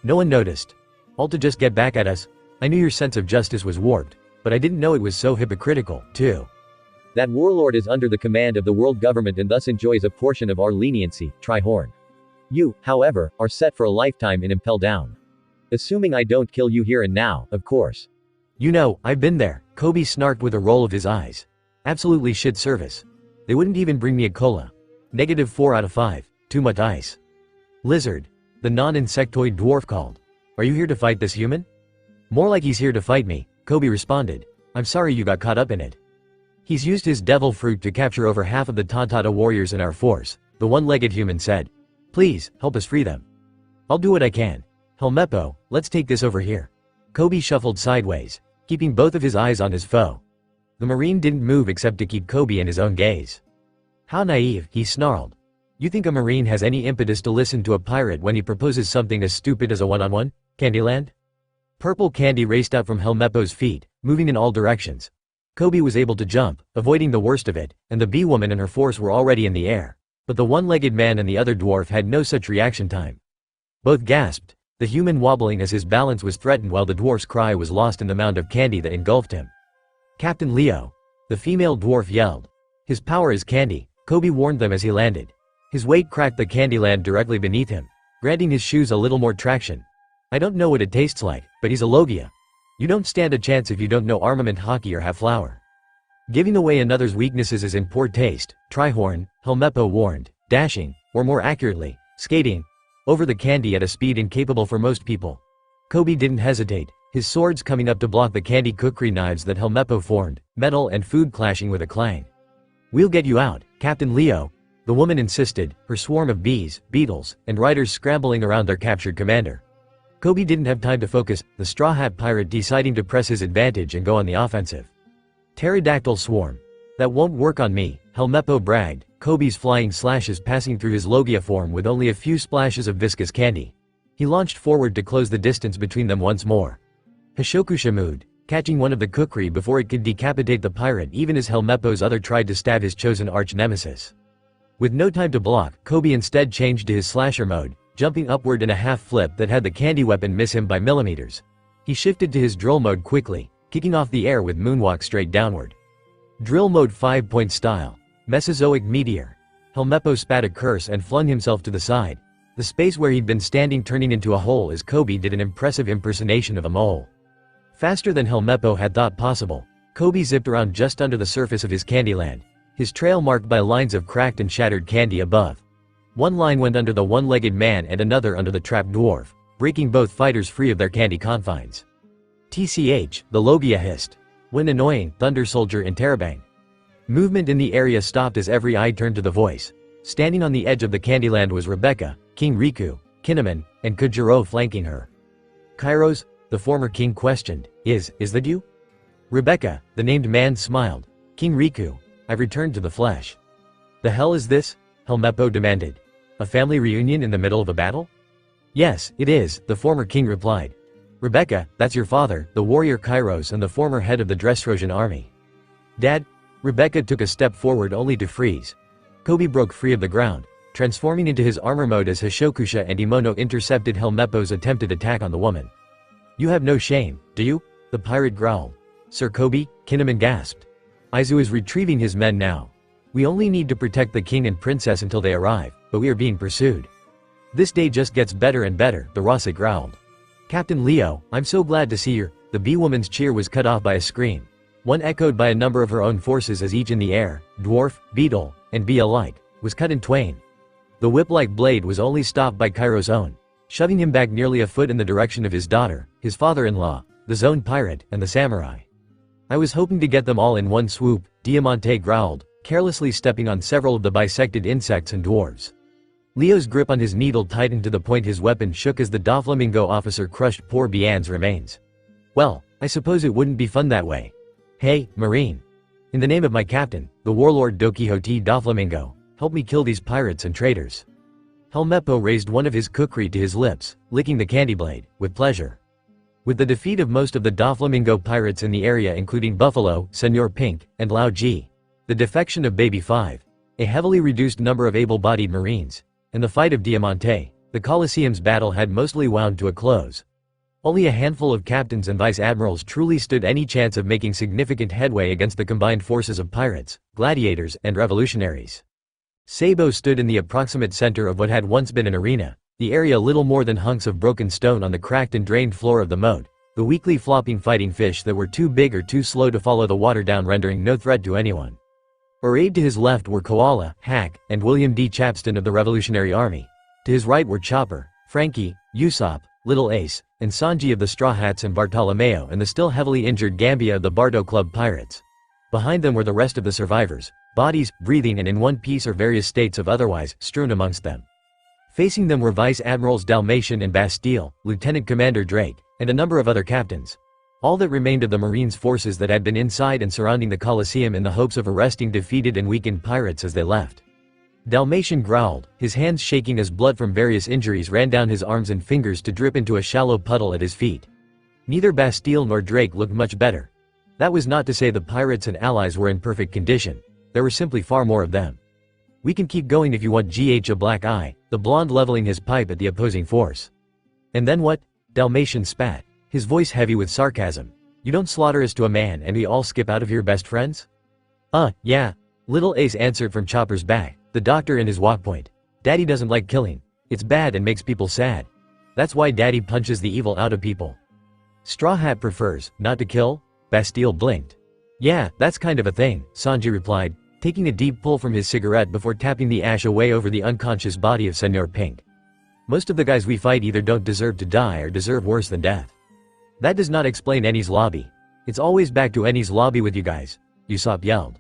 No one noticed. All to just get back at us? I knew your sense of justice was warped, but I didn't know it was so hypocritical, too. That warlord is under the command of the world government and thus enjoys a portion of our leniency, Trihorn. You, however, are set for a lifetime in Impel Down. Assuming I don't kill you here and now, of course. You know, I've been there, Coby snarked with a roll of his eyes. Absolutely shit service. They wouldn't even bring me a cola. -4 out of 5, too much ice. Lizard, the non-insectoid dwarf called. Are you here to fight this human? More like he's here to fight me, Coby responded. I'm sorry you got caught up in it. He's used his devil fruit to capture over half of the Tantata warriors in our force, the one-legged human said. Please, help us free them. I'll do what I can. Helmeppo, let's take this over here. Coby shuffled sideways, keeping both of his eyes on his foe. The Marine didn't move except to keep Coby in his own gaze. How naive, he snarled. You think a Marine has any impetus to listen to a pirate when he proposes something as stupid as a one-on-one, Candyland? Purple candy raced out from Helmeppo's feet, moving in all directions. Coby was able to jump, avoiding the worst of it, and the bee woman and her force were already in the air. But the one-legged man and the other dwarf had no such reaction time. Both gasped, the human wobbling as his balance was threatened while the dwarf's cry was lost in the mound of candy that engulfed him. Captain Leo, the female dwarf yelled. His power is candy, Coby warned them as he landed. His weight cracked the candy land directly beneath him, granting his shoes a little more traction. I don't know what it tastes like, but he's a logia. You don't stand a chance if you don't know armament hockey or have flour. Giving away another's weaknesses is in poor taste, Trihorn, Helmeppo warned, dashing, or more accurately, skating, over the candy at a speed incapable for most people. Coby didn't hesitate, his swords coming up to block the candy cookery knives that Helmeppo formed, metal and food clashing with a clang. We'll get you out, Captain Leo, the woman insisted, her swarm of bees, beetles, and riders scrambling around their captured commander. Coby didn't have time to focus, the Straw Hat pirate deciding to press his advantage and go on the offensive. Pterodactyl swarm. That won't work on me, Helmeppo bragged, Coby's flying slashes passing through his logia form with only a few splashes of viscous candy. He launched forward to close the distance between them once more. Hishokusha moved, catching one of the kukri before it could decapitate the pirate even as Helmeppo's other tried to stab his chosen arch-nemesis. With no time to block, Coby instead changed to his slasher mode, jumping upward in a half-flip that had the candy weapon miss him by millimeters. He shifted to his drill mode quickly, kicking off the air with moonwalk straight downward. Drill mode 5-point style. Mesozoic meteor. Helmeppo spat a curse and flung himself to the side, the space where he'd been standing turning into a hole as Coby did an impressive impersonation of a mole. Faster than Helmeppo had thought possible, Coby zipped around just under the surface of his Candyland, his trail marked by lines of cracked and shattered candy above. One line went under the one-legged man and another under the trapped dwarf, breaking both fighters free of their candy confines. TCH, the logia hissed. When annoying, Thunder Soldier interrobang. Movement in the area stopped as every eye turned to the voice. Standing on the edge of the Candyland was Rebecca, King Riku, Kinnaman, and Kujiro flanking her. Kairos, the former king questioned, Is that you? Rebecca, the named man smiled. King Riku, I've returned to the flesh. The hell is this? Helmeppo demanded. A family reunion in the middle of a battle? Yes, it is, the former king replied. Rebecca, that's your father, the warrior Kairos and the former head of the Dressrosan army. Dad? Rebecca took a step forward only to freeze. Coby broke free of the ground, transforming into his armor mode as Hishokusha and Imono intercepted Helmeppo's attempted attack on the woman. You have no shame, do you? The pirate growled. Sir Coby, Kinnaman gasped. Aizu is retrieving his men now. We only need to protect the king and princess until they arrive, but we are being pursued. This day just gets better and better, the Rasa growled. Captain Leo, I'm so glad to see you. The bee-woman's cheer was cut off by a scream. One echoed by a number of her own forces as each in the air, dwarf, beetle, and bee alike, was cut in twain. The whip-like blade was only stopped by Kairo's own, shoving him back nearly a foot in the direction of his daughter, his father-in-law, the zone pirate, and the samurai. I was hoping to get them all in one swoop, Diamante growled, carelessly stepping on several of the bisected insects and dwarves. Leo's grip on his needle tightened to the point his weapon shook as the Doflamingo officer crushed poor Bian's remains. Well, I suppose it wouldn't be fun that way. Hey, Marine. In the name of my captain, the warlord Don Quixote Doflamingo, help me kill these pirates and traitors. Helmeppo raised one of his kukri to his lips, licking the candy blade, with pleasure. With the defeat of most of the Doflamingo pirates in the area including Buffalo, Senor Pink, and Lao Ji, the defection of Baby 5, a heavily reduced number of able-bodied Marines, and the fight of Diamante, the Colosseum's battle had mostly wound to a close. Only a handful of captains and vice-admirals truly stood any chance of making significant headway against the combined forces of pirates, gladiators, and revolutionaries. Sabo stood in the approximate center of what had once been an arena, the area little more than hunks of broken stone on the cracked and drained floor of the moat, the weakly flopping fighting fish that were too big or too slow to follow the water down rendering no threat to anyone. Arrayed to his left were Koala, Hack, and William D. Chapston of the Revolutionary Army. To his right were Chopper, Frankie, Usopp, Little Ace, and Sanji of the Straw Hats and Bartolomeo and the still heavily injured Gambia of the Bardo Club Pirates. Behind them were the rest of the survivors, bodies, breathing and in one piece or various states of otherwise, strewn amongst them. Facing them were Vice Admirals Dalmatian and Bastille, Lieutenant Commander Drake, and a number of other captains. All that remained of the Marines' forces that had been inside and surrounding the Colosseum in the hopes of arresting defeated and weakened pirates as they left. Dalmatian growled, his hands shaking as blood from various injuries ran down his arms and fingers to drip into a shallow puddle at his feet. Neither Bastille nor Drake looked much better. That was not to say the pirates and allies were in perfect condition. There were simply far more of them. We can keep going if you want. A black eye, the blonde leveling his pipe at the opposing force. And then what? Dalmatian spat, his voice heavy with sarcasm. You don't slaughter us to a man and we all skip out of here best friends? Yeah. Little Ace answered from Chopper's back, the doctor in his walk point. Daddy doesn't like killing. It's bad and makes people sad. That's why Daddy punches the evil out of people. Straw Hat prefers, not to kill? Bastille blinked. Yeah, that's kind of a thing, Sanji replied, taking a deep pull from his cigarette before tapping the ash away over the unconscious body of Senor Pink. Most of the guys we fight either don't deserve to die or deserve worse than death. That does not explain Enies lobby. It's always back to Enies lobby with you guys, Usopp yelled.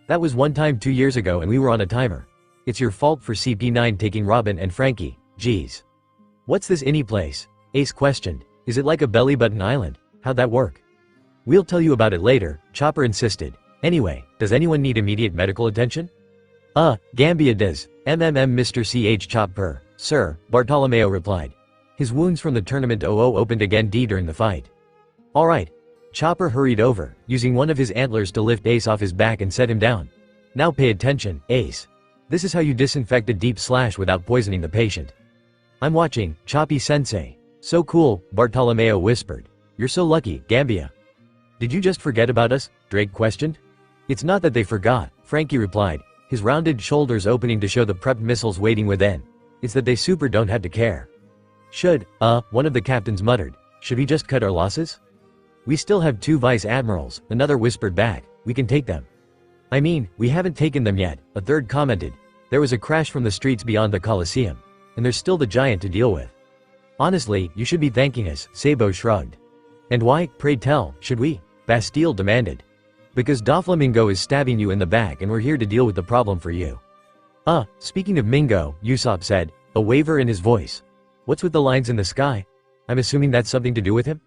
That was one time 2 years ago and we were on a timer. It's your fault for CP9 taking Robin and Frankie, geez. What's this Eni place? Ace questioned. Is it like a belly button island? How'd that work? We'll tell you about it later, Chopper insisted. Anyway, does anyone need immediate medical attention? Gambia does. Mr. CH Chopper, sir, Bartolomeo replied. His wounds from the tournament 00 opened again during the fight. Alright. Chopper hurried over, using one of his antlers to lift Ace off his back and set him down. Now pay attention, Ace. This is how you disinfect a deep slash without poisoning the patient. I'm watching, Choppy-sensei. So cool, Bartolomeo whispered. You're so lucky, Gambia. Did you just forget about us? Drake questioned. It's not that they forgot, Frankie replied, his rounded shoulders opening to show the prepped missiles waiting within. It's that they super don't have to care. One of the captains muttered. Should we just cut our losses? We still have 2 vice admirals, another whispered back. We can take them. I mean, we haven't taken them yet, a third commented. There was a crash from the streets beyond the Colosseum. And there's still the giant to deal with. Honestly, you should be thanking us, Sabo shrugged. And why, pray tell, should we? Bastille demanded. Because Doflamingo is stabbing you in the back and we're here to deal with the problem for you. Speaking of Mingo, Usopp said, a waver in his voice. What's with the lines in the sky? I'm assuming that's something to do with him?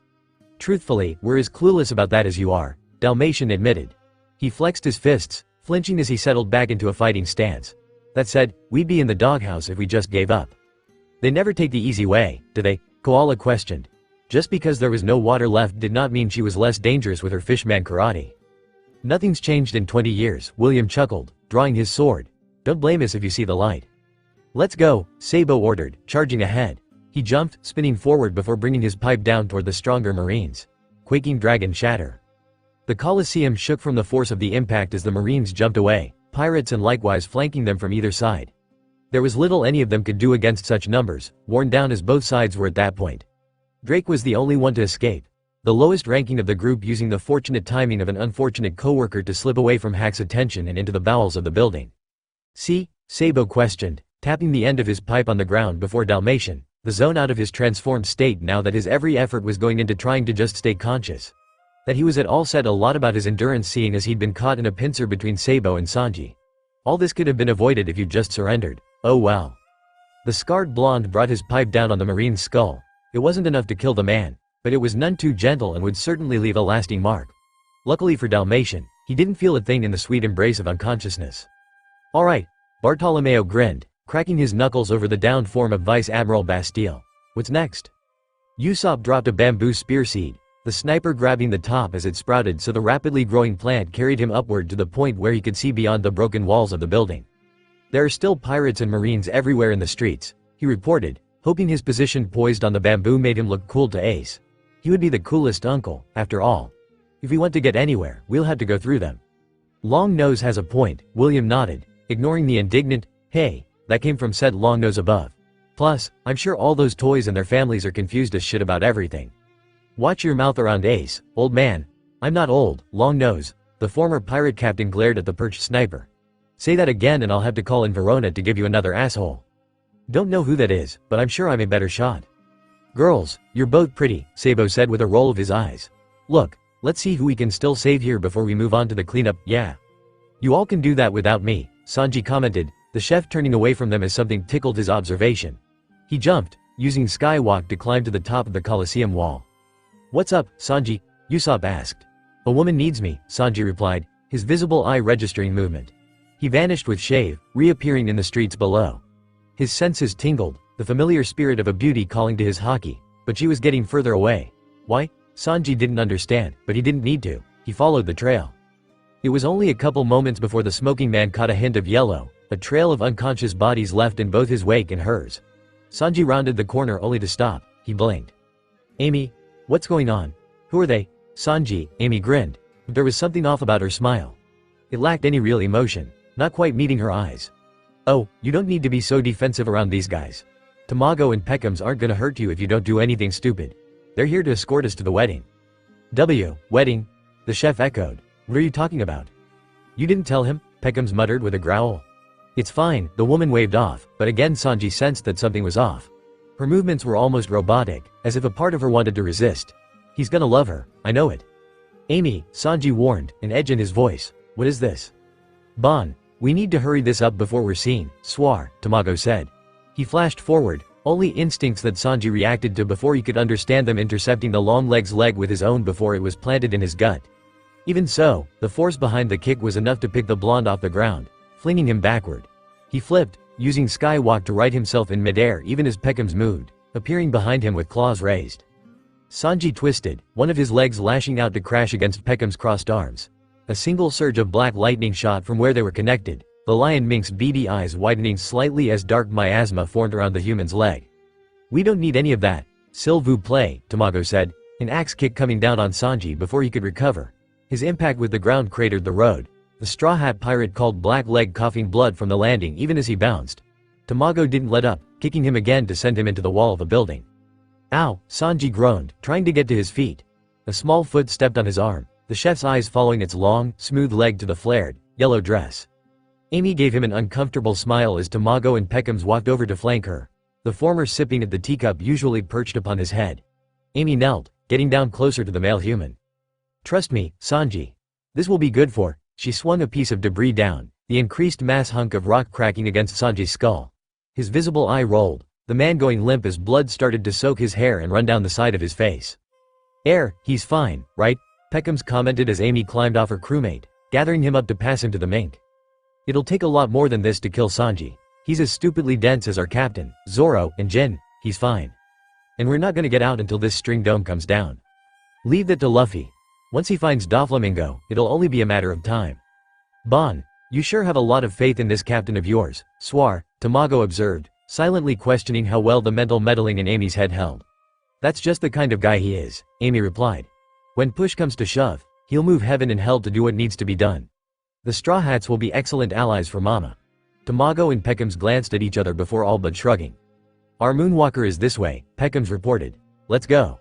Truthfully, we're as clueless about that as you are, Dalmatian admitted. He flexed his fists, flinching as he settled back into a fighting stance. That said, we'd be in the doghouse if we just gave up. They never take the easy way, do they? Koala questioned. Just because there was no water left did not mean she was less dangerous with her fishman karate. Nothing's changed in 20 years, William chuckled, drawing his sword. Don't blame us if you see the light. Let's go, Sabo ordered, charging ahead. He jumped, spinning forward before bringing his pipe down toward the stronger Marines. Quaking dragon shatter. The Colosseum shook from the force of the impact as the Marines jumped away, pirates and likewise flanking them from either side. There was little any of them could do against such numbers, worn down as both sides were at that point. Drake was the only one to escape, the lowest ranking of the group using the fortunate timing of an unfortunate coworker to slip away from Hack's attention and into the bowels of the building. See? Sabo questioned, tapping the end of his pipe on the ground before Dalmatian, the zone out of his transformed state now that his every effort was going into trying to just stay conscious. That he was at all said a lot about his endurance seeing as he'd been caught in a pincer between Sabo and Sanji. All this could have been avoided if you'd just surrendered. Oh well. The scarred blonde brought his pipe down on the Marine's skull. It wasn't enough to kill the man, but it was none too gentle and would certainly leave a lasting mark. Luckily for Dalmatian, he didn't feel a thing in the sweet embrace of unconsciousness. Alright, Bartolomeo grinned, cracking his knuckles over the downed form of Vice Admiral Bastille. What's next? Usopp dropped a bamboo spear seed, the sniper grabbing the top as it sprouted so the rapidly growing plant carried him upward to the point where he could see beyond the broken walls of the building. There are still pirates and Marines everywhere in the streets, he reported, hoping his position poised on the bamboo made him look cool to Ace. He would be the coolest uncle, after all. If we want to get anywhere, we'll have to go through them. Long Nose has a point, William nodded, ignoring the indignant, hey, that came from said Long Nose above. Plus, I'm sure all those toys and their families are confused as shit about everything. Watch your mouth around Ace, old man. I'm not old, Long Nose. The former pirate captain glared at the perched sniper. Say that again and I'll have to call in Verona to give you another asshole. Don't know who that is, but I'm sure I'm a better shot. Girls, you're both pretty, Sabo said with a roll of his eyes. Look, let's see who we can still save here before we move on to the cleanup, yeah. You all can do that without me, Sanji commented, the chef turning away from them as something tickled his observation. He jumped, using skywalk to climb to the top of the Colosseum wall. What's up, Sanji? Usopp asked. A woman needs me, Sanji replied, his visible eye registering movement. He vanished with shave, reappearing in the streets below. His senses tingled, the familiar spirit of a beauty calling to his haki, but she was getting further away. Why? Sanji didn't understand, but he didn't need to. He followed the trail. It was only a couple moments before the smoking man caught a hint of yellow, a trail of unconscious bodies left in both his wake and hers. Sanji rounded the corner only to stop. He blinked. Amy? What's going on? Who are they? Sanji, Amy grinned, but there was something off about her smile. It lacked any real emotion, not quite meeting her eyes. Oh, you don't need to be so defensive around these guys. Tamago and Peckham's aren't gonna hurt you if you don't do anything stupid. They're here to escort us to the wedding. Wedding? The chef echoed. What are you talking about? You didn't tell him? Peckham's muttered with a growl. It's fine, the woman waved off, but again Sanji sensed that something was off. Her movements were almost robotic, as if a part of her wanted to resist. He's gonna love her, I know it. Amy, Sanji warned, an edge in his voice. What is this? Bon, we need to hurry this up before we're seen, Swar, Tamago said. He flashed forward, only instincts that Sanji reacted to before he could understand them intercepting the long leg's leg with his own before it was planted in his gut. Even so, the force behind the kick was enough to pick the blonde off the ground, flinging him backward. He flipped, using skywalk to right himself in midair even as Peckham's moved, appearing behind him with claws raised. Sanji twisted, one of his legs lashing out to crash against Peckham's crossed arms. A single surge of black lightning shot from where they were connected, the lion mink's beady eyes widening slightly as dark miasma formed around the human's leg. "We don't need any of that. S'il vous plaît," Tamago said, an axe kick coming down on Sanji before he could recover. His impact with the ground cratered the road. The Straw Hat Pirate called Black Leg, coughing blood from the landing even as he bounced. Tamago didn't let up, kicking him again to send him into the wall of a building. "Ow," Sanji groaned, trying to get to his feet. A small foot stepped on his arm, the chef's eyes following its long, smooth leg to the flared, yellow dress. Amy gave him an uncomfortable smile as Tamago and Peckhams walked over to flank her, the former sipping at the teacup usually perched upon his head. Amy knelt, getting down closer to the male human. "Trust me, Sanji. This will be good for—" She swung a piece of debris down, the increased mass hunk of rock cracking against Sanji's skull. His visible eye rolled, the man going limp as blood started to soak his hair and run down the side of his face. He's fine, right?" Peckhams commented as Amy climbed off her crewmate, gathering him up to pass him to the mink. "It'll take a lot more than this to kill Sanji. He's as stupidly dense as our captain, Zoro, and Jin. He's fine. And we're not gonna get out until this string dome comes down. Leave that to Luffy. Once he finds Doflamingo, it'll only be a matter of time." "Bon, you sure have a lot of faith in this captain of yours, Swar," Tamago observed, silently questioning how well the mental meddling in Amy's head held. "That's just the kind of guy he is," Amy replied. "When push comes to shove, he'll move heaven and hell to do what needs to be done. The Straw Hats will be excellent allies for Mama." Tamago and Peckhams glanced at each other before all but shrugging. "Our moonwalker is this way," Peckhams reported. "Let's go."